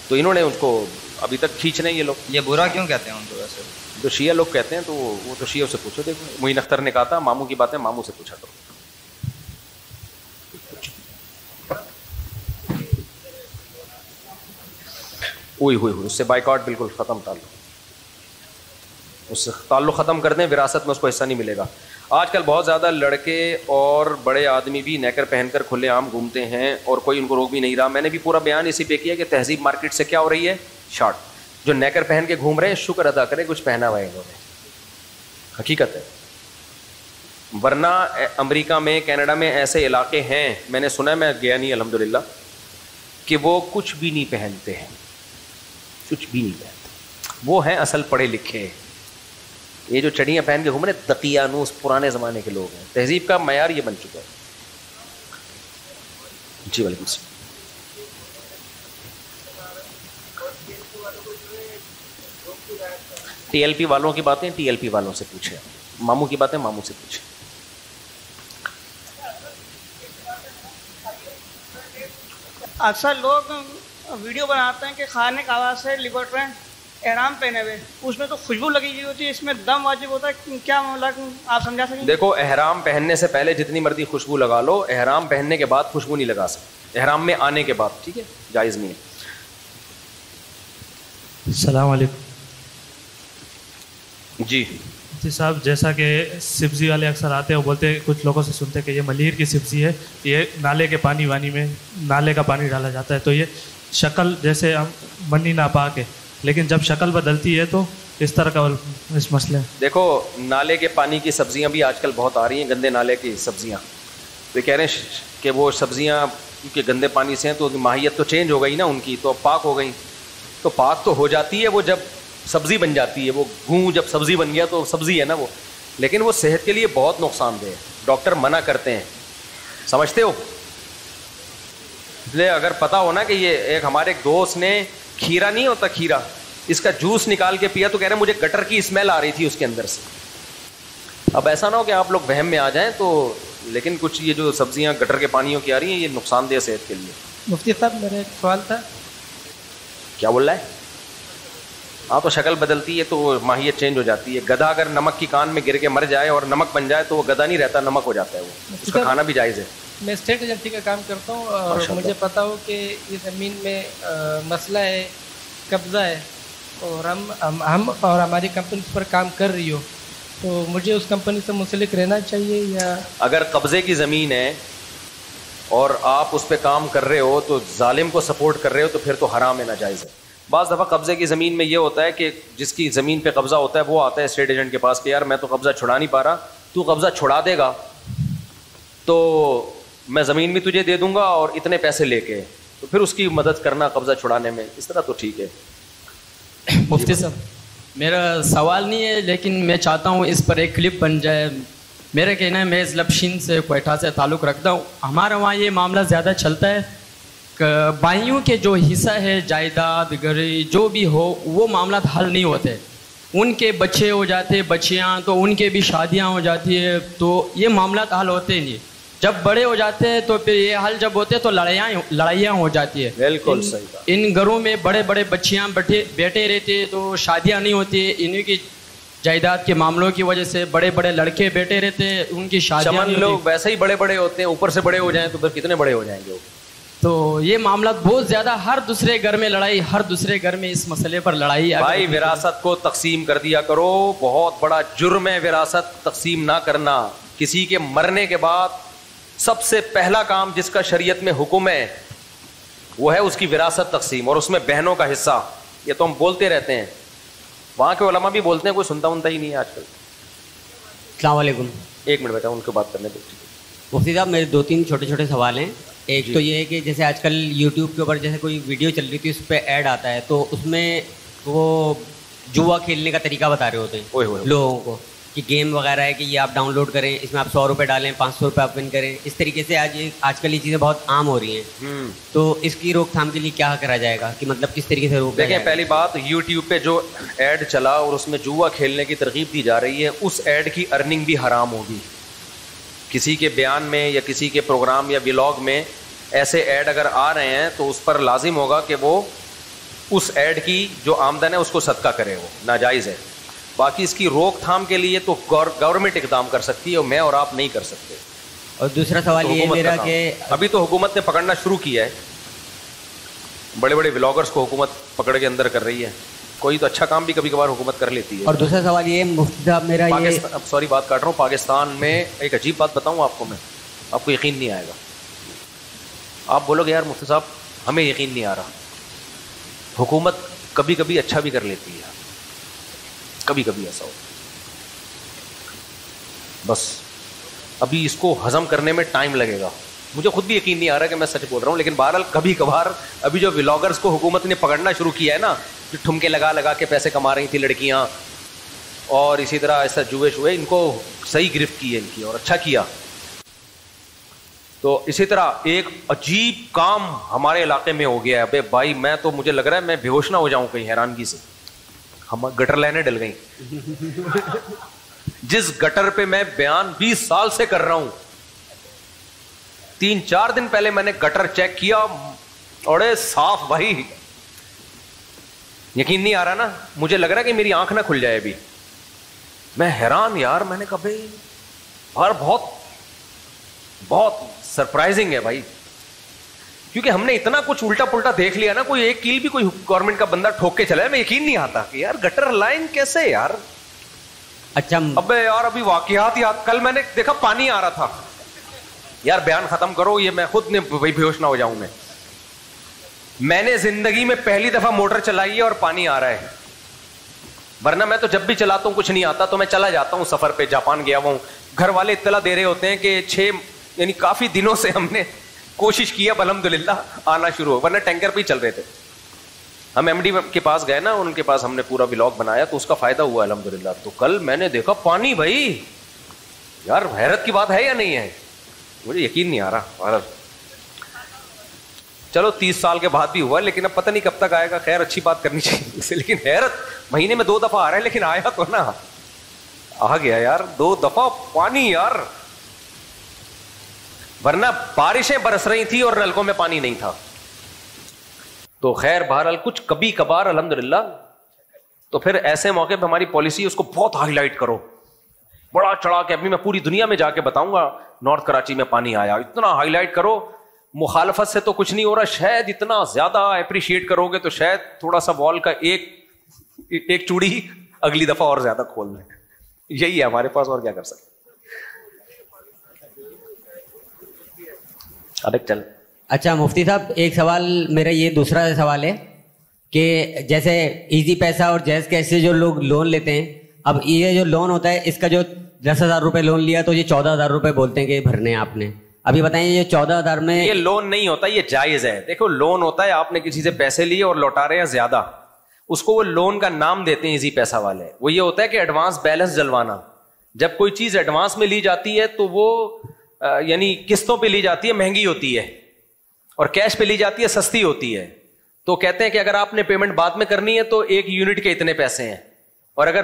Speaker 2: تو انہوں نے ان کو ابھی تک کھینچنے یہ لوگ.
Speaker 3: یہ برا کیوں کہتے ہیں ان کو ویسے؟
Speaker 2: جو شیعہ لوگ کہتے ہیں تو وہ تو شیعہ سے پوچھو. دیکھو معین اختر نے کہا تھا ماموں کی باتیں ماموں سے پوچھا کرو. ہوئی اس سے بائیکاٹ بالکل ختم, اس سے تعلق ختم کر دیں, وراثت میں اس کو حصہ نہیں ملے گا. آج کل بہت زیادہ لڑکے اور بڑے آدمی بھی نیکر پہن کر کھلے عام گھومتے ہیں اور کوئی ان کو روک بھی نہیں رہا. میں نے بھی پورا بیان اسی پہ کیا کہ تہذیب مارکیٹ سے کیا ہو رہی ہے, شارٹ. جو نیکر پہن کے گھوم رہے ہیں شکر ادا کریں کچھ پہنا ہوا ہے انہوں نے, حقیقت ہے. ورنہ امریکہ میں کینیڈا میں ایسے علاقے ہیں, میں نے سنا ہے, میں گیا نہیں الحمدللہ, کہ وہ کچھ بھی نہیں پہنتے ہیں, کچھ بھی نہیں پہنتے. وہ ہیں اصل پڑھے لکھے. یہ جو چڑیاں پہن کے گھوم رہے دقیانوس پرانے زمانے کے لوگ ہیں. تہذیب کا معیار یہ بن چکا ہے. جی وعلیکم السلام. ٹی ایل پی والوں کی باتیں ٹی ایل پی والوں سے پوچھیں, ماموں کی باتیں ماموں سے پوچھیں.
Speaker 4: اکثر لوگ ویڈیو بناتے ہیں کہ کھانے کا آواز سے لپٹ رہے ہیں احرام پہنے ہوئے, اس میں تو خوشبو لگی ہوئی ہوتی ہے, اس میں دم واجب ہوتا ہے, کیا معاملہ آپ سمجھا سکیں؟
Speaker 2: دیکھو احرام پہننے سے پہلے جتنی مرضی خوشبو لگا لو, احرام پہننے کے بعد خوشبو نہیں لگا سکتے. احرام میں آنے کے بعد, ٹھیک ہے, جائز نہیں ہے.
Speaker 5: السلام علیکم.
Speaker 2: جی
Speaker 5: جی صاحب, جیسا کہ سبزی والے اکثر آتے ہیں, وہ بولتے ہیں, کچھ لوگوں سے سنتے ہیں کہ یہ ملیر کی سبزی ہے, یہ نالے کے پانی وانی میں نالے کا پانی ڈالا جاتا ہے, تو یہ شکل جیسے ہم منی ناپاک ہے, لیکن جب شکل بدلتی ہے تو اس طرح کا اس مسئلہ.
Speaker 2: دیکھو نالے کے پانی کی سبزیاں بھی آج کل بہت آ رہی ہیں, گندے نالے کی سبزیاں. تو کہہ رہے ہیں کہ وہ سبزیاں کیونکہ گندے پانی سے ہیں تو ماہیت تو چینج ہو گئی نا ان کی, تو پاک ہو گئی. تو پاک تو ہو جاتی ہے وہ جب سبزی بن جاتی ہے, وہ گھوں جب سبزی بن گیا تو سبزی ہے نا وہ, لیکن وہ صحت کے لیے بہت نقصان دہ ہے. ڈاکٹر منع کرتے ہیں, سمجھتے ہو. اس لیے اگر پتہ ہو نا کہ یہ ایک ہمارے ایک دوست نے کھیرا نہیں ہوتا کھیرا, اس کا جوس نکال کے پیا تو کہہ رہے ہیں مجھے گٹر کی اسمیل آ رہی تھی اس کے اندر سے. اب ایسا نہ ہو کہ آپ لوگ وہم میں آ جائیں تو, لیکن کچھ یہ جو سبزیاں گٹر کے پانیوں کی آ رہی ہیں یہ نقصان دہ صحت کے لیے.
Speaker 6: مفتی صاحب میرا ایک سوال تھا.
Speaker 2: کیا بول رہا ہے؟ ہاں تو شکل بدلتی ہے تو ماہیت چینج ہو جاتی ہے. گدھا اگر نمک کی کان میں گر کے مر جائے اور نمک بن جائے تو وہ گدھا نہیں رہتا, نمک ہو جاتا ہے وہ, اس کا کھانا بھی جائز ہے.
Speaker 6: میں اسٹیٹ ایجنسی کا کام کرتا ہوں اور مجھے پتا ہو کہ یہ زمین میں مسئلہ ہے, قبضہ ہے, اور ہم اور ہماری کمپنی اس پر کام کر رہی ہو, تو مجھے اس کمپنی سے منسلک رہنا چاہیے یا؟
Speaker 2: اگر قبضے کی زمین ہے اور آپ اس پہ کام کر رہے ہو تو ظالم کو سپورٹ کر رہے ہو تو پھر تو حرام ہے, ناجائز ہے. بعض دفعہ قبضے کی زمین میں یہ ہوتا ہے کہ جس کی زمین پہ قبضہ ہوتا ہے وہ آتا ہے اسٹیٹ ایجنٹ کے پاس کہ یار میں تو قبضہ چھڑا نہیں پا رہا, تو قبضہ چھڑا دے گا تو میں زمین بھی تجھے دے دوں گا اور اتنے پیسے لے کے, تو پھر اس کی مدد کرنا قبضہ چھڑانے میں, اس طرح تو ٹھیک ہے.
Speaker 7: مفتی صاحب میرا سوال نہیں ہے, لیکن میں چاہتا ہوں اس پر ایک کلپ بن جائے. میرا کہنا ہے, میں لبشین سے کوئٹہ سے تعلق رکھتا ہوں, ہمارے وہاں یہ معاملہ زیادہ چلتا ہے کہ بھائیوں کے جو حصہ ہے جائیداد گھری جو بھی ہو وہ معاملات حل نہیں ہوتے. ان کے بچے ہو جاتے, بچیاں, تو ان کے بھی شادیاں ہو جاتی ہے, تو یہ معاملات حل ہوتے نہیں. جب بڑے ہو جاتے ہیں تو پھر یہ حل جب ہوتے ہیں تو لڑائیاں ہو جاتی ہے.
Speaker 2: بالکل صحیح.
Speaker 7: ان گھروں میں بڑے بڑے بچیاں بیٹے رہتے تو شادیاں نہیں ہوتی, انہیں کی جائیداد کے معاملوں کی وجہ سے بڑے بڑے لڑکے بیٹے رہتے ہیں, ان کی شادیاں.
Speaker 2: لوگ ویسے ہی بڑے بڑے ہوتے ہیں, اوپر سے بڑے ہو جائیں تو پھر کتنے بڑے ہو جائیں گے.
Speaker 7: تو یہ معاملات بہت زیادہ, ہر دوسرے گھر میں لڑائی, ہر دوسرے گھر میں اس مسئلے پر لڑائی.
Speaker 2: بھائی وراثت کو تقسیم کر دیا کرو, بہت بڑا جرم ہے وراثت تقسیم نہ کرنا. کسی کے مرنے کے بعد سب سے پہلا کام جس کا شریعت میں حکم ہے وہ ہے اس کی وراثت تقسیم, اور اس میں بہنوں کا حصہ. یہ تو ہم بولتے رہتے ہیں, وہاں کے علماء بھی بولتے ہیں, کوئی سنتا ہی نہیں ہے آج کل.
Speaker 8: السلام علیکم.
Speaker 2: ایک منٹ بیٹا, ان کو بات کرنے دو.
Speaker 8: مفتی صاحب میرے 2-3 چھوٹے سوال ہیں. ایک تو یہ ہے کہ جیسے آج کل یوٹیوب کے اوپر جیسے کوئی ویڈیو چل رہی تھی اس پہ ایڈ آتا ہے, تو اس میں وہ جوا کھیلنے کا طریقہ بتا رہے ہوتے ہیں لوگوں کو کہ گیم وغیرہ ہے کہ یہ آپ ڈاؤن لوڈ کریں, اس میں آپ 100 روپے ڈالیں, 500 روپے آپ ون کریں. اس طریقے سے آج کل یہ چیزیں بہت عام ہو رہی ہیں. تو اس کی روک تھام کے لیے کیا کرا جائے گا کہ مطلب کس طریقے سے روک؟
Speaker 2: دیکھیں, پہلی بات, یوٹیوب پہ جو ایڈ چلا اور اس میں جوا کھیلنے کی ترغیب دی جا رہی ہے, اس ایڈ کی ارننگ بھی حرام ہوگی. کسی کے بیان میں یا کسی کے پروگرام یا ولاگ میں ایسے ایڈ اگر آ رہے ہیں تو اس پر لازم ہوگا کہ وہ اس ایڈ کی جو آمدن ہے اس کو صدقہ کرے, وہ ناجائز ہے. باقی اس کی روک تھام کے لیے تو گورنمنٹ اقدام کر سکتی ہے, اور میں اور آپ نہیں کر سکتے.
Speaker 8: اور دوسرا سوال یہ میرا کہ
Speaker 2: ابھی تو حکومت نے پکڑنا شروع کیا ہے, بڑے بڑے ولاگرز کو حکومت پکڑ کے اندر کر رہی ہے. کوئی تو اچھا کام بھی کبھی کبھار حکومت کر لیتی ہے.
Speaker 8: اور دوسرا سوال یہ مفتی صاحب میرا یہ,
Speaker 2: اب سوری بات کاٹ رہا ہوں, پاکستان میں ایک عجیب بات بتاؤں آپ کو میں, آپ کو یقین نہیں آئے گا. آپ بولو گے یار مفتی صاحب ہمیں یقین نہیں آ رہا. حکومت کبھی کبھی اچھا بھی کر لیتی ہے, کبھی کبھی ایسا ہو. بس ابھی اس کو ہضم کرنے میں ٹائم لگے گا. مجھے خود بھی یقین نہیں آ رہا کہ میں سچ بول رہا ہوں, لیکن بہرحال کبھی کبھار ابھی جو ولاگرز کو حکومت نے پکڑنا شروع کیا ہے نا, جو ٹھمکے لگا لگا کے پیسے کما رہی تھی لڑکیاں, اور اسی طرح ایسا جوئے شوئے, ان کو صحیح گرفت کی ہے ان کی, اور اچھا کیا. تو اسی طرح ایک عجیب کام ہمارے علاقے میں ہو گیا ہے. ابے بھائی میں تو, مجھے لگ رہا ہے میں بے ہوش نہ ہو جاؤں کہیں حیرانگی سے. ہم گٹر لائنیں ڈل گئیں. جس گٹر پہ میں بیان 20 سال سے کر رہا ہوں, 3-4 دن پہلے میں نے گٹر چیک کیا, اور صاف بھائی, یقین نہیں آ رہا نا. مجھے لگ رہا ہے کہ میری آنکھ نہ کھل جائے ابھی. میں حیران یار, میں نے کہا بھائی اور بہت بہت سرپرائزنگ ہے بھائی, کیونکہ ہم نے اتنا کچھ الٹا پلٹا دیکھ لیا نا. کوئی ایک کیل بھی کوئی گورنمنٹ کا بندہ ٹھوک کے چلا ہے, میں یقین نہیں آتا کہ یار گٹر لائن کیسے یار.
Speaker 8: اچھا
Speaker 2: ابے یار ابھی واقعات یاد, کل میں نے دیکھا پانی آ رہا تھا. یار بیان ختم کرو, یہ میں خود نے بے ہوش نہ ہو جاؤں. میں نے زندگی میں پہلی دفعہ موٹر چلائی ہے اور پانی آ رہا ہے, ورنہ میں تو جب بھی چلاتا ہوں کچھ نہیں آتا تو میں چلا جاتا ہوں سفر پہ. جاپان گیا ہوں, گھر والے اطلاع دے رہے ہوتے ہیں کہ 6 یعنی کافی دنوں سے ہم نے کوشش کی اب الحمدللہ آنا شروع ہو, ورنہ ٹینکر پہ ہی چل رہے تھے. ہم ایم ڈی کے پاس گئے نا, ان کے پاس ہم نے پورا ولاگ بنایا تو اس کا فائدہ ہوا الحمدللہ. تو کل میں نے دیکھا پانی, بھائی یار حیرت کی بات ہے یا نہیں ہے, مجھے یقین نہیں آ رہا. چلو 30 سال کے بعد بھی ہوا, لیکن اب پتہ نہیں کب تک آئے گا. خیر اچھی بات کرنی چاہیے اسے, لیکن حیرت, مہینے میں 2 دفعہ آ رہا ہے لیکن آیا تو نا, آ گیا یار 2 دفعہ پانی یار. ورنہ بارشیں برس رہی تھی اور نلکوں میں پانی نہیں تھا. تو خیر بہرحال کچھ کبھی کبھار الحمدللہ. تو پھر ایسے موقع پہ ہماری پالیسی اس کو بہت ہائی لائٹ کرو, بڑا چڑھا کے. ابھی میں پوری دنیا میں جا کے بتاؤں گا نارتھ کراچی میں پانی آیا, اتنا ہائی لائٹ کرو. مخالفت سے تو کچھ نہیں ہو رہا, شاید اتنا زیادہ اپریشیٹ کرو گے تو شاید تھوڑا سا وال کا ایک چوڑی اگلی دفعہ اور زیادہ کھول دیں. یہی ہے ہمارے پاس, اور کیا کر سکتے. چل
Speaker 8: اچھا مفتی صاحب ایک سوال میرا, یہ دوسرا سوال ہے کہ جیسے ایزی پیسہ اور جیز کیش سے جو لوگ لون لیتے ہیں, اب یہ جو لون ہوتا ہے اس کا جو 10,000 روپے لون لیا تو یہ 14,000 روپے بولتے ہیں کہ بھرنے ہیں آپ نے. ابھی بتائیں یہ 14,000 میں,
Speaker 2: یہ لون نہیں ہوتا, یہ جائز ہے. دیکھو لون ہوتا ہے آپ نے کسی سے پیسے لیے اور لوٹا رہے ہیں زیادہ, اس کو وہ لون کا نام دیتے ہیں ایزی پیسہ والے. وہ یہ ہوتا ہے کہ ایڈوانس بیلنس جلوانا. جب کوئی چیز ایڈوانس میں لی جاتی ہے تو وہ یعنی قسطوں پہ لی جاتی ہے مہنگی ہوتی ہے, اور کیش پہ لی جاتی ہے سستی ہوتی ہے. تو کہتے ہیں کہ اگر آپ نے پیمنٹ بعد میں کرنی ہے تو 1 یونٹ کے اتنے پیسے ہیں, اور اگر